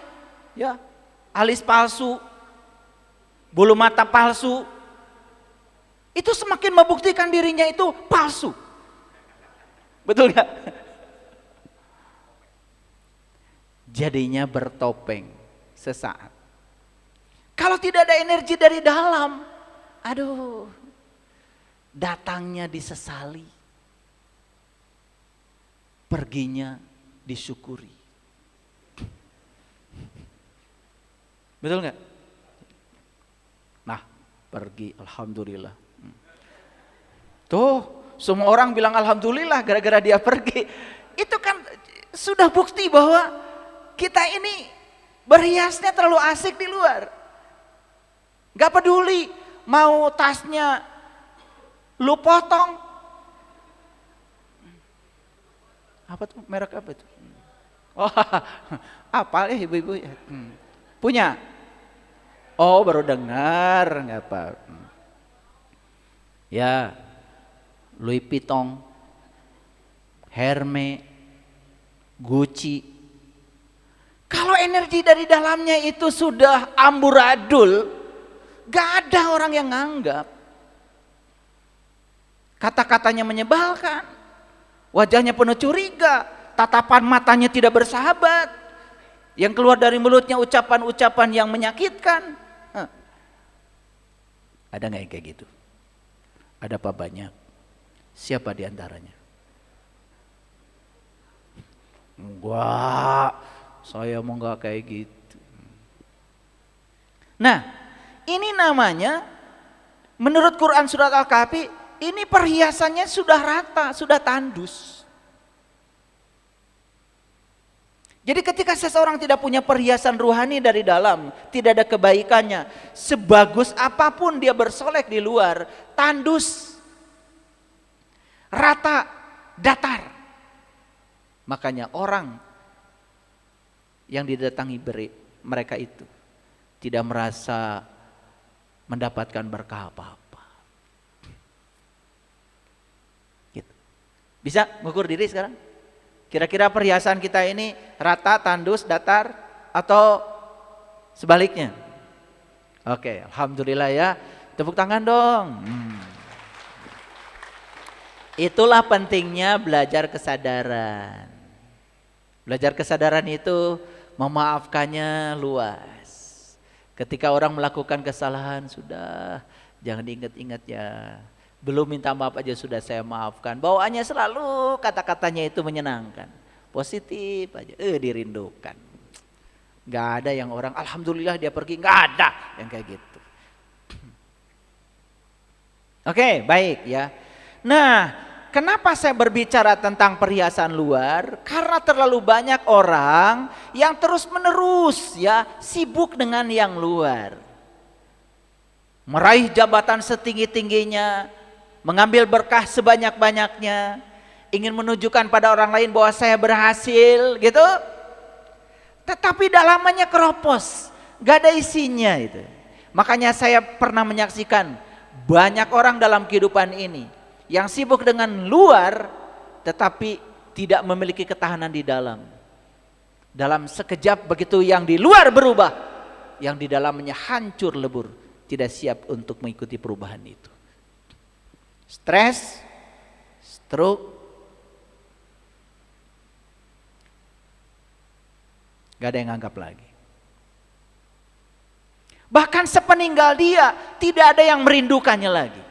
Ya, alis palsu, bulu mata palsu. Itu semakin membuktikan dirinya itu palsu. Betul gak? Jadinya bertopeng sesaat. Kalau tidak ada energi dari dalam, aduh, datangnya disesali, perginya disyukuri. Betul gak? Nah, pergi, alhamdulillah. Tuh, semua orang bilang alhamdulillah gara-gara dia pergi. Itu kan sudah bukti bahwa kita ini Berhiasnya terlalu asik di luar. Gak peduli mau tasnya lu potong. Apa tuh, merek apa itu? Oh, apa ya ibu-ibu ya? Punya? Oh, baru dengar, nggak apa. Ya, Louis Vuitton, Hermes, Gucci. Kalau energi dari dalamnya itu sudah amburadul, gak ada orang yang nganggap. Kata-katanya menyebalkan, wajahnya penuh curiga, tatapan matanya tidak bersahabat, yang keluar dari mulutnya ucapan-ucapan yang menyakitkan. Ada nggak yang kayak gitu? Ada apa banyak? Siapa di antaranya? Enggak, saya mau nggak kayak gitu. Nah, ini namanya menurut Quran surat Al-Kahfi, ini perhiasannya sudah rata, sudah tandus. Jadi ketika seseorang tidak punya perhiasan ruhani dari dalam, tidak ada kebaikannya, sebagus apapun dia bersolek di luar, tandus, rata, datar. Makanya orang yang didatangi mereka itu tidak merasa mendapatkan berkah apa-apa. Gitu. Bisa mengukur diri sekarang? Kira-kira perhiasan kita ini rata, tandus, datar, atau sebaliknya? Oke, alhamdulillah ya. Tepuk tangan dong. Itulah pentingnya belajar kesadaran. Belajar kesadaran itu memaafkannya luas. Ketika orang melakukan kesalahan, sudah jangan diingat-ingat ya. Belum minta maaf aja sudah saya maafkan. Bawaannya selalu kata-katanya itu menyenangkan. Positif aja, dirindukan. Gak ada yang orang alhamdulillah dia pergi, gak ada yang kayak gitu. Oke, baik ya. Nah, kenapa saya berbicara tentang perhiasan luar? Karena terlalu banyak orang yang terus-menerus ya sibuk dengan yang luar. Meraih jabatan setinggi-tingginya, mengambil berkah sebanyak-banyaknya, ingin menunjukkan pada orang lain bahwa saya berhasil gitu. Tetapi dalamannya keropos, gak ada isinya itu. Makanya saya pernah menyaksikan banyak orang dalam kehidupan ini yang sibuk dengan luar tetapi tidak memiliki ketahanan di dalam. Dalam sekejap begitu yang di luar berubah, yang di dalamnya hancur lebur, tidak siap untuk mengikuti perubahan itu. Stres, stroke, gak ada yang anggap lagi. Bahkan sepeninggal dia tidak ada yang merindukannya lagi.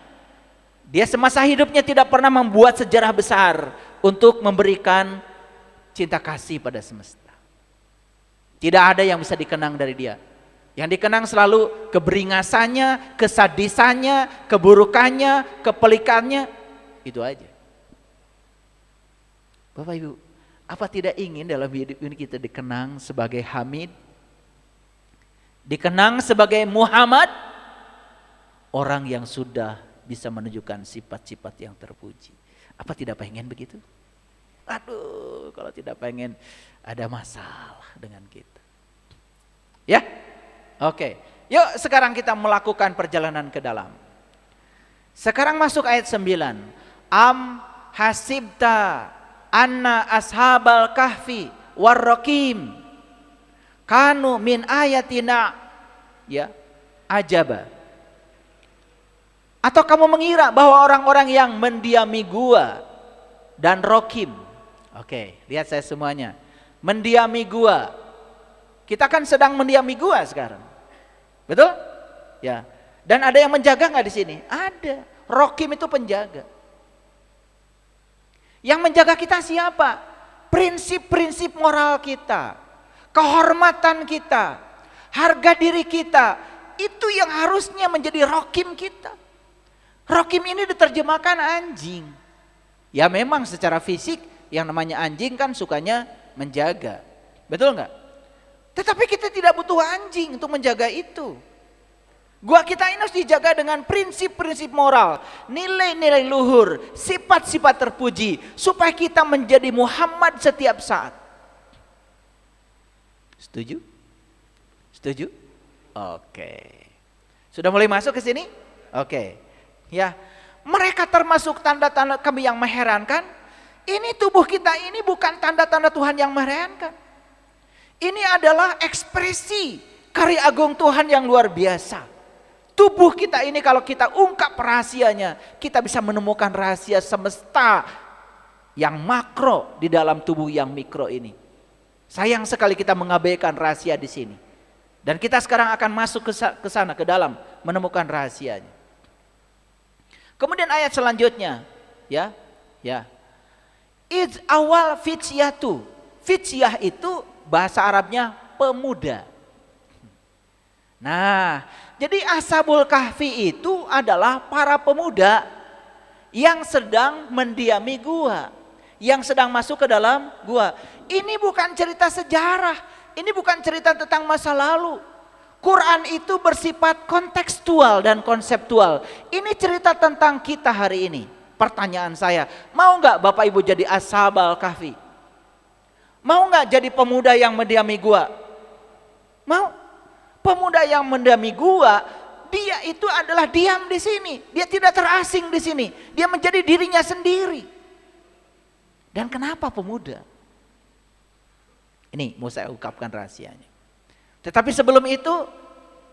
Dia semasa hidupnya tidak pernah membuat sejarah besar untuk memberikan cinta kasih pada semesta. Tidak ada yang bisa dikenang dari dia. Yang dikenang selalu keberingasannya, kesadisannya, keburukannya, kepelikannya. Itu aja. Bapak Ibu, apa tidak ingin dalam hidup ini kita dikenang sebagai Hamid? Dikenang sebagai Muhammad? Orang yang sudah bisa menunjukkan sifat-sifat yang terpuji. Apa tidak pengen begitu? Aduh, kalau tidak pengen ada masalah dengan kita. Ya? Oke, yuk sekarang kita melakukan perjalanan ke dalam. Sekarang masuk ayat 9. Am hasibta anna ashabal kahfi warraqim kanu min ayatina ya ajaba. Atau kamu mengira bahwa orang-orang yang mendiami gua dan Rokim. Oke, lihat saya semuanya. Mendiami gua. Kita kan sedang mendiami gua sekarang. Betul? Ya. Dan ada yang menjaga nggak di sini? Ada. Rokim itu penjaga. Yang menjaga kita siapa? Prinsip-prinsip moral kita, kehormatan kita, harga diri kita. Itu yang harusnya menjadi rokim kita. Rokim ini diterjemahkan anjing. Ya memang secara fisik yang namanya anjing kan sukanya menjaga. Betul nggak? Tetapi kita tidak butuh anjing untuk menjaga itu. Gua kita ini harus dijaga dengan prinsip-prinsip moral, nilai-nilai luhur, sifat-sifat terpuji, supaya kita menjadi Muhammad setiap saat. Setuju? Setuju? Oke. Sudah mulai masuk ke sini? Oke. Ya. Mereka termasuk tanda-tanda kami yang mengherankan. Ini tubuh kita ini bukan tanda-tanda Tuhan yang mengherankan. Ini adalah ekspresi karya agung Tuhan yang luar biasa. Tubuh kita ini kalau kita ungkap rahasianya, kita bisa menemukan rahasia semesta yang makro di dalam tubuh yang mikro ini. Sayang sekali kita mengabaikan rahasia di sini. Dan kita sekarang akan masuk ke sana, ke dalam, menemukan rahasianya. Kemudian ayat selanjutnya, ya. Id awal fityatu. Fityah itu bahasa Arabnya pemuda. Nah, jadi Ashabul Kahfi itu adalah para pemuda yang sedang mendiami gua, yang sedang masuk ke dalam gua. Ini bukan cerita sejarah, ini bukan cerita tentang masa lalu. Quran itu bersifat kontekstual dan konseptual. Ini cerita tentang kita hari ini. Pertanyaan saya, mau nggak Bapak Ibu jadi Ashabul Kahfi? Mau nggak jadi pemuda yang mendiami gua? Mau? Pemuda yang mendiami gua, dia itu adalah diam di sini. Dia tidak terasing di sini. Dia menjadi dirinya sendiri. Dan kenapa pemuda? Ini mau saya ungkapkan rahasianya. Tetapi sebelum itu,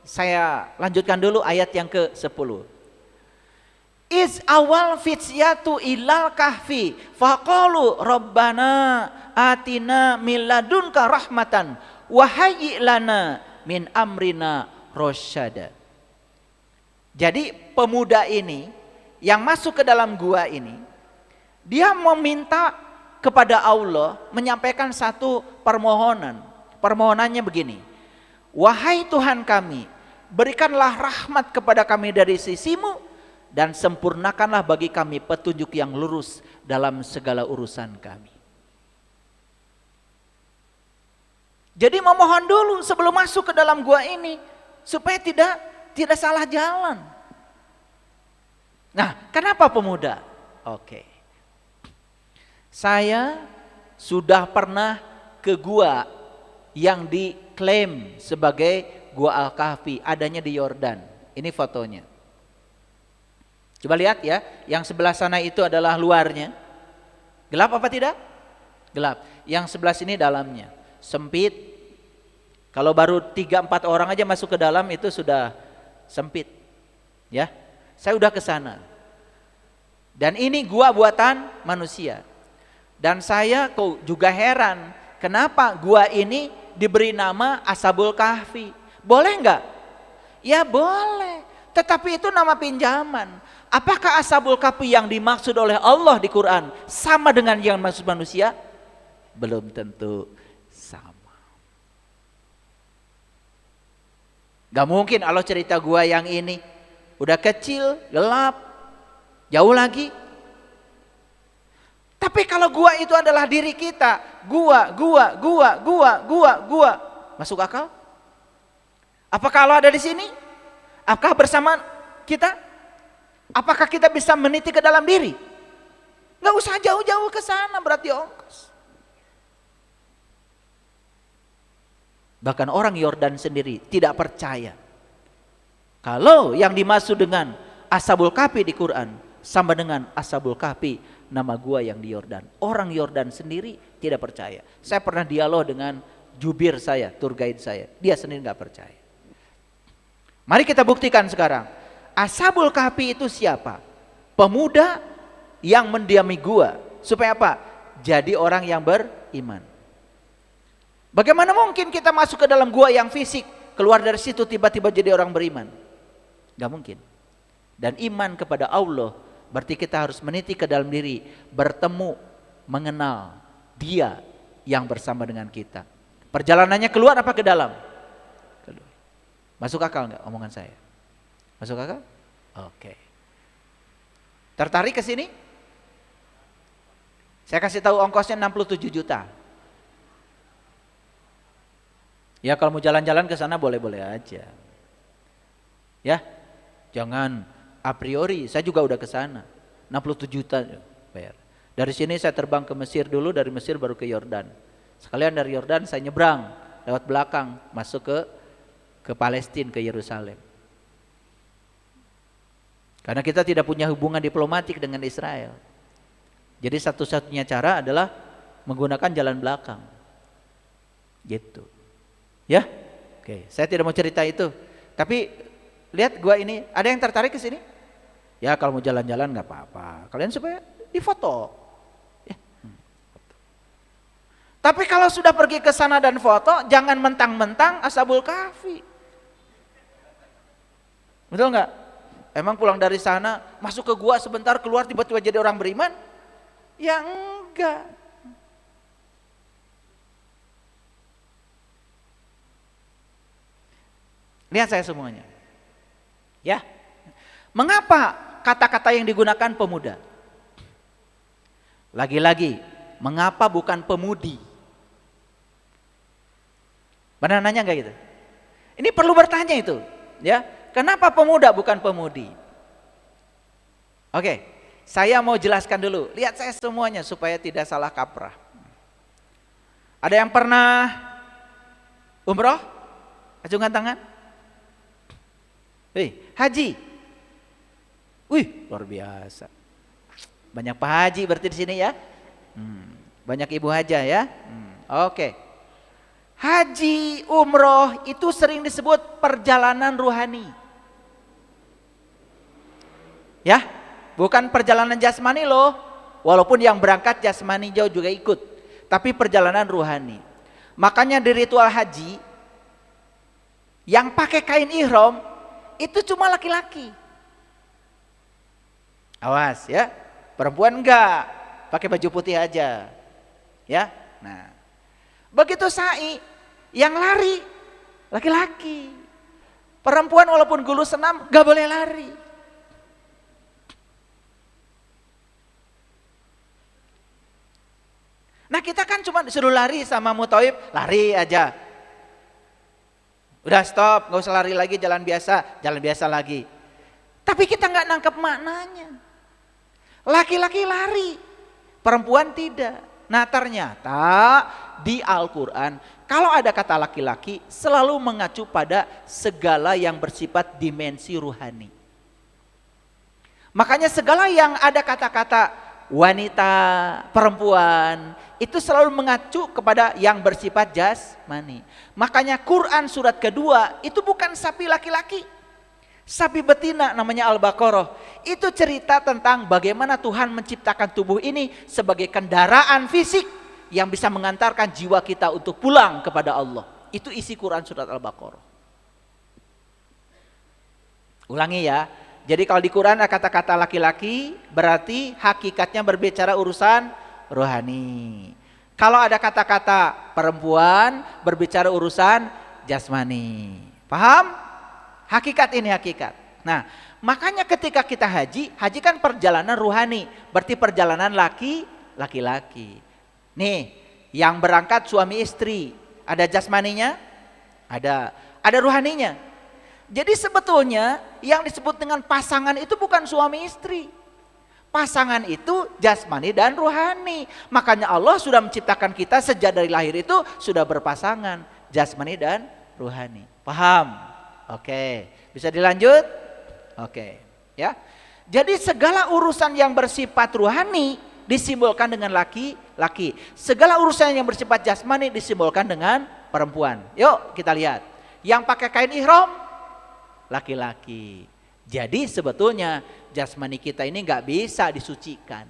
saya lanjutkan dulu ayat yang ke-10. Iz awal fityatu ilal kahfi faqalu rabbana atina min ladunka rahmatan wa hayyi lana min amrina rosyada. Jadi pemuda ini yang masuk ke dalam gua ini, dia meminta kepada Allah, menyampaikan satu permohonan. Permohonannya begini, wahai Tuhan kami, berikanlah rahmat kepada kami dari sisimu, dan sempurnakanlah bagi kami petunjuk yang lurus dalam segala urusan kami. Jadi memohon dulu sebelum masuk ke dalam gua ini supaya tidak salah jalan. Nah, kenapa pemuda? Oke. Saya sudah pernah ke gua yang diklaim sebagai Gua Al-Kahfi, adanya di Yordan. Ini fotonya. Coba lihat ya, yang sebelah sana itu adalah luarnya. Gelap apa tidak? Gelap. Yang sebelah sini dalamnya. Sempit. Kalau baru 3-4 orang aja masuk ke dalam itu sudah sempit. Ya. Saya udah ke sana. Dan ini gua buatan manusia. Dan saya kok juga heran, kenapa gua ini diberi nama Ashabul Kahfi? Boleh enggak? Ya boleh. Tetapi itu nama pinjaman. Apakah Ashabul Kahfi yang dimaksud oleh Allah di Quran sama dengan yang maksud manusia? Belum tentu sama. Gak mungkin Allah cerita gua yang ini udah kecil, gelap, jauh lagi. Tapi kalau gua itu adalah diri kita, gua, masuk akal? Apakah Allah ada di sini? Apakah bersama kita? Apakah kita bisa meniti ke dalam diri? Gak usah jauh-jauh ke sana, berarti ongkos. Bahkan orang Yordan sendiri tidak percaya kalau yang dimaksud dengan Ashabul Kahfi di Quran sama dengan Ashabul Kahfi nama gua yang di Yordan. Orang Yordan sendiri tidak percaya. Saya pernah dialog dengan jubir saya, tour guide saya. Dia sendiri nggak percaya. Mari kita buktikan sekarang. Ashabul Kahfi itu siapa? Pemuda yang mendiami gua. Supaya apa? Jadi orang yang beriman. Bagaimana mungkin kita masuk ke dalam gua yang fisik, keluar dari situ tiba-tiba jadi orang beriman? Gak mungkin. Dan iman kepada Allah berarti kita harus meniti ke dalam diri, bertemu, mengenal Dia yang bersama dengan kita. Perjalanannya keluar apa ke dalam? Keluar. Masuk akal nggak omongan saya? Masuk akal? Oke. Tertarik ke sini? Saya kasih tahu ongkosnya 67 juta. Ya kalau mau jalan-jalan ke sana boleh-boleh aja. Ya, jangan a priori. Saya juga udah ke sana. 67 juta bayar. Dari sini saya terbang ke Mesir dulu, dari Mesir baru ke Yordan. Sekalian dari Yordan saya nyebrang lewat belakang masuk ke Palestina, ke Yerusalem. Karena kita tidak punya hubungan diplomatik dengan Israel. Jadi satu-satunya cara adalah menggunakan jalan belakang. Gitu. Ya? Oke, saya tidak mau cerita itu. Tapi lihat gua ini, ada yang tertarik ke sini? Ya kalau mau jalan-jalan nggak apa-apa. Kalian supaya difoto. Ya. Tapi kalau sudah pergi ke sana dan foto, jangan mentang-mentang Ashabul Kahfi. Betul nggak? Emang pulang dari sana, masuk ke gua sebentar, keluar tiba-tiba jadi orang beriman? Ya enggak. Lihat saya semuanya. Ya. Mengapa kata-kata yang digunakan pemuda? Lagi-lagi, mengapa bukan pemudi? Benar nanya enggak gitu? Ini perlu bertanya itu, ya. Kenapa pemuda bukan pemudi? Oke, saya mau jelaskan dulu. Lihat saya semuanya supaya tidak salah kaprah. Ada yang pernah umroh? Acungkan tangan. Haji. Wih, luar biasa. Banyak Pak Haji berarti di sini ya. Banyak Ibu Haja ya. Oke. Haji, umroh itu sering disebut perjalanan ruhani. Ya, bukan perjalanan jasmani loh. Walaupun yang berangkat jasmani jauh juga ikut, tapi perjalanan ruhani. Makanya di ritual haji yang pakai kain ihram itu cuma laki-laki. Awas ya, perempuan enggak, pakai baju putih aja. Ya. Nah, begitu sa'i yang lari laki-laki. Perempuan walaupun gulu senam enggak boleh lari. Nah kita kan cuma disuruh lari sama Muthaib, lari aja. Udah stop, gak usah lari lagi, jalan biasa lagi. Tapi kita gak nangkep maknanya. Laki-laki lari, perempuan tidak. Nah ternyata di Al-Quran kalau ada kata laki-laki selalu mengacu pada segala yang bersifat dimensi ruhani. Makanya segala yang ada kata-kata wanita, perempuan, itu selalu mengacu kepada yang bersifat jasmani. Makanya Quran surat kedua itu bukan sapi laki-laki, sapi betina namanya Al-Baqarah. Itu cerita tentang bagaimana Tuhan menciptakan tubuh ini sebagai kendaraan fisik yang bisa mengantarkan jiwa kita untuk pulang kepada Allah. Itu isi Quran surat Al-Baqarah. Ulangi ya. Jadi kalau di Quran ada kata-kata laki-laki, berarti hakikatnya berbicara urusan rohani. Kalau ada kata-kata perempuan, berbicara urusan jasmani. Paham? Hakikat ini hakikat. Nah, makanya ketika kita haji, haji kan perjalanan ruhani, berarti perjalanan laki-laki. Nih, yang berangkat suami istri, ada jasmaninya? Ada ruhaninya. Jadi sebetulnya yang disebut dengan pasangan itu bukan suami istri. Pasangan itu jasmani dan ruhani. Makanya Allah sudah menciptakan kita sejak dari lahir itu sudah berpasangan jasmani dan ruhani. Paham? Oke. Bisa dilanjut? Oke. Ya. Jadi segala urusan yang bersifat ruhani disimbolkan dengan laki-laki. Segala urusan yang bersifat jasmani disimbolkan dengan perempuan. Yuk kita lihat. Yang pakai kain ihram laki-laki. Jadi sebetulnya jasmani kita ini nggak bisa disucikan.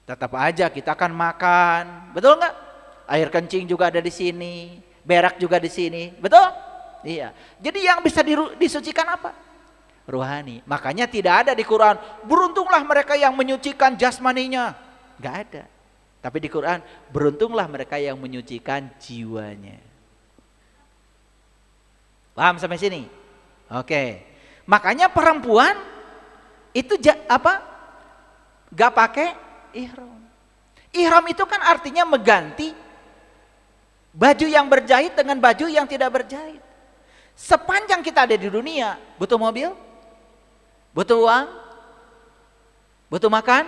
Tetap aja kita akan makan, betul nggak? Air kencing juga ada di sini, berak juga di sini, betul? Iya. Jadi yang bisa disucikan apa? Ruhani. Makanya tidak ada di Quran, beruntunglah mereka yang menyucikan jasmaninya. Nggak ada. Tapi di Quran, beruntunglah mereka yang menyucikan jiwanya. Paham sampai sini? Oke, makanya perempuan itu gak pakai ihram. Ihram itu kan artinya mengganti Baju yang berjahit dengan baju yang tidak berjahit. Sepanjang kita ada di dunia, butuh mobil? Butuh uang? Butuh makan?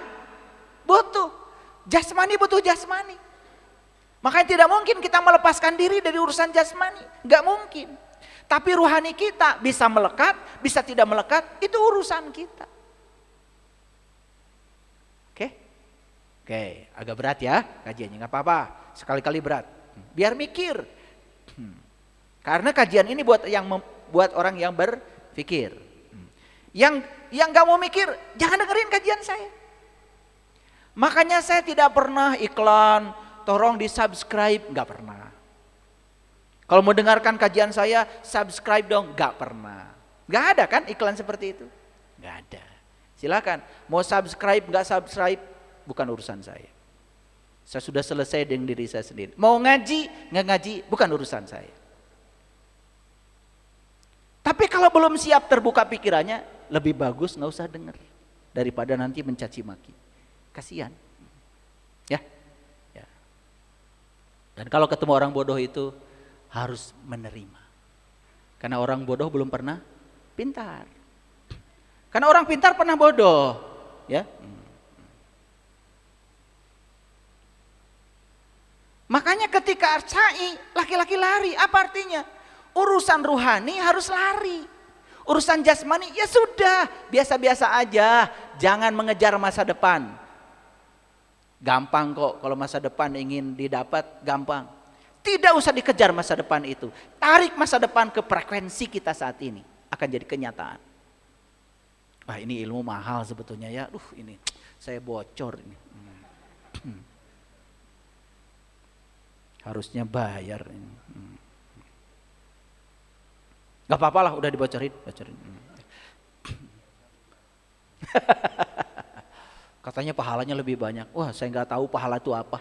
Butuh. Jasmani butuh jasmani. Makanya tidak mungkin kita melepaskan diri dari urusan jasmani. Gak mungkin. Tapi rohani kita bisa melekat, bisa tidak melekat, itu urusan kita. Oke, agak berat ya kajiannya, gak apa-apa. Sekali-kali berat. Biar mikir. Karena kajian ini buat orang yang berpikir. Yang nggak mau mikir, jangan dengerin kajian saya. Makanya saya tidak pernah iklan, tolong di subscribe, nggak pernah. Kalau mau dengarkan kajian saya, subscribe dong, nggak pernah. Nggak ada kan iklan seperti itu? Nggak ada. Silakan, mau subscribe nggak subscribe, bukan urusan saya. Saya sudah selesai dengan diri saya sendiri. Mau ngaji, nggak ngaji, bukan urusan saya. Tapi kalau belum siap terbuka pikirannya, lebih bagus nggak usah dengar daripada nanti mencaci maki. Kasihan. Ya. Dan kalau ketemu orang bodoh itu harus menerima. Karena orang bodoh belum pernah pintar. Karena orang pintar pernah bodoh, ya. Makanya ketika sa'i, laki-laki lari, apa artinya? Urusan ruhani harus lari. Urusan jasmani ya sudah, biasa-biasa aja, jangan mengejar masa depan. Gampang kok kalau masa depan ingin didapat, gampang. Tidak usah dikejar masa depan itu. Tarik masa depan ke frekuensi kita saat ini, akan jadi kenyataan. Wah, ini ilmu mahal sebetulnya ya. Ini saya bocor ini. Harusnya bayar ini. Gak apa-apa lah, udah dibocorin. Katanya pahalanya lebih banyak. Wah, saya nggak tahu pahala itu apa.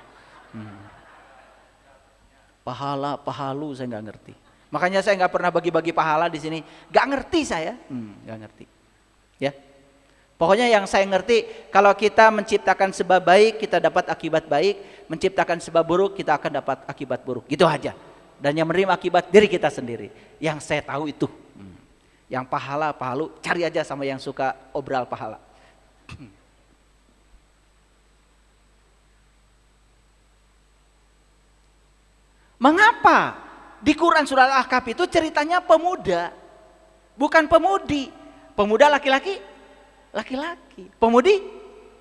Pahalu saya nggak ngerti. Makanya saya nggak pernah bagi-bagi pahala di sini. Nggak ngerti saya, nggak ngerti. Ya, pokoknya yang saya ngerti, kalau kita menciptakan sebab baik, kita dapat akibat baik. Menciptakan sebab buruk, kita akan dapat akibat buruk. Gitu aja. Dan yang menerima akibat diri kita sendiri. Yang saya tahu itu. Yang pahalu, cari aja sama yang suka obral pahala. Mengapa di Quran surat Al-Kahf itu ceritanya pemuda, bukan pemudi? Pemuda laki-laki, pemudi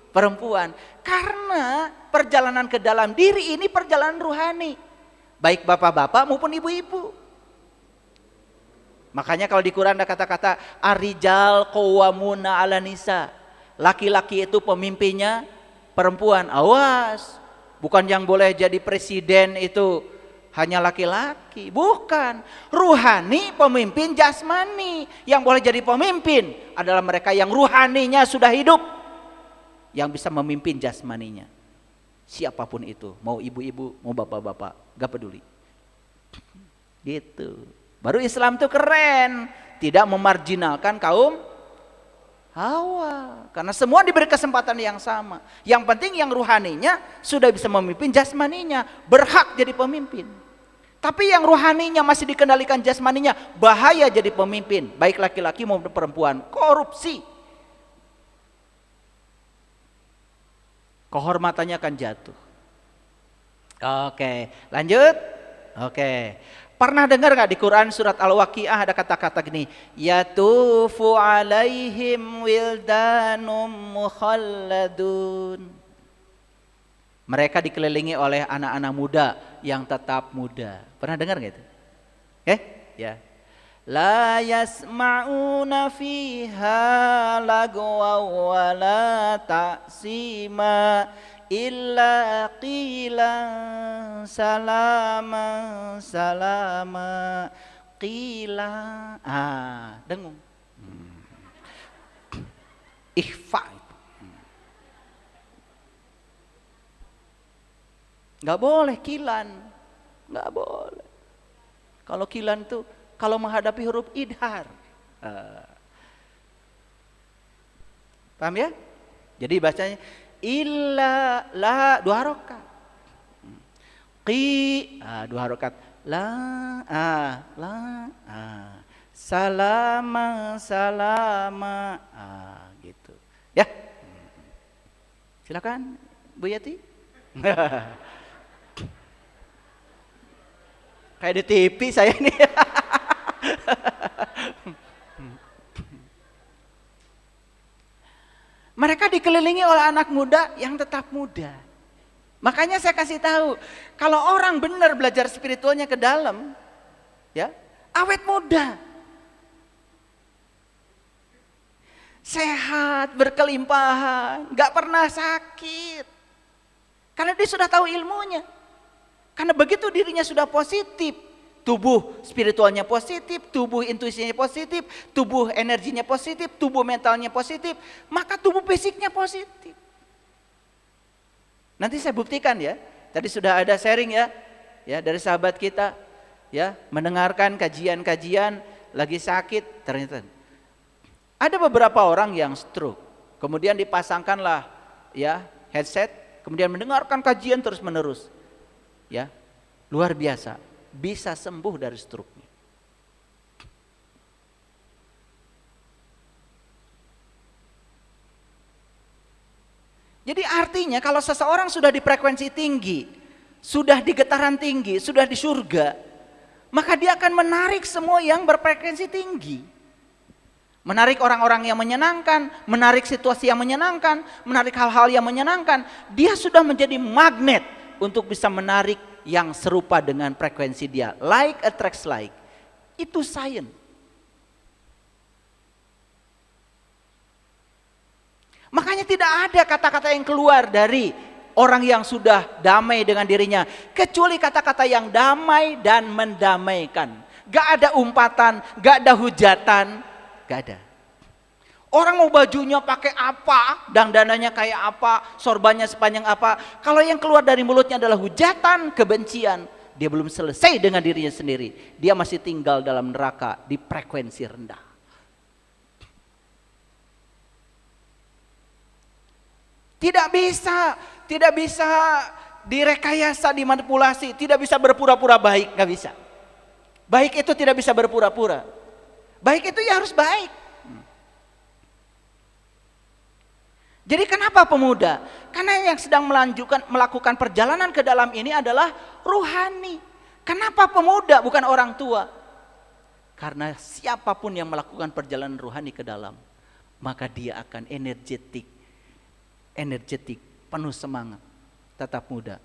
perempuan. Karena perjalanan ke dalam diri ini perjalanan ruhani, baik bapak-bapak maupun ibu-ibu. Makanya kalau di Quran ada kata-kata ar-rijal qawwamuna 'ala nisa. Laki-laki itu pemimpinnya perempuan. Awas, bukan yang boleh jadi presiden itu hanya laki-laki, bukan. Ruhani pemimpin jasmani. Yang boleh jadi pemimpin adalah mereka yang ruhaninya sudah hidup, yang bisa memimpin jasmaninya. Siapapun itu, mau ibu-ibu, mau bapak-bapak, gak peduli. Gitu. Baru Islam tuh keren, tidak memarginalkan kaum Hawa, karena semua diberi kesempatan yang sama. Yang penting yang ruhaninya sudah bisa memimpin jasmaninya, berhak jadi pemimpin. Tapi yang ruhaninya masih dikendalikan jasmaninya, bahaya jadi pemimpin, baik laki-laki maupun perempuan. Korupsi, kehormatannya akan jatuh. Oke, lanjut. Oke, pernah dengar gak di Quran surat Al-Waqiah ada kata-kata gini, yatufu alaihim wildanum mukhalladun. Mereka dikelilingi oleh anak-anak muda yang tetap muda. Pernah dengar gak itu? Ya. La yasma'una fiha lagwa wa la ta'sima illa qilan salama salama qila. Dengung. Ikhfa itu. Nggak boleh kilan, nggak boleh. Kalau kilan itu kalau menghadapi huruf idhar. Paham ya? Jadi bacanya illa la 2 harokat. dua harokat. La, salama, salama, gitu. Ya, silakan Bu Yati. Kayak di TV saya nih. Mereka dikelilingi oleh anak muda yang tetap muda. Makanya saya kasih tahu, kalau orang benar belajar spiritualnya ke dalam, ya, awet muda. Sehat, berkelimpahan, gak pernah sakit. Karena dia sudah tahu ilmunya. Karena begitu dirinya sudah positif, tubuh spiritualnya positif, tubuh intuisinya positif, tubuh energinya positif, tubuh mentalnya positif, maka tubuh fisiknya positif. Nanti saya buktikan ya. Tadi sudah ada sharing ya dari sahabat kita, ya, mendengarkan kajian-kajian lagi sakit, ternyata ada beberapa orang yang stroke. Kemudian dipasangkanlah ya headset, kemudian mendengarkan kajian terus-menerus. Ya, luar biasa, bisa sembuh dari stroke-nya. Jadi artinya kalau seseorang sudah di frekuensi tinggi, sudah di getaran tinggi, sudah di surga, maka dia akan menarik semua yang berfrekuensi tinggi. Menarik orang-orang yang menyenangkan, menarik situasi yang menyenangkan, menarik hal-hal yang menyenangkan. Dia sudah menjadi magnet untuk bisa menarik yang serupa dengan frekuensi dia. Like attracts like. Itu science. Makanya tidak ada kata-kata yang keluar dari orang yang sudah damai dengan dirinya, kecuali kata-kata yang damai dan mendamaikan. Gak ada umpatan, gak ada hujatan, gak ada. Orang mau bajunya pakai apa, dandanannya kayak apa, sorbannya sepanjang apa, kalau yang keluar dari mulutnya adalah hujatan, kebencian, dia belum selesai dengan dirinya sendiri. Dia masih tinggal dalam neraka di frekuensi rendah. Tidak bisa direkayasa, dimanipulasi, tidak bisa berpura-pura baik, nggak bisa. Baik itu tidak bisa berpura-pura. Baik itu ya harus baik. Jadi kenapa pemuda? Karena yang sedang melakukan perjalanan ke dalam ini adalah rohani. Kenapa pemuda bukan orang tua? Karena siapapun yang melakukan perjalanan rohani ke dalam, maka dia akan energetik, penuh semangat, tetap muda,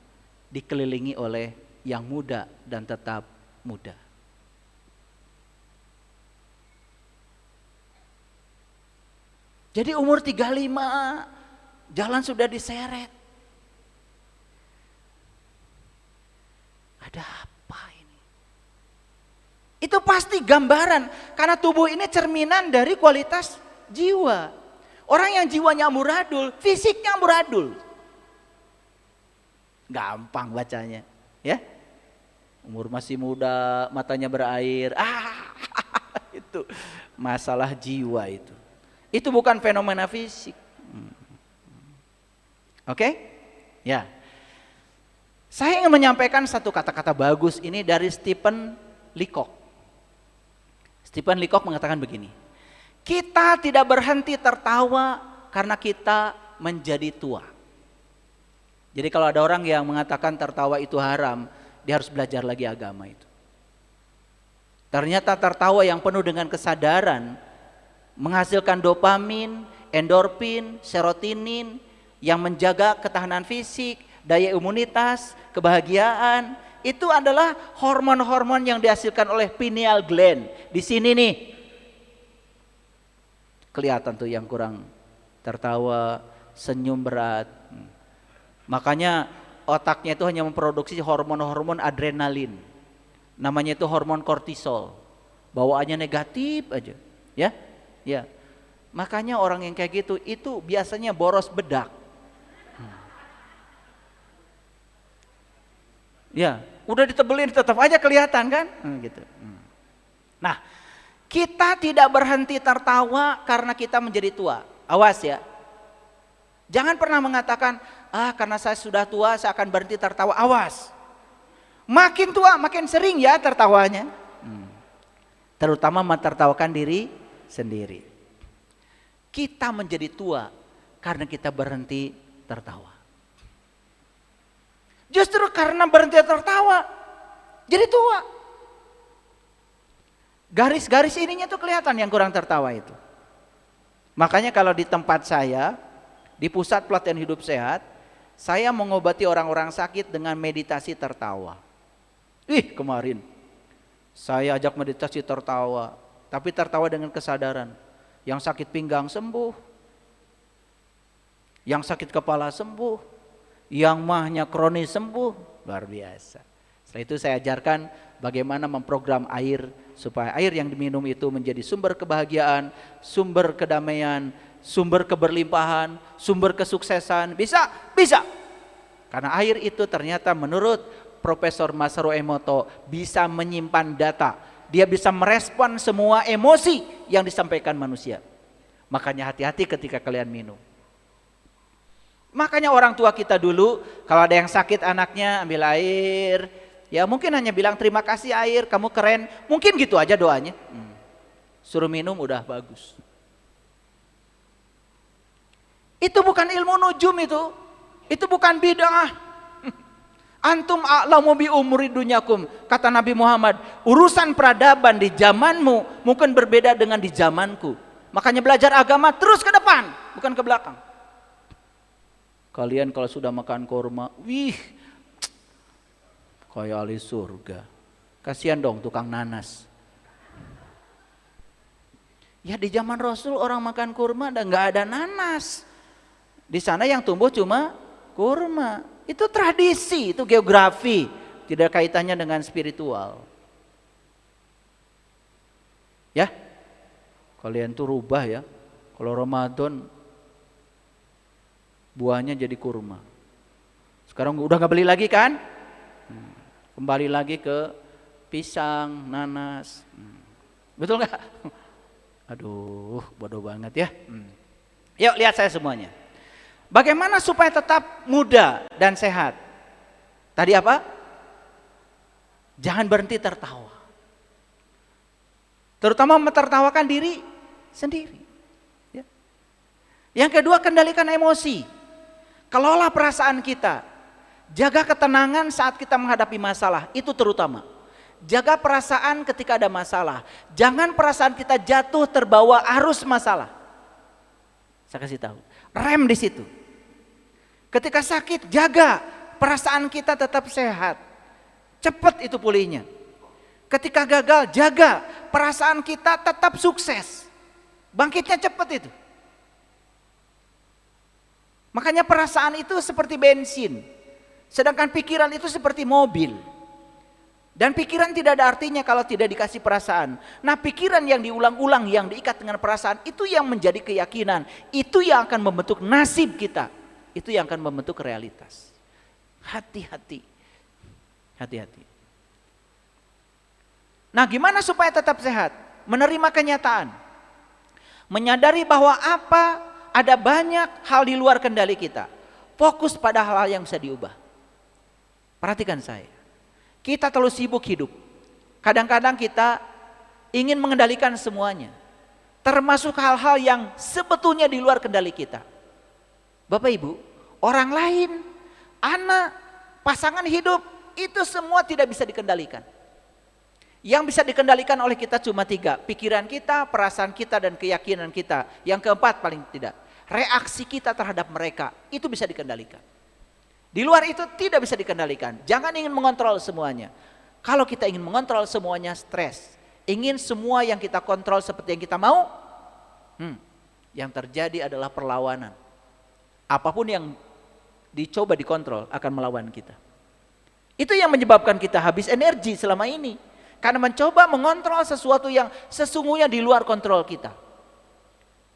dikelilingi oleh yang muda dan tetap muda. Jadi umur 35, jalan sudah diseret. Ada apa ini? Itu pasti gambaran, karena tubuh ini cerminan dari kualitas jiwa. Orang yang jiwanya amburadul, fisiknya amburadul. Gampang bacanya, ya. Umur masih muda, matanya berair. Itu masalah jiwa itu. Itu bukan fenomena fisik. Oke? Ya. Saya ingin menyampaikan satu kata-kata bagus ini dari Stephen Leacock. Stephen Leacock mengatakan begini. Kita tidak berhenti tertawa karena kita menjadi tua. Jadi kalau ada orang yang mengatakan tertawa itu haram, dia harus belajar lagi agama itu. Ternyata tertawa yang penuh dengan kesadaran menghasilkan dopamin, endorfin, serotonin yang menjaga ketahanan fisik, daya imunitas, kebahagiaan. Itu adalah hormon-hormon yang dihasilkan oleh pineal gland. Di sini nih. Kelihatan tuh yang kurang tertawa, senyum berat. Makanya otaknya itu hanya memproduksi hormon-hormon adrenalin. Namanya itu hormon kortisol. Bawaannya negatif aja, ya. Ya. Makanya orang yang kayak gitu itu biasanya boros bedak. Ya, udah ditebelin tetap aja kelihatan kan? Gitu. Nah, kita tidak berhenti tertawa karena kita menjadi tua. Awas ya. Jangan pernah mengatakan, karena saya sudah tua saya akan berhenti tertawa. Awas. Makin tua makin sering ya tertawanya. Terutama mentertawakan diri sendiri. Kita menjadi tua karena kita berhenti tertawa. Justru karena berhenti tertawa jadi tua. Garis-garis ininya tuh kelihatan yang kurang tertawa itu. Makanya kalau di tempat saya, di pusat pelatihan hidup sehat, saya mengobati orang-orang sakit dengan meditasi tertawa. Kemarin saya ajak meditasi tertawa, tapi tertawa dengan kesadaran. Yang sakit pinggang sembuh, yang sakit kepala sembuh, yang mahnya kronis sembuh, luar biasa. Setelah itu saya ajarkan bagaimana memprogram air supaya air yang diminum itu menjadi sumber kebahagiaan, sumber kedamaian, sumber keberlimpahan, sumber kesuksesan. Bisa. Karena air itu ternyata menurut Profesor Masaru Emoto bisa menyimpan data. Dia bisa merespon semua emosi yang disampaikan manusia. Makanya hati-hati ketika kalian minum. Makanya orang tua kita dulu kalau ada yang sakit anaknya ambil air, ya mungkin hanya bilang terima kasih air, kamu keren, mungkin gitu aja doanya. Suruh minum udah bagus. Itu bukan ilmu nujum itu bukan bid'ah. Antum a'lamu bi umuri dunyakum, kata Nabi Muhammad. Urusan peradaban di zamanmu mungkin berbeda dengan di zamanku. Makanya belajar agama terus ke depan, bukan ke belakang. Kalian kalau sudah makan kurma, kayak ahli surga. Kasihan dong tukang nanas. Ya di zaman Rasul orang makan kurma dan nggak ada nanas. Di sana yang tumbuh cuma kurma. Itu tradisi, itu geografi, tidak kaitannya dengan spiritual. Ya, kalian tuh rubah ya. Kalau Ramadan buahnya jadi kurma. Sekarang udah nggak beli lagi kan? Kembali lagi ke pisang, nanas. Betul nggak? Aduh, bodoh banget ya. Yuk lihat saya semuanya. Bagaimana supaya tetap muda dan sehat? Tadi apa? Jangan berhenti tertawa. Terutama mentertawakan diri sendiri. Ya. Yang kedua, kendalikan emosi. Kelola perasaan kita. Jaga ketenangan saat kita menghadapi masalah. Itu terutama. Jaga perasaan ketika ada masalah. Jangan perasaan kita jatuh terbawa arus masalah. Saya kasih tahu. Rem di situ. Ketika sakit, jaga perasaan kita tetap sehat. Cepat itu pulihnya. Ketika gagal, jaga perasaan kita tetap sukses. Bangkitnya cepat itu. Makanya perasaan itu seperti bensin. Sedangkan pikiran itu seperti mobil. Dan pikiran tidak ada artinya kalau tidak dikasih perasaan. Nah, pikiran yang diulang-ulang, yang diikat dengan perasaan, itu yang menjadi keyakinan. Itu yang akan membentuk nasib kita. Itu yang akan membentuk realitas. Hati-hati. Hati-hati. Nah, gimana supaya tetap sehat? Menerima kenyataan. Menyadari bahwa ada banyak hal di luar kendali kita. Fokus pada hal-hal yang bisa diubah. Perhatikan saya. Kita terlalu sibuk hidup. Kadang-kadang kita ingin mengendalikan semuanya. Termasuk hal-hal yang sebetulnya di luar kendali kita. Bapak Ibu, orang lain, anak, pasangan hidup, itu semua tidak bisa dikendalikan. Yang bisa dikendalikan oleh kita cuma 3. Pikiran kita, perasaan kita, dan keyakinan kita. Yang keempat paling tidak, reaksi kita terhadap mereka, itu bisa dikendalikan. Di luar itu tidak bisa dikendalikan. Jangan ingin mengontrol semuanya. Kalau kita ingin mengontrol semuanya, stres. Ingin semua yang kita kontrol seperti yang kita mau, yang terjadi adalah perlawanan. Apapun yang dicoba dikontrol akan melawan kita. Itu yang menyebabkan kita habis energi selama ini. Karena mencoba mengontrol sesuatu yang sesungguhnya di luar kontrol kita.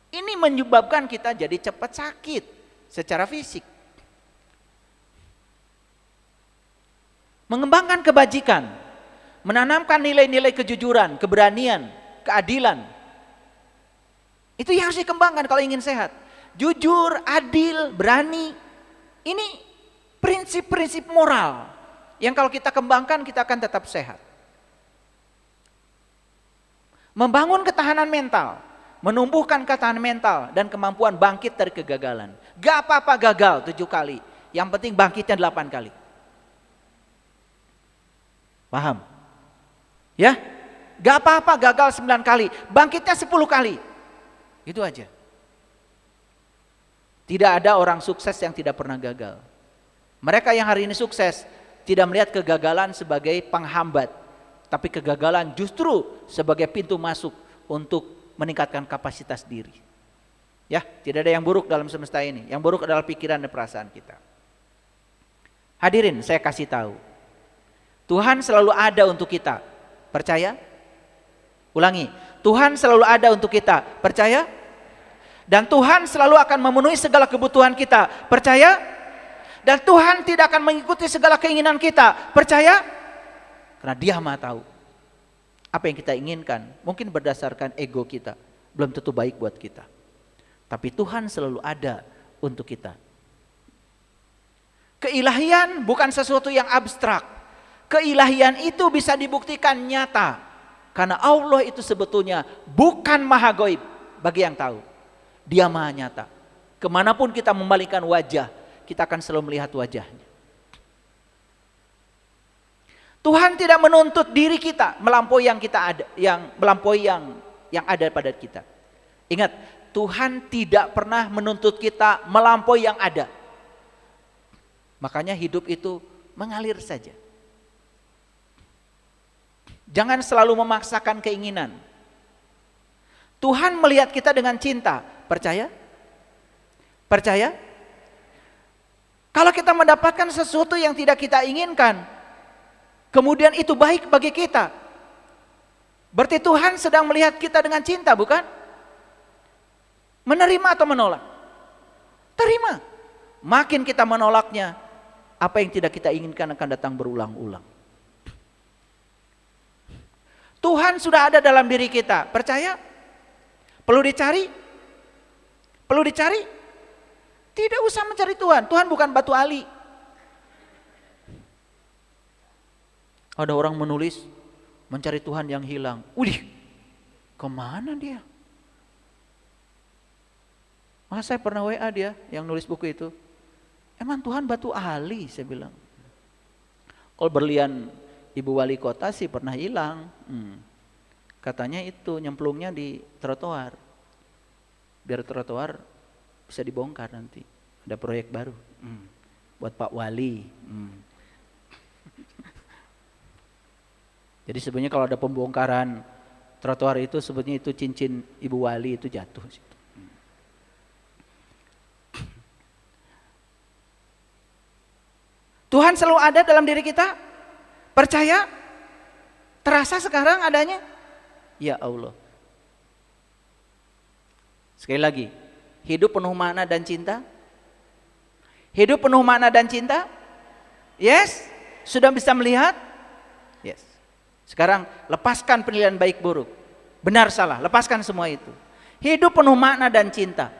Ini menyebabkan kita jadi cepat sakit secara fisik. Mengembangkan kebajikan, menanamkan nilai-nilai kejujuran, keberanian, keadilan. Itu yang harus dikembangkan kalau ingin sehat. Jujur, adil, berani. Ini prinsip-prinsip moral yang kalau kita kembangkan kita akan tetap sehat. Membangun ketahanan mental, menumbuhkan ketahanan mental dan kemampuan bangkit dari kegagalan. Gak apa-apa gagal 7 kali, yang penting bangkitnya 8 kali. Paham? Ya? Gak apa-apa gagal 9 kali, bangkitnya 10 kali. Itu aja. Tidak ada orang sukses yang tidak pernah gagal. Mereka yang hari ini sukses tidak melihat kegagalan sebagai penghambat, tapi kegagalan justru sebagai pintu masuk untuk meningkatkan kapasitas diri. Ya, tidak ada yang buruk dalam semesta ini. Yang buruk adalah pikiran dan perasaan kita. Hadirin, saya kasih tahu. Tuhan selalu ada untuk kita. Percaya? Ulangi. Tuhan selalu ada untuk kita. Percaya? Dan Tuhan selalu akan memenuhi segala kebutuhan kita. Percaya? Dan Tuhan tidak akan mengikuti segala keinginan kita. Percaya? Karena Dia Maha tahu apa yang kita inginkan. Mungkin berdasarkan ego kita, belum tentu baik buat kita. Tapi Tuhan selalu ada untuk kita. Keilahian bukan sesuatu yang abstrak. Keilahian itu bisa dibuktikan nyata. Karena Allah itu sebetulnya bukan maha gaib bagi yang tahu. Dia maha nyata. Kemanapun kita membalikkan wajah, kita akan selalu melihat wajahnya. Tuhan tidak menuntut diri kita melampaui yang kita ada, melampaui yang ada pada kita. Ingat, Tuhan tidak pernah menuntut kita melampaui yang ada. Makanya hidup itu mengalir saja. Jangan selalu memaksakan keinginan. Tuhan melihat kita dengan cinta. Percaya? Percaya? Kalau kita mendapatkan sesuatu yang tidak kita inginkan, kemudian itu baik bagi kita, berarti Tuhan sedang melihat kita dengan cinta, bukan? Menerima atau menolak? Terima. Makin kita menolaknya, apa yang tidak kita inginkan akan datang berulang-ulang. Tuhan sudah ada dalam diri kita. Percaya? Perlu dicari? Perlu dicari? Tidak usah mencari Tuhan. Tuhan bukan batu ali. Ada orang menulis mencari Tuhan yang hilang. Udih, kemana dia? Maka saya pernah WA dia yang nulis buku itu. Emang Tuhan batu ali, saya bilang. Kalau berlian ibu wali kota sih pernah hilang. Katanya itu nyemplungnya di trotoar. Biar trotoar bisa dibongkar nanti. Ada proyek baru. Buat Pak Wali. Jadi sebenarnya kalau ada pembongkaran trotoar itu sebenarnya itu cincin ibu wali itu jatuh. Tuhan selalu ada dalam diri kita. Percaya? Terasa sekarang adanya? Ya Allah. Sekali lagi, hidup penuh makna dan cinta? Hidup penuh makna dan cinta? Yes? Sudah bisa melihat? Yes. Sekarang lepaskan penilaian baik buruk. Benar salah, lepaskan semua itu. Hidup penuh makna dan cinta.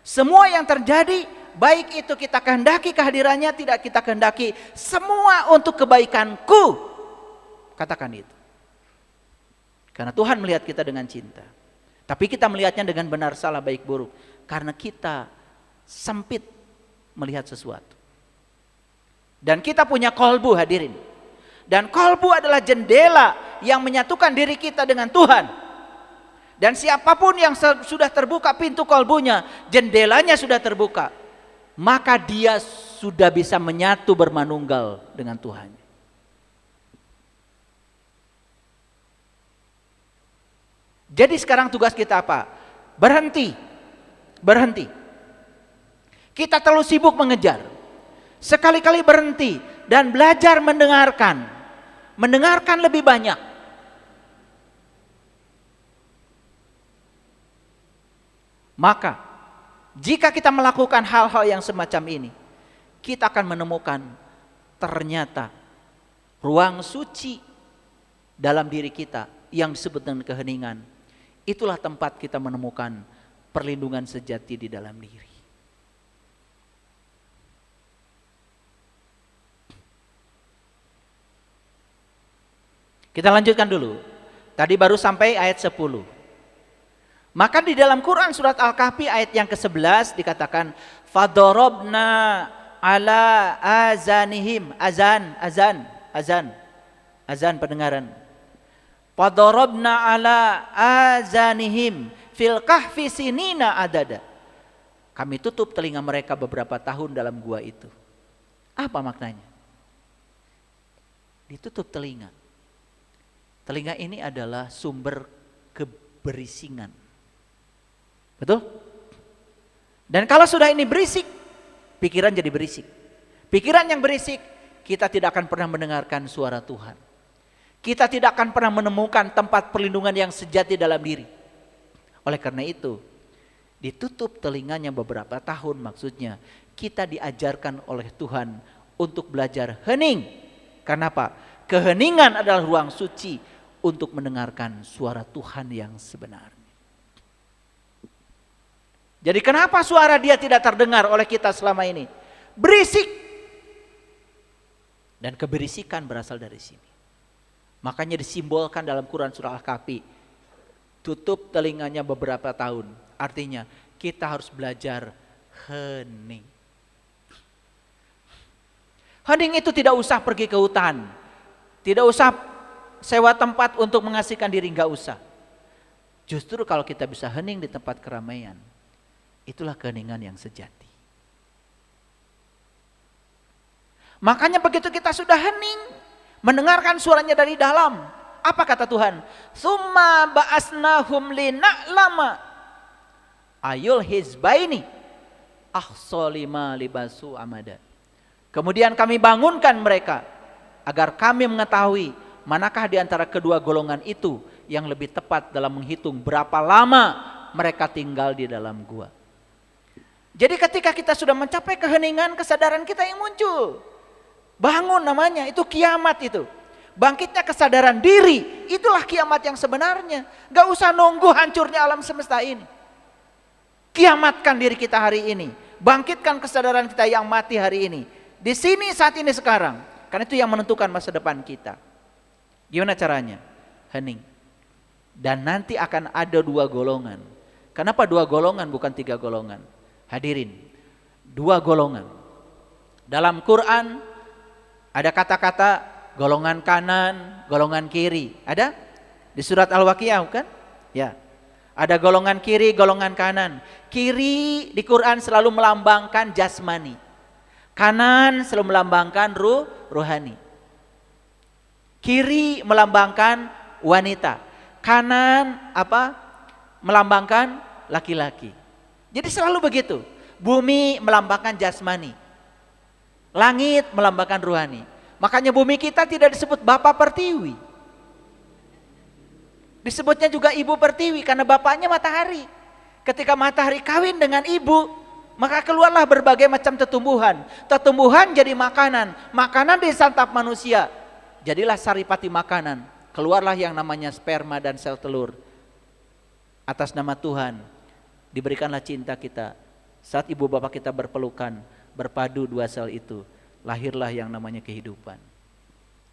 Semua yang terjadi, baik itu kita kehendaki kehadirannya, tidak kita kehendaki, semua untuk kebaikanku. Katakan itu. Karena Tuhan melihat kita dengan cinta. Tapi kita melihatnya dengan benar salah baik buruk. Karena kita sempit melihat sesuatu. Dan kita punya kolbu, hadirin. Dan kolbu adalah jendela yang menyatukan diri kita dengan Tuhan. Dan siapapun yang sudah terbuka pintu kolbunya, jendelanya sudah terbuka, maka dia sudah bisa menyatu bermanunggal dengan Tuhan. Jadi sekarang tugas kita apa? Berhenti. Berhenti. Kita terlalu sibuk mengejar. Sekali-kali berhenti dan belajar mendengarkan. Mendengarkan lebih banyak. Maka jika kita melakukan hal-hal yang semacam ini, kita akan menemukan ternyata ruang suci dalam diri kita yang disebut dengan keheningan. Itulah tempat kita menemukan perlindungan sejati di dalam diri. Kita lanjutkan dulu. Tadi baru sampai ayat 10. Maka di dalam Quran surat Al-Kahfi ayat yang ke-11 dikatakan fadorobna ala azanihim, azan pendengaran. Fadorobna ala azanihim fil kahfi sinina adada. Kami tutup telinga mereka beberapa tahun dalam gua itu. Apa maknanya? Ditutup telinga. Telinga ini adalah sumber keberisingan. Betul? Dan kalau sudah ini berisik, pikiran jadi berisik. Pikiran yang berisik, kita tidak akan pernah mendengarkan suara Tuhan. Kita tidak akan pernah menemukan tempat perlindungan yang sejati dalam diri. Oleh karena itu, ditutup telinganya beberapa tahun, maksudnya kita diajarkan oleh Tuhan untuk belajar hening. Karena apa? Keheningan adalah ruang suci untuk mendengarkan suara Tuhan yang sebenarnya. Jadi kenapa suara dia tidak terdengar oleh kita selama ini? Berisik. Dan keberisikan berasal dari sini. Makanya disimbolkan dalam Quran surah Al-Kahfi. Tutup telinganya beberapa tahun. Artinya kita harus belajar hening. Hening itu tidak usah pergi ke hutan. Tidak usah sewa tempat untuk mengasihkan diri, enggak usah. Justru kalau kita bisa hening di tempat keramaian, itulah keheningan yang sejati. Makanya begitu kita sudah hening, mendengarkan suaranya dari dalam, apa kata Tuhan? Summa ba'asnahum lina'lama ayul hizbaini ahsolima libasu amada. Kemudian kami bangunkan mereka agar kami mengetahui manakah di antara kedua golongan itu yang lebih tepat dalam menghitung berapa lama mereka tinggal di dalam gua. Jadi ketika kita sudah mencapai keheningan, kesadaran kita yang muncul. Bangun namanya, itu kiamat itu. Bangkitnya kesadaran diri, itulah kiamat yang sebenarnya. Gak usah nunggu hancurnya alam semesta ini. Kiamatkan diri kita hari ini. Bangkitkan kesadaran kita yang mati hari ini. Di sini, saat ini, sekarang. Karena itu yang menentukan masa depan kita. Gimana caranya? Hening. Dan nanti akan ada 2 golongan. Kenapa 2 golongan bukan 3 golongan? Hadirin, 2 golongan. Dalam Quran ada kata-kata golongan kanan, golongan kiri. Ada? Di surat Al-Waqiah kan? Ya. Ada golongan kiri, golongan kanan. Kiri di Quran selalu melambangkan jasmani. Kanan selalu melambangkan ruhani. Kiri melambangkan wanita. Kanan apa? Melambangkan laki-laki. Jadi selalu begitu. Bumi melambangkan jasmani. Langit melambangkan ruhani. Makanya bumi kita tidak disebut Bapa Pertiwi. Disebutnya juga Ibu Pertiwi karena bapaknya matahari. Ketika matahari kawin dengan ibu, maka keluarlah berbagai macam tumbuhan. Tumbuhan jadi makanan. Makanan disantap manusia. Jadilah saripati makanan. Keluarlah yang namanya sperma dan sel telur. Atas nama Tuhan diberikanlah cinta kita. Saat ibu bapak kita berpelukan, berpadu 2 sel itu, lahirlah yang namanya kehidupan.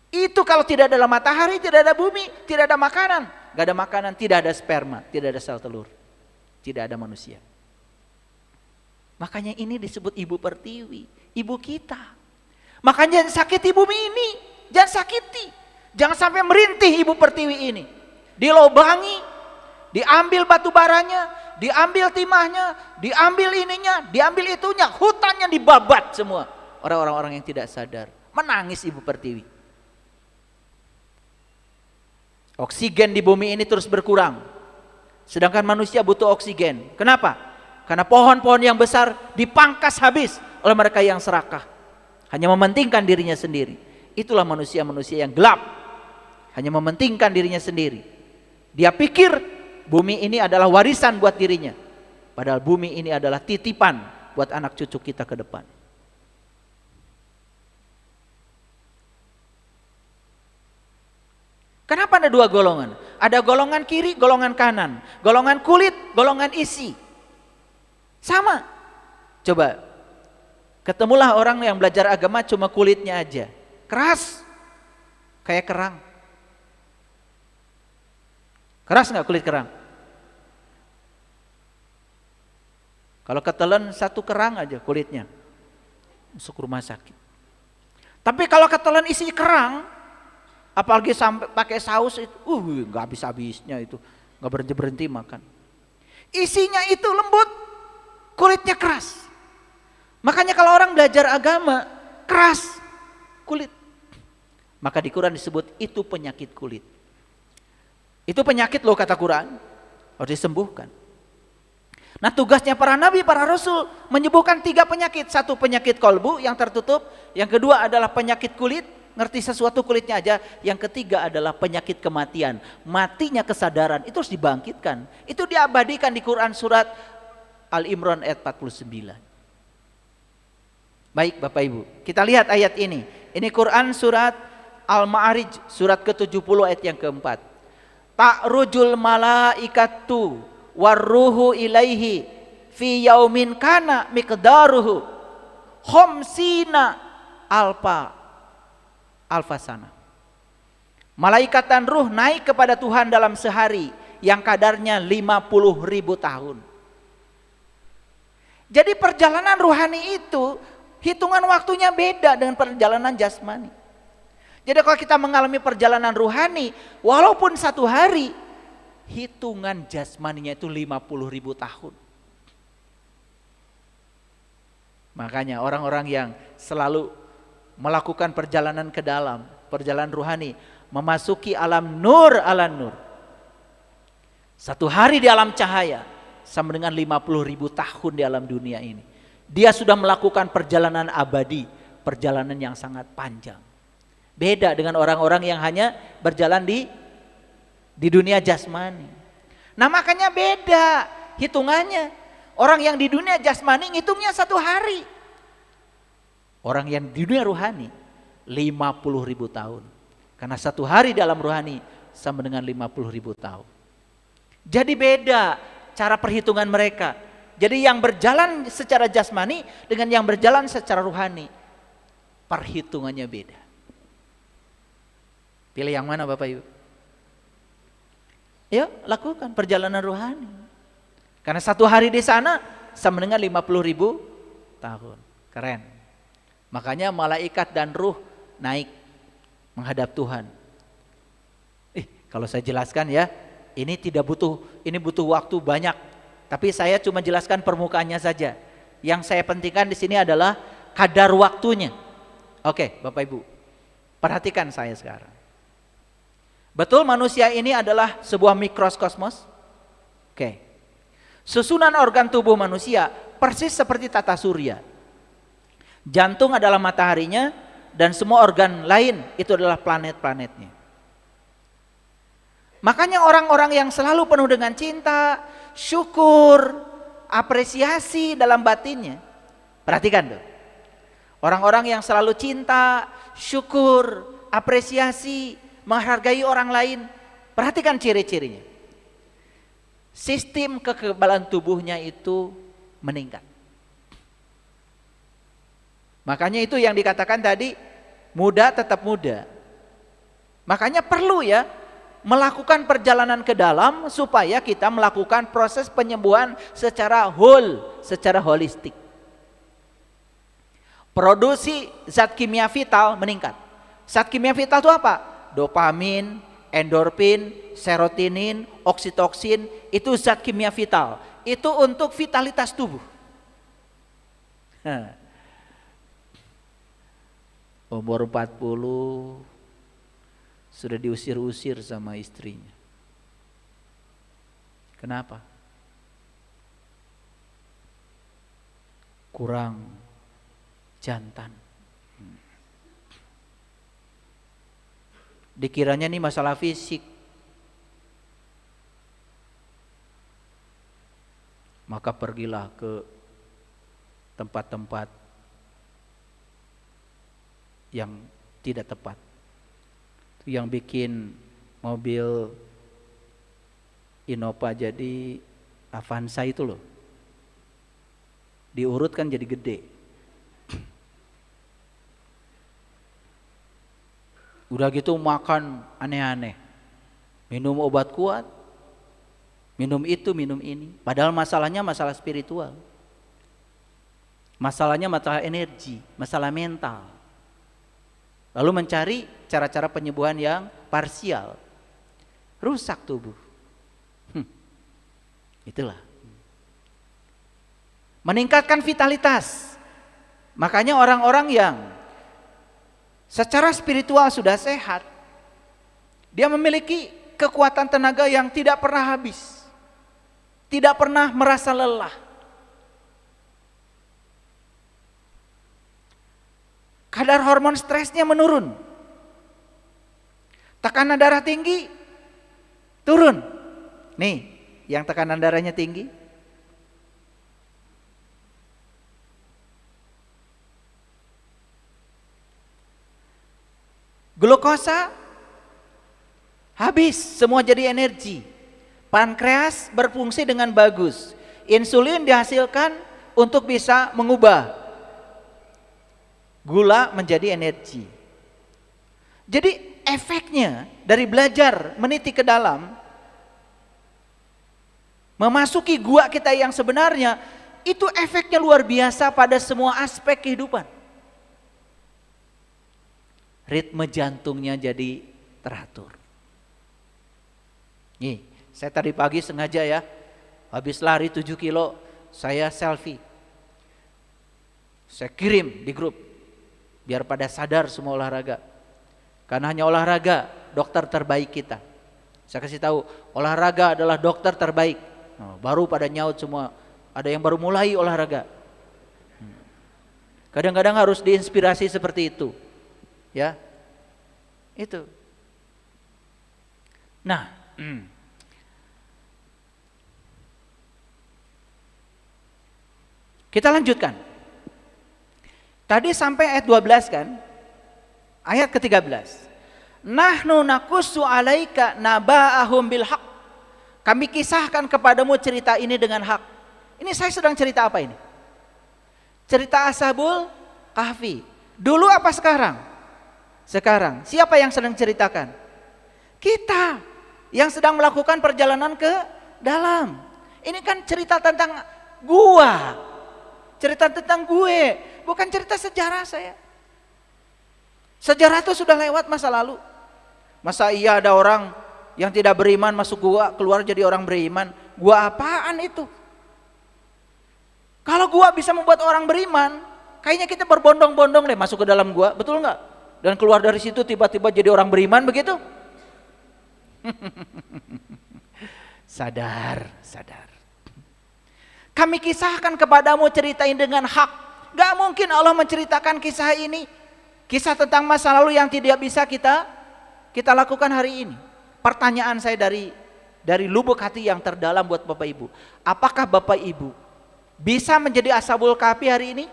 Itu kalau tidak ada matahari, tidak ada bumi, tidak ada makanan. Gak ada makanan, tidak ada sperma, tidak ada sel telur, tidak ada manusia. Makanya ini disebut Ibu Pertiwi, ibu kita. Makanya jangan sakiti bumi ini, jangan sakiti. Jangan sampai merintih Ibu Pertiwi ini. Dilobangi, diambil batu baranya, diambil timahnya, diambil ininya, diambil itunya, hutannya dibabat semua. Orang-orang yang tidak sadar, menangis Ibu Pertiwi. Oksigen di bumi ini terus berkurang. Sedangkan manusia butuh oksigen. Kenapa? Karena pohon-pohon yang besar dipangkas habis oleh mereka yang serakah. Hanya mementingkan dirinya sendiri. Itulah manusia-manusia yang gelap. Hanya mementingkan dirinya sendiri. Dia pikir bumi ini adalah warisan buat dirinya. Padahal bumi ini adalah titipan buat anak cucu kita ke depan. Kenapa ada 2 golongan? Ada golongan kiri, golongan kanan. Golongan kulit, golongan isi. Sama. Coba, ketemulah orang yang belajar agama cuma kulitnya aja. Keras, kayak kerang. Keras nggak kulit kerang? Kalau ketelan satu kerang aja kulitnya, masuk rumah sakit. Tapi kalau ketelan isi kerang, apalagi sampai pakai saus itu, nggak habis-habisnya itu, nggak berhenti makan. Isinya itu lembut, kulitnya keras. Makanya kalau orang belajar agama, keras kulit. Maka di Quran disebut itu penyakit kulit. Itu penyakit loh kata Quran, harus disembuhkan. Nah tugasnya para nabi, para rasul menyembuhkan 3 penyakit. 1 penyakit kolbu yang tertutup, yang kedua adalah penyakit kulit, ngerti sesuatu kulitnya aja. Yang ketiga adalah penyakit kematian, matinya kesadaran, itu harus dibangkitkan. Itu diabadikan di Quran surat Al-Imran ayat 49. Baik Bapak Ibu, kita lihat ayat ini. Ini Quran surat Al-Ma'arij surat ke-70 ayat yang keempat. Ta'rujul malaikatu warruhu ilaihi fi yaumin kana miqdaruhu khamsina alfasana. Malaikat dan ruh naik kepada Tuhan dalam sehari yang kadarnya 50.000 tahun. Jadi perjalanan ruhani itu hitungan waktunya beda dengan perjalanan jasmani. Jadi kalau kita mengalami perjalanan ruhani, walaupun 1 hari, hitungan jasmaninya itu 50.000 tahun. Makanya orang-orang yang selalu melakukan perjalanan ke dalam, perjalanan ruhani, memasuki alam nur ala nur. 1 hari di alam cahaya, sama dengan 50.000 tahun di alam dunia ini. Dia sudah melakukan perjalanan abadi, perjalanan yang sangat panjang. Beda dengan orang-orang yang hanya berjalan di dunia jasmani. Nah makanya beda hitungannya. Orang yang di dunia jasmani ngitungnya 1 hari. Orang yang di dunia ruhani 50.000 tahun. Karena 1 hari dalam ruhani sama dengan 50.000 tahun. Jadi beda cara perhitungan mereka. Jadi yang berjalan secara jasmani dengan yang berjalan secara ruhani, perhitungannya beda. Pilih yang mana Bapak Ibu? Yuk lakukan perjalanan ruhani. Karena 1 hari di sana sama dengan 50.000 tahun. Keren. Makanya malaikat dan ruh naik menghadap Tuhan. Kalau saya jelaskan ya, ini butuh waktu banyak. Tapi saya cuma jelaskan permukaannya saja. Yang saya pentingkan di sini adalah kadar waktunya. Oke, Bapak Ibu. Perhatikan saya sekarang. Betul manusia ini adalah sebuah mikrokosmos? Oke. Susunan organ tubuh manusia persis seperti tata surya. Jantung adalah mataharinya dan semua organ lain itu adalah planet-planetnya. Makanya orang-orang yang selalu penuh dengan cinta, syukur, apresiasi dalam batinnya. Perhatikan tuh. Orang-orang yang selalu cinta, syukur, apresiasi, menghargai orang lain, perhatikan ciri-cirinya. Sistem kekebalan tubuhnya itu meningkat. Makanya itu yang dikatakan tadi, muda tetap muda. Makanya perlu ya melakukan perjalanan ke dalam supaya kita melakukan proses penyembuhan secara whole, secara holistik. Produksi zat kimia vital meningkat. Zat kimia vital itu apa? Dopamin, endorfin, serotonin, oksitoksin, itu zat kimia vital. Itu untuk vitalitas tubuh. Umur 40 sudah diusir-usir sama istrinya. Kenapa? Kurang jantan. Dikiranya ini masalah fisik. Maka pergilah ke tempat-tempat yang tidak tepat. Itu yang bikin mobil Innova jadi Avanza itu loh. Diurut kan jadi gede. Udah gitu makan aneh-aneh. Minum obat kuat, minum itu, minum ini. Padahal masalahnya masalah spiritual. Masalahnya masalah energi, masalah mental. Lalu mencari cara-cara penyembuhan yang parsial. Rusak tubuh. Itulah. Meningkatkan vitalitas. Makanya orang-orang yang secara spiritual sudah sehat, dia memiliki kekuatan tenaga yang tidak pernah habis. Tidak pernah merasa lelah. Kadar hormon stresnya menurun. Tekanan darah tinggi turun. Nih, yang tekanan darahnya tinggi. Glukosa habis, semua jadi energi. Pankreas berfungsi dengan bagus. Insulin dihasilkan untuk bisa mengubah gula menjadi energi. Jadi efeknya dari belajar meniti ke dalam, memasuki gua kita yang sebenarnya, itu efeknya luar biasa pada semua aspek kehidupan. Ritme jantungnya jadi teratur. Nih, saya tadi pagi sengaja ya, habis lari 7 kilo, saya selfie. Saya kirim di grup, biar pada sadar semua olahraga. Karena hanya olahraga dokter terbaik kita. Saya kasih tahu, olahraga adalah dokter terbaik. Nah, baru pada nyaut semua, ada yang baru mulai olahraga. Kadang-kadang harus diinspirasi seperti itu. Ya, itu. Nah, kita lanjutkan. Tadi sampai ayat 12 kan? Ayat ke-13. Nahnu naqussu 'alaika naba'ahum bil haqq. Kami kisahkan kepadamu cerita ini dengan hak. Ini saya sedang cerita apa ini? Cerita Ashabul Kahfi. Dulu apa sekarang? Sekarang. Siapa yang sedang ceritakan? Kita yang sedang melakukan perjalanan ke dalam. Ini kan cerita tentang gua. Cerita tentang gue, bukan cerita sejarah saya. Sejarah itu sudah lewat masa lalu. Masa iya ada orang yang tidak beriman masuk gua, keluar jadi orang beriman? Gua apaan itu? Kalau gua bisa membuat orang beriman, kayaknya kita berbondong-bondong deh masuk ke dalam gua, betul nggak? Dan keluar dari situ tiba-tiba jadi orang beriman begitu? Sadar. Kami kisahkan kepadamu cerita ini dengan hak. Gak mungkin Allah menceritakan kisah ini, kisah tentang masa lalu yang tidak bisa kita lakukan hari ini. Pertanyaan saya dari lubuk hati yang terdalam buat Bapak Ibu, apakah Bapak Ibu bisa menjadi Ashabul Kahfi hari ini?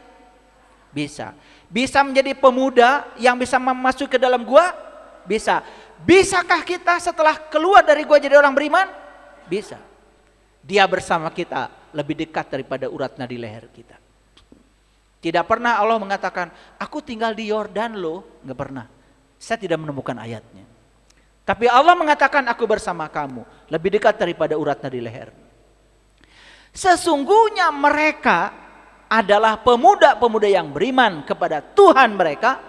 Bisa. Bisa menjadi pemuda yang bisa masuk ke dalam gua? Bisa. Bisakah kita setelah keluar dari gua jadi orang beriman? Bisa. Dia bersama kita lebih dekat daripada urat nadi leher kita. Tidak pernah Allah mengatakan, aku tinggal di Yordan loh. Nggak pernah. Saya tidak menemukan ayatnya. Tapi Allah mengatakan, aku bersama kamu. Lebih dekat daripada urat nadi leher. Sesungguhnya mereka adalah pemuda-pemuda yang beriman kepada Tuhan mereka.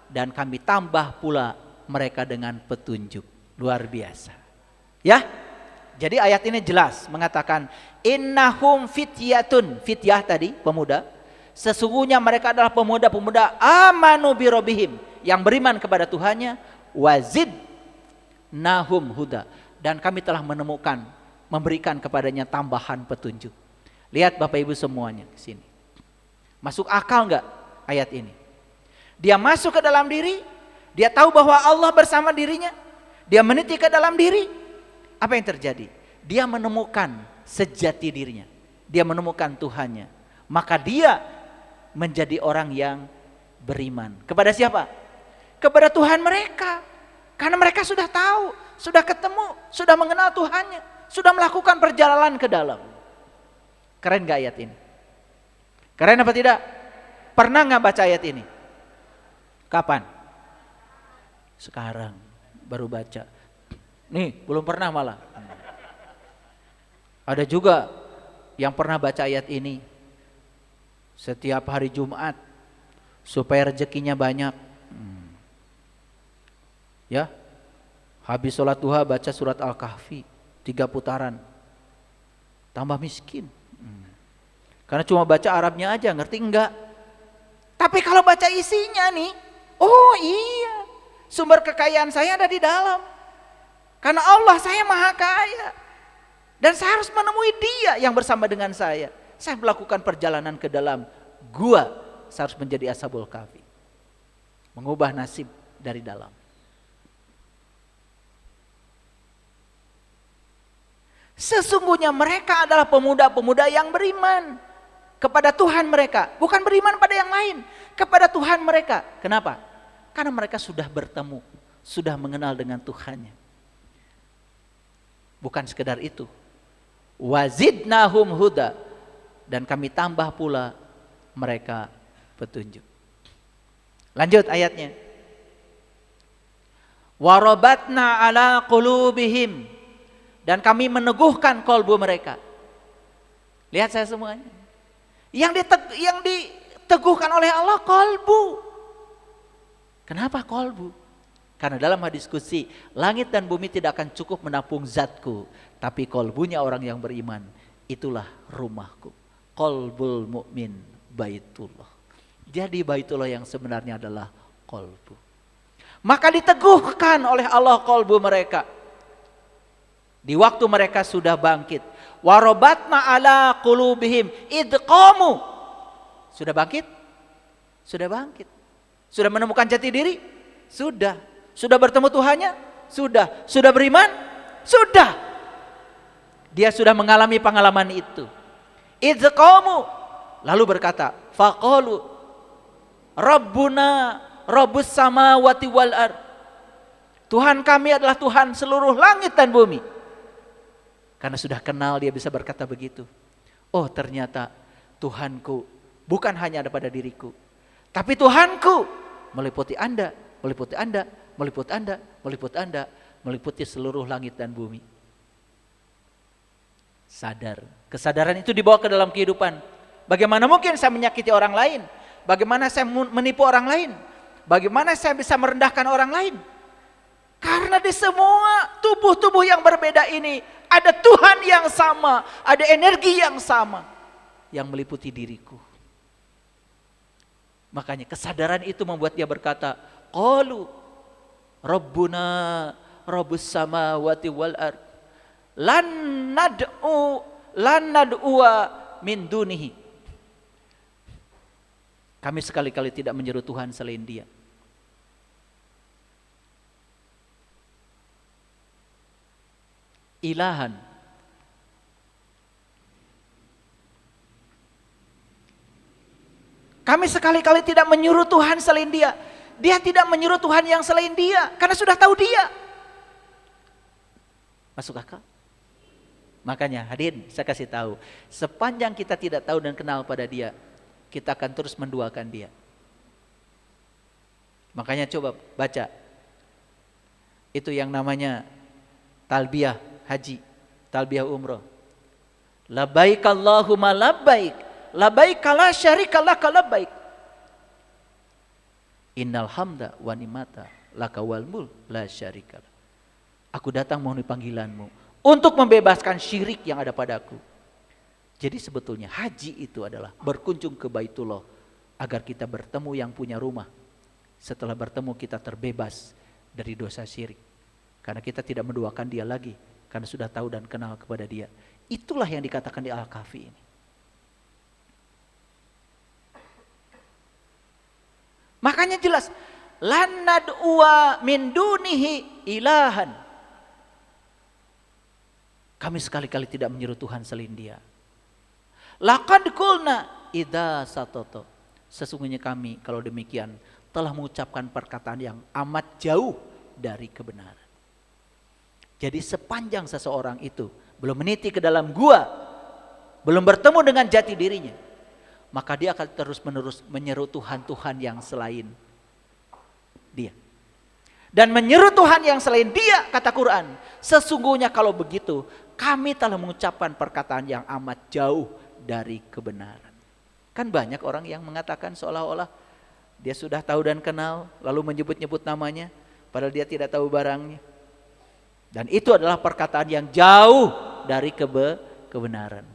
Dan kami tambah pula mereka dengan petunjuk. Luar biasa. Ya, jadi ayat ini jelas mengatakan, innahum fityatun, fityah tadi pemuda, sesungguhnya mereka adalah pemuda-pemuda amanu birobihim, yang beriman kepada Tuhannya, wazid nahum huda, dan kami telah menemukan, memberikan kepadanya tambahan petunjuk. Lihat Bapak Ibu semuanya ke sini. Masuk akal enggak ayat ini? Dia masuk ke dalam diri, dia tahu bahwa Allah bersama dirinya, dia meniti ke dalam diri. Apa yang terjadi? Dia menemukan sejati dirinya. Dia menemukan Tuhannya. Maka dia menjadi orang yang beriman. Kepada siapa? Kepada Tuhan mereka. Karena mereka sudah tahu, sudah ketemu, sudah mengenal Tuhannya, sudah melakukan perjalanan ke dalam. Keren gak ayat ini? Keren apa tidak? Pernah gak baca ayat ini? Kapan? Sekarang baru baca. Nih, belum pernah malah. Ada juga yang pernah baca ayat ini setiap hari Jumat supaya rezekinya banyak. Ya, habis sholat duha baca surat Al-Kahfi 3 putaran, tambah miskin. Karena cuma baca Arabnya aja, ngerti enggak? Tapi kalau baca isinya nih, oh iya, sumber kekayaan saya ada di dalam. Karena Allah saya maha kaya. Dan saya harus menemui Dia yang bersama dengan saya. Saya melakukan perjalanan ke dalam gua. Saya harus menjadi Ashabul Kahfi. Mengubah nasib dari dalam. Sesungguhnya mereka adalah pemuda-pemuda yang beriman kepada Tuhan mereka. Bukan beriman pada yang lain. Kepada Tuhan mereka. Kenapa? Karena mereka sudah bertemu. Sudah mengenal dengan Tuhannya. Bukan sekedar itu. Wazidnahum huda, dan kami tambah pula mereka petunjuk. Lanjut ayatnya. Warabatna ala qulubihim, dan kami meneguhkan kolbu mereka. Lihat saya semuanya. Yang diteguhkan oleh Allah kolbu. Kenapa kolbu? Karena dalam hadis qudsi, langit dan bumi tidak akan cukup menampung zatku, tapi kolbunya orang yang beriman, itulah rumahku. Kolbul mukmin baitullah. Jadi baitullah yang sebenarnya adalah kolbu. Maka diteguhkan oleh Allah kolbu mereka. Di waktu mereka sudah bangkit. Warobatna ala qulubihim idqamu. Sudah bangkit? Sudah bangkit. Sudah menemukan jati diri? Sudah. Sudah bertemu Tuhannya? Sudah. Sudah beriman? Sudah. Dia sudah mengalami pengalaman itu. Idqamu. Lalu berkata, faqalu Rabbuna Rabbus samawati wal ard. Tuhan kami adalah Tuhan seluruh langit dan bumi. Karena sudah kenal, dia bisa berkata begitu. Oh, ternyata Tuhanku bukan hanya ada pada diriku, tapi Tuhanku meliputi Anda, meliputi Anda, meliputi Anda, meliputi Anda, meliputi seluruh langit dan bumi. Sadar. Kesadaran itu dibawa ke dalam kehidupan. Bagaimana mungkin saya menyakiti orang lain? Bagaimana saya menipu orang lain? Bagaimana saya bisa merendahkan orang lain? Karena di semua tubuh-tubuh yang berbeda ini ada Tuhan yang sama, ada energi yang sama yang meliputi diriku. Makanya kesadaran itu membuat dia berkata, qalu Rabbuna Rabbus samawati wal ard lan nad'uwa min dunihi. Kami sekali-kali tidak menyeru Tuhan selain Dia. Ilahan. Kami sekali-kali tidak menyuruh Tuhan selain Dia. Dia tidak menyuruh Tuhan yang selain Dia, karena sudah tahu Dia. Masuk akal? Makanya hadirin, saya kasih tahu, sepanjang kita tidak tahu dan kenal pada Dia, kita akan terus menduakan Dia. Makanya coba baca itu yang namanya talbiyah haji, talbiyah umroh. Labbaik Allahumma labbaik, labbaik la syarika laka labbaik. Innal hamda wa nimata laka wal mulk la syarika. Aku datang memenuhi panggilanmu untuk membebaskan syirik yang ada padaku. Jadi sebetulnya haji itu adalah berkunjung ke Baitullah agar kita bertemu yang punya rumah. Setelah bertemu kita terbebas dari dosa syirik. Karena kita tidak menduakan Dia lagi, karena sudah tahu dan kenal kepada Dia. Itulah yang dikatakan di Al-Kahfi ini. Makanya jelas, lan nad'uwa min dunihi ilahan. Kami sekali-kali tidak menyeru Tuhan selain Dia. Laqad qulna idza satoto. Sesungguhnya kami kalau demikian telah mengucapkan perkataan yang amat jauh dari kebenaran. Jadi sepanjang seseorang itu belum meniti ke dalam gua, belum bertemu dengan jati dirinya, maka dia akan terus-menerus menyeru Tuhan-Tuhan yang selain Dia. Dan menyeru Tuhan yang selain Dia, kata Quran, Sesungguhnya kalau begitu, kami telah mengucapkan perkataan yang amat jauh dari kebenaran. Kan banyak orang yang mengatakan seolah-olah dia sudah tahu dan kenal, lalu menyebut-nyebut namanya, padahal dia tidak tahu barangnya. Dan itu adalah perkataan yang jauh dari kebenaran.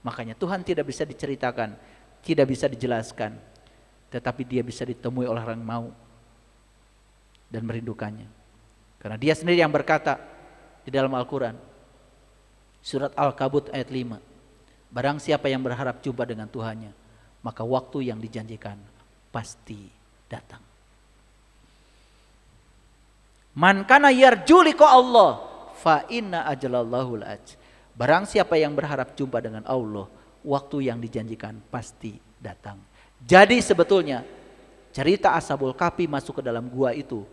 Makanya Tuhan tidak bisa diceritakan, tidak bisa dijelaskan, tetapi dia bisa ditemui oleh orang yang mau dan merindukannya. Karena dia sendiri yang berkata di dalam Al-Quran, surat Al-Kabut ayat 5, barang siapa yang berharap jumpa dengan Tuhannya, maka waktu yang dijanjikan pasti datang. Man kana yarju liqa Allah fa inna ajalallahu la'aj. Barang siapa yang berharap jumpa dengan Allah, waktu yang dijanjikan pasti datang. Jadi sebetulnya cerita Ashabul Kahfi masuk ke dalam gua itu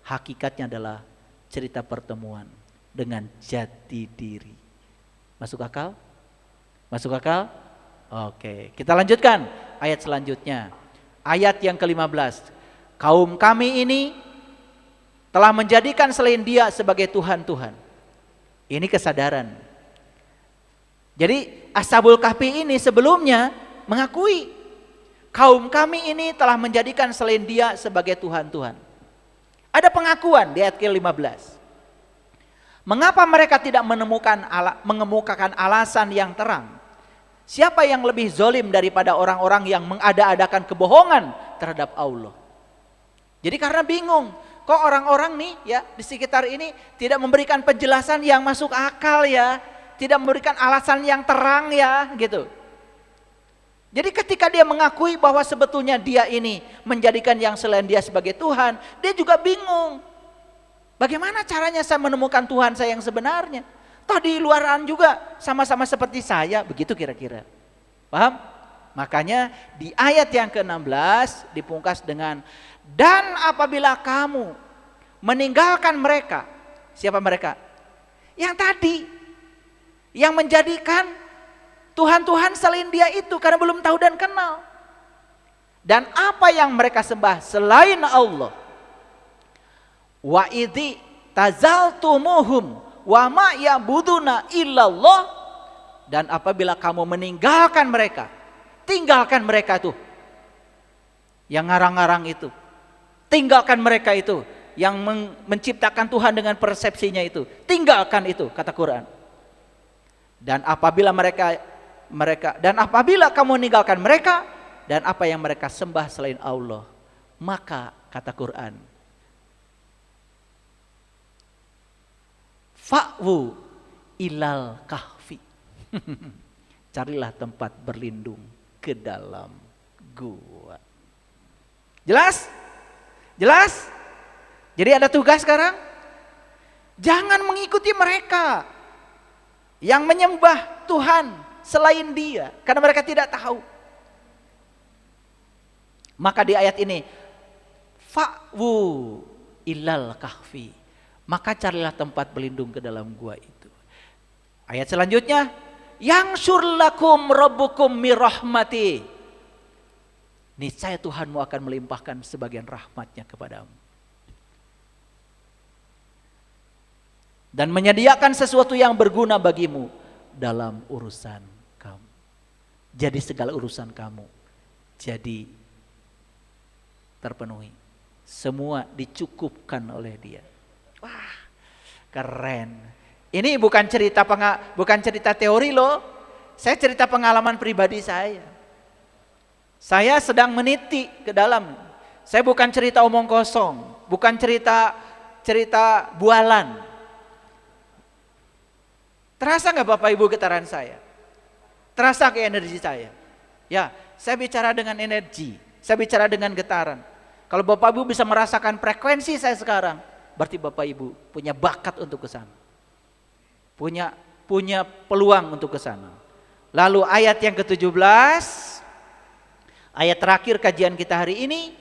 hakikatnya adalah cerita pertemuan dengan jati diri. Masuk akal? Masuk akal? Oke, kita lanjutkan ayat selanjutnya. Ayat yang ke-15. Kaum kami ini telah menjadikan selain Dia sebagai Tuhan-Tuhan. Ini kesadaran. Jadi Ashabul Kahfi ini sebelumnya mengakui kaum kami ini telah menjadikan selain Dia sebagai Tuhan-Tuhan. Ada pengakuan di ayat ke-15. Mengapa mereka tidak mengemukakan alasan yang terang? Siapa yang lebih zolim daripada orang-orang yang mengada-adakan kebohongan terhadap Allah? Jadi karena bingung, kok orang-orang nih ya di sekitar ini tidak memberikan penjelasan yang masuk akal ya, tidak memberikan alasan yang terang ya gitu. Jadi ketika dia mengakui bahwa sebetulnya dia ini menjadikan yang selain dia sebagai Tuhan, dia juga bingung. Bagaimana caranya saya menemukan Tuhan saya yang sebenarnya? Toh di luaran juga sama-sama seperti saya, begitu kira-kira. Paham? Makanya di ayat yang ke-16 dipungkas dengan dan apabila kamu meninggalkan mereka. Siapa mereka? Yang tadi yang menjadikan Tuhan-Tuhan selain Dia itu karena belum tahu dan kenal. Dan apa yang mereka sembah selain Allah. Wa idzi tazaltumuhum wa ma ya'buduna illallah, dan apabila kamu meninggalkan mereka, tinggalkan mereka tuh yang ngarang-ngarang itu, tinggalkan mereka itu yang menciptakan Tuhan dengan persepsinya itu, tinggalkan itu kata Quran. Dan apabila kamu meninggalkan mereka dan apa yang mereka sembah selain Allah, maka kata Quran, fa'wu ilal kahfi. Carilah tempat berlindung ke dalam gua. Jelas? Jelas? Jadi ada tugas sekarang. Jangan mengikuti mereka yang menyembah Tuhan selain Dia, karena mereka tidak tahu. Maka di ayat ini, fa'wu ilal kahfi. Maka carilah tempat berlindung ke dalam gua itu. Ayat selanjutnya, yang surlakum rabbukum mirahmati. Niscaya Tuhanmu akan melimpahkan sebagian rahmatnya kepadamu. Dan menyediakan sesuatu yang berguna bagimu dalam urusan kamu. Jadi segala urusan kamu jadi terpenuhi. Semua dicukupkan oleh Dia. Wah, keren. Ini bukan cerita teori loh. Saya cerita pengalaman pribadi saya. Saya sedang meniti ke dalam. Saya bukan cerita omong kosong, bukan cerita bualan. Terasa nggak Bapak Ibu getaran saya? Terasa ke energi saya? Ya, saya bicara dengan energi, saya bicara dengan getaran. Kalau Bapak Ibu bisa merasakan frekuensi saya sekarang, berarti Bapak Ibu punya bakat untuk ke sana. Punya peluang untuk ke sana. Lalu ayat yang ke-17, ayat terakhir kajian kita hari ini,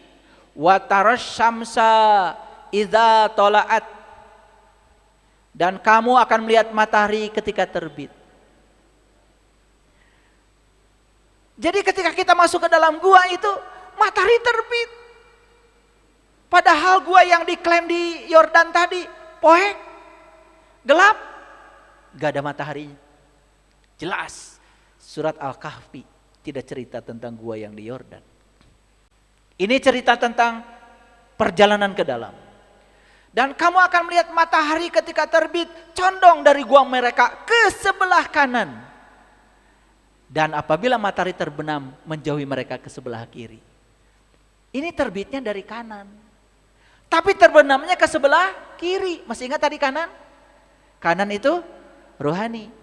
wa tarasyamsa idza tola'at, dan kamu akan melihat matahari ketika terbit. Jadi ketika kita masuk ke dalam gua itu, matahari terbit. Padahal gua yang diklaim di Yordan tadi, poek. Gelap, gak ada mataharinya. Jelas, surat Al-Kahfi tidak cerita tentang gua yang di Yordan. Ini cerita tentang perjalanan ke dalam. Dan kamu akan melihat matahari ketika terbit condong dari gua mereka ke sebelah kanan. Dan apabila matahari terbenam menjauhi mereka ke sebelah kiri. Ini terbitnya dari kanan. Tapi terbenamnya ke sebelah kiri. Masih ingat tadi kanan? Kanan itu rohani.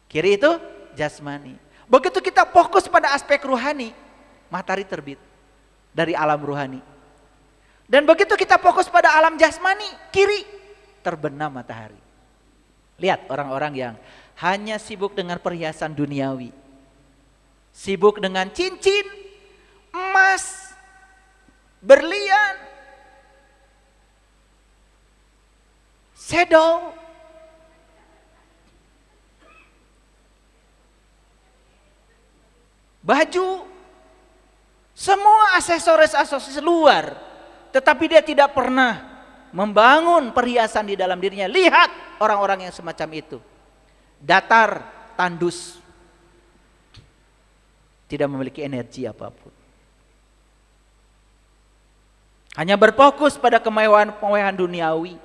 Kiri itu jasmani. Begitu kita fokus pada aspek rohani, matahari terbit dari alam rohani. Dan begitu kita fokus pada alam jasmani, kiri terbenam matahari. Lihat orang-orang yang hanya sibuk dengan perhiasan duniawi. Sibuk dengan cincin, emas, berlian, shadow, baju, semua aksesoris luar. Tetapi dia tidak pernah membangun perhiasan di dalam dirinya. Lihat orang-orang yang semacam itu. Datar, tandus. Tidak memiliki energi apapun. Hanya berfokus pada kemewahan duniawi.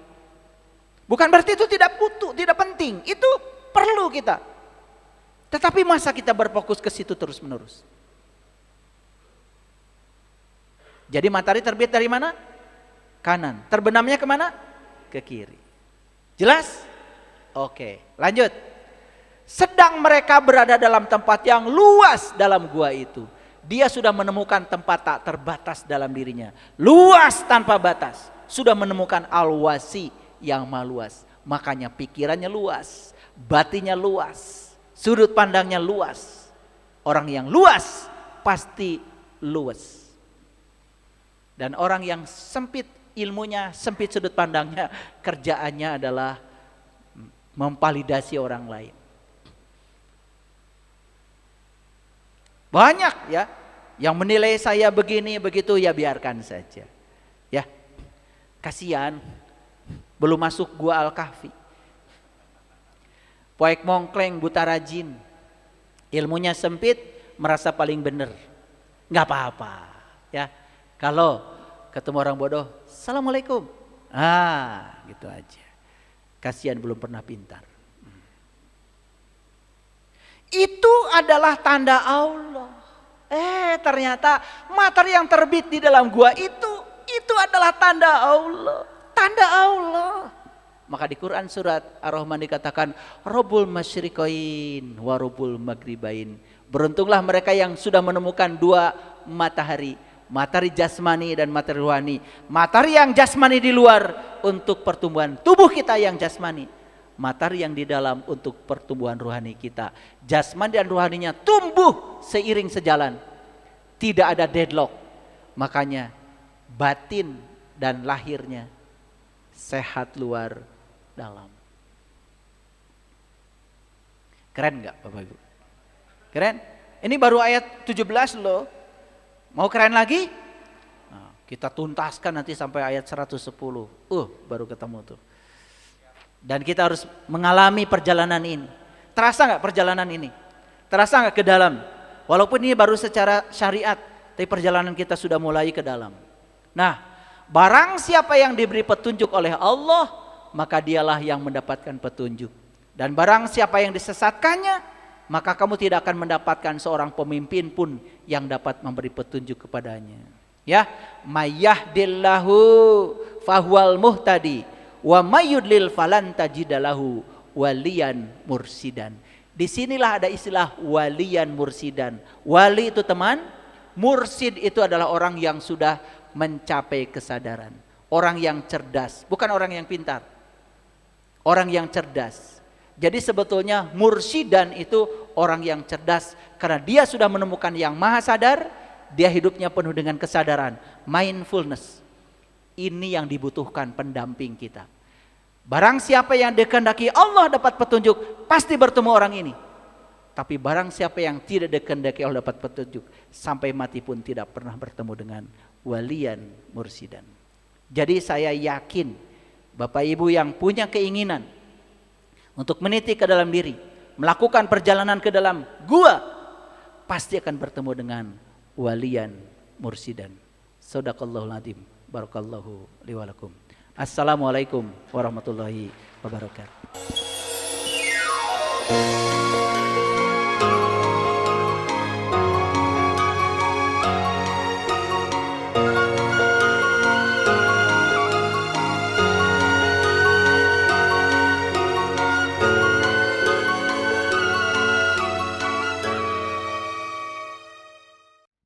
Bukan berarti itu tidak butuh, tidak penting. Itu perlu kita. Tetapi masa kita berfokus ke situ terus menerus? Jadi matahari terbit dari mana? Kanan. Terbenamnya kemana? Ke kiri. Jelas? Oke, lanjut. Sedang mereka berada dalam tempat yang luas dalam gua itu. Dia sudah menemukan tempat tak terbatas dalam dirinya. Luas tanpa batas. Sudah menemukan al-wasi yang maha luas. Makanya pikirannya luas. Batinnya luas. Sudut pandangnya luas. Orang yang luas pasti luas. Dan orang yang sempit ilmunya, sempit sudut pandangnya, kerjaannya adalah memvalidasi orang lain. Banyak ya yang menilai saya begini begitu, ya biarkan saja. Ya. Kasihan belum masuk gua Al-Kahfi. Poek mongkleng buta rajin. Ilmunya sempit, merasa paling benar. Enggak apa-apa, ya. Kalau ketemu orang bodoh, assalamualaikum, gitu aja. Kasihan belum pernah pintar. Itu adalah tanda Allah. Ternyata matahari yang terbit di dalam gua itu adalah tanda Allah. Tanda Allah. Maka di Quran surat Ar-Rahman dikatakan, Rabbul masyriqain wa Rabbul maghribain. Beruntunglah mereka yang sudah menemukan dua matahari. Matahari jasmani dan matahari rohani. Matahari yang jasmani di luar untuk pertumbuhan tubuh kita yang jasmani. Matahari yang di dalam untuk pertumbuhan rohani kita. Jasmani dan rohaninya tumbuh seiring sejalan. Tidak ada deadlock. Makanya batin dan lahirnya sehat luar dalam. Keren gak Bapak Ibu? Keren? Ini baru ayat 17 loh. Mau keren lagi? Nah, kita tuntaskan nanti sampai ayat 110. Baru ketemu tuh. Dan kita harus mengalami perjalanan ini. Terasa gak perjalanan ini? Terasa gak ke dalam? Walaupun ini baru secara syariat, tapi perjalanan kita sudah mulai ke dalam. Nah, barang siapa yang diberi petunjuk oleh Allah, maka dialah yang mendapatkan petunjuk. Dan barang siapa yang disesatkannya, maka kamu tidak akan mendapatkan seorang pemimpin pun yang dapat memberi petunjuk kepadanya. Ya, mayyahdillahu fahuwal muhtadi wa mayyudlil falan tajidalahu waliyan mursidan. Disinilah ada istilah waliyan mursidan. Wali itu teman, mursid itu adalah orang yang sudah mencapai kesadaran. Orang yang cerdas, bukan orang yang pintar. Orang yang cerdas. Jadi sebetulnya mursidan itu orang yang cerdas karena dia sudah menemukan yang maha sadar, dia hidupnya penuh dengan kesadaran, mindfulness. Ini yang dibutuhkan pendamping kita. Barang siapa yang dikehendaki Allah dapat petunjuk, pasti bertemu orang ini. Tapi barang siapa yang tidak dikehendaki Allah dapat petunjuk, sampai mati pun tidak pernah bertemu dengan waliyan mursidan. Jadi saya yakin Bapak Ibu yang punya keinginan untuk meniti ke dalam diri, melakukan perjalanan ke dalam gua, pasti akan bertemu dengan walian mursidan. Shadaqallahul adzim. Barakallahu li wa lakum. Assalamualaikum warahmatullahi wabarakatuh.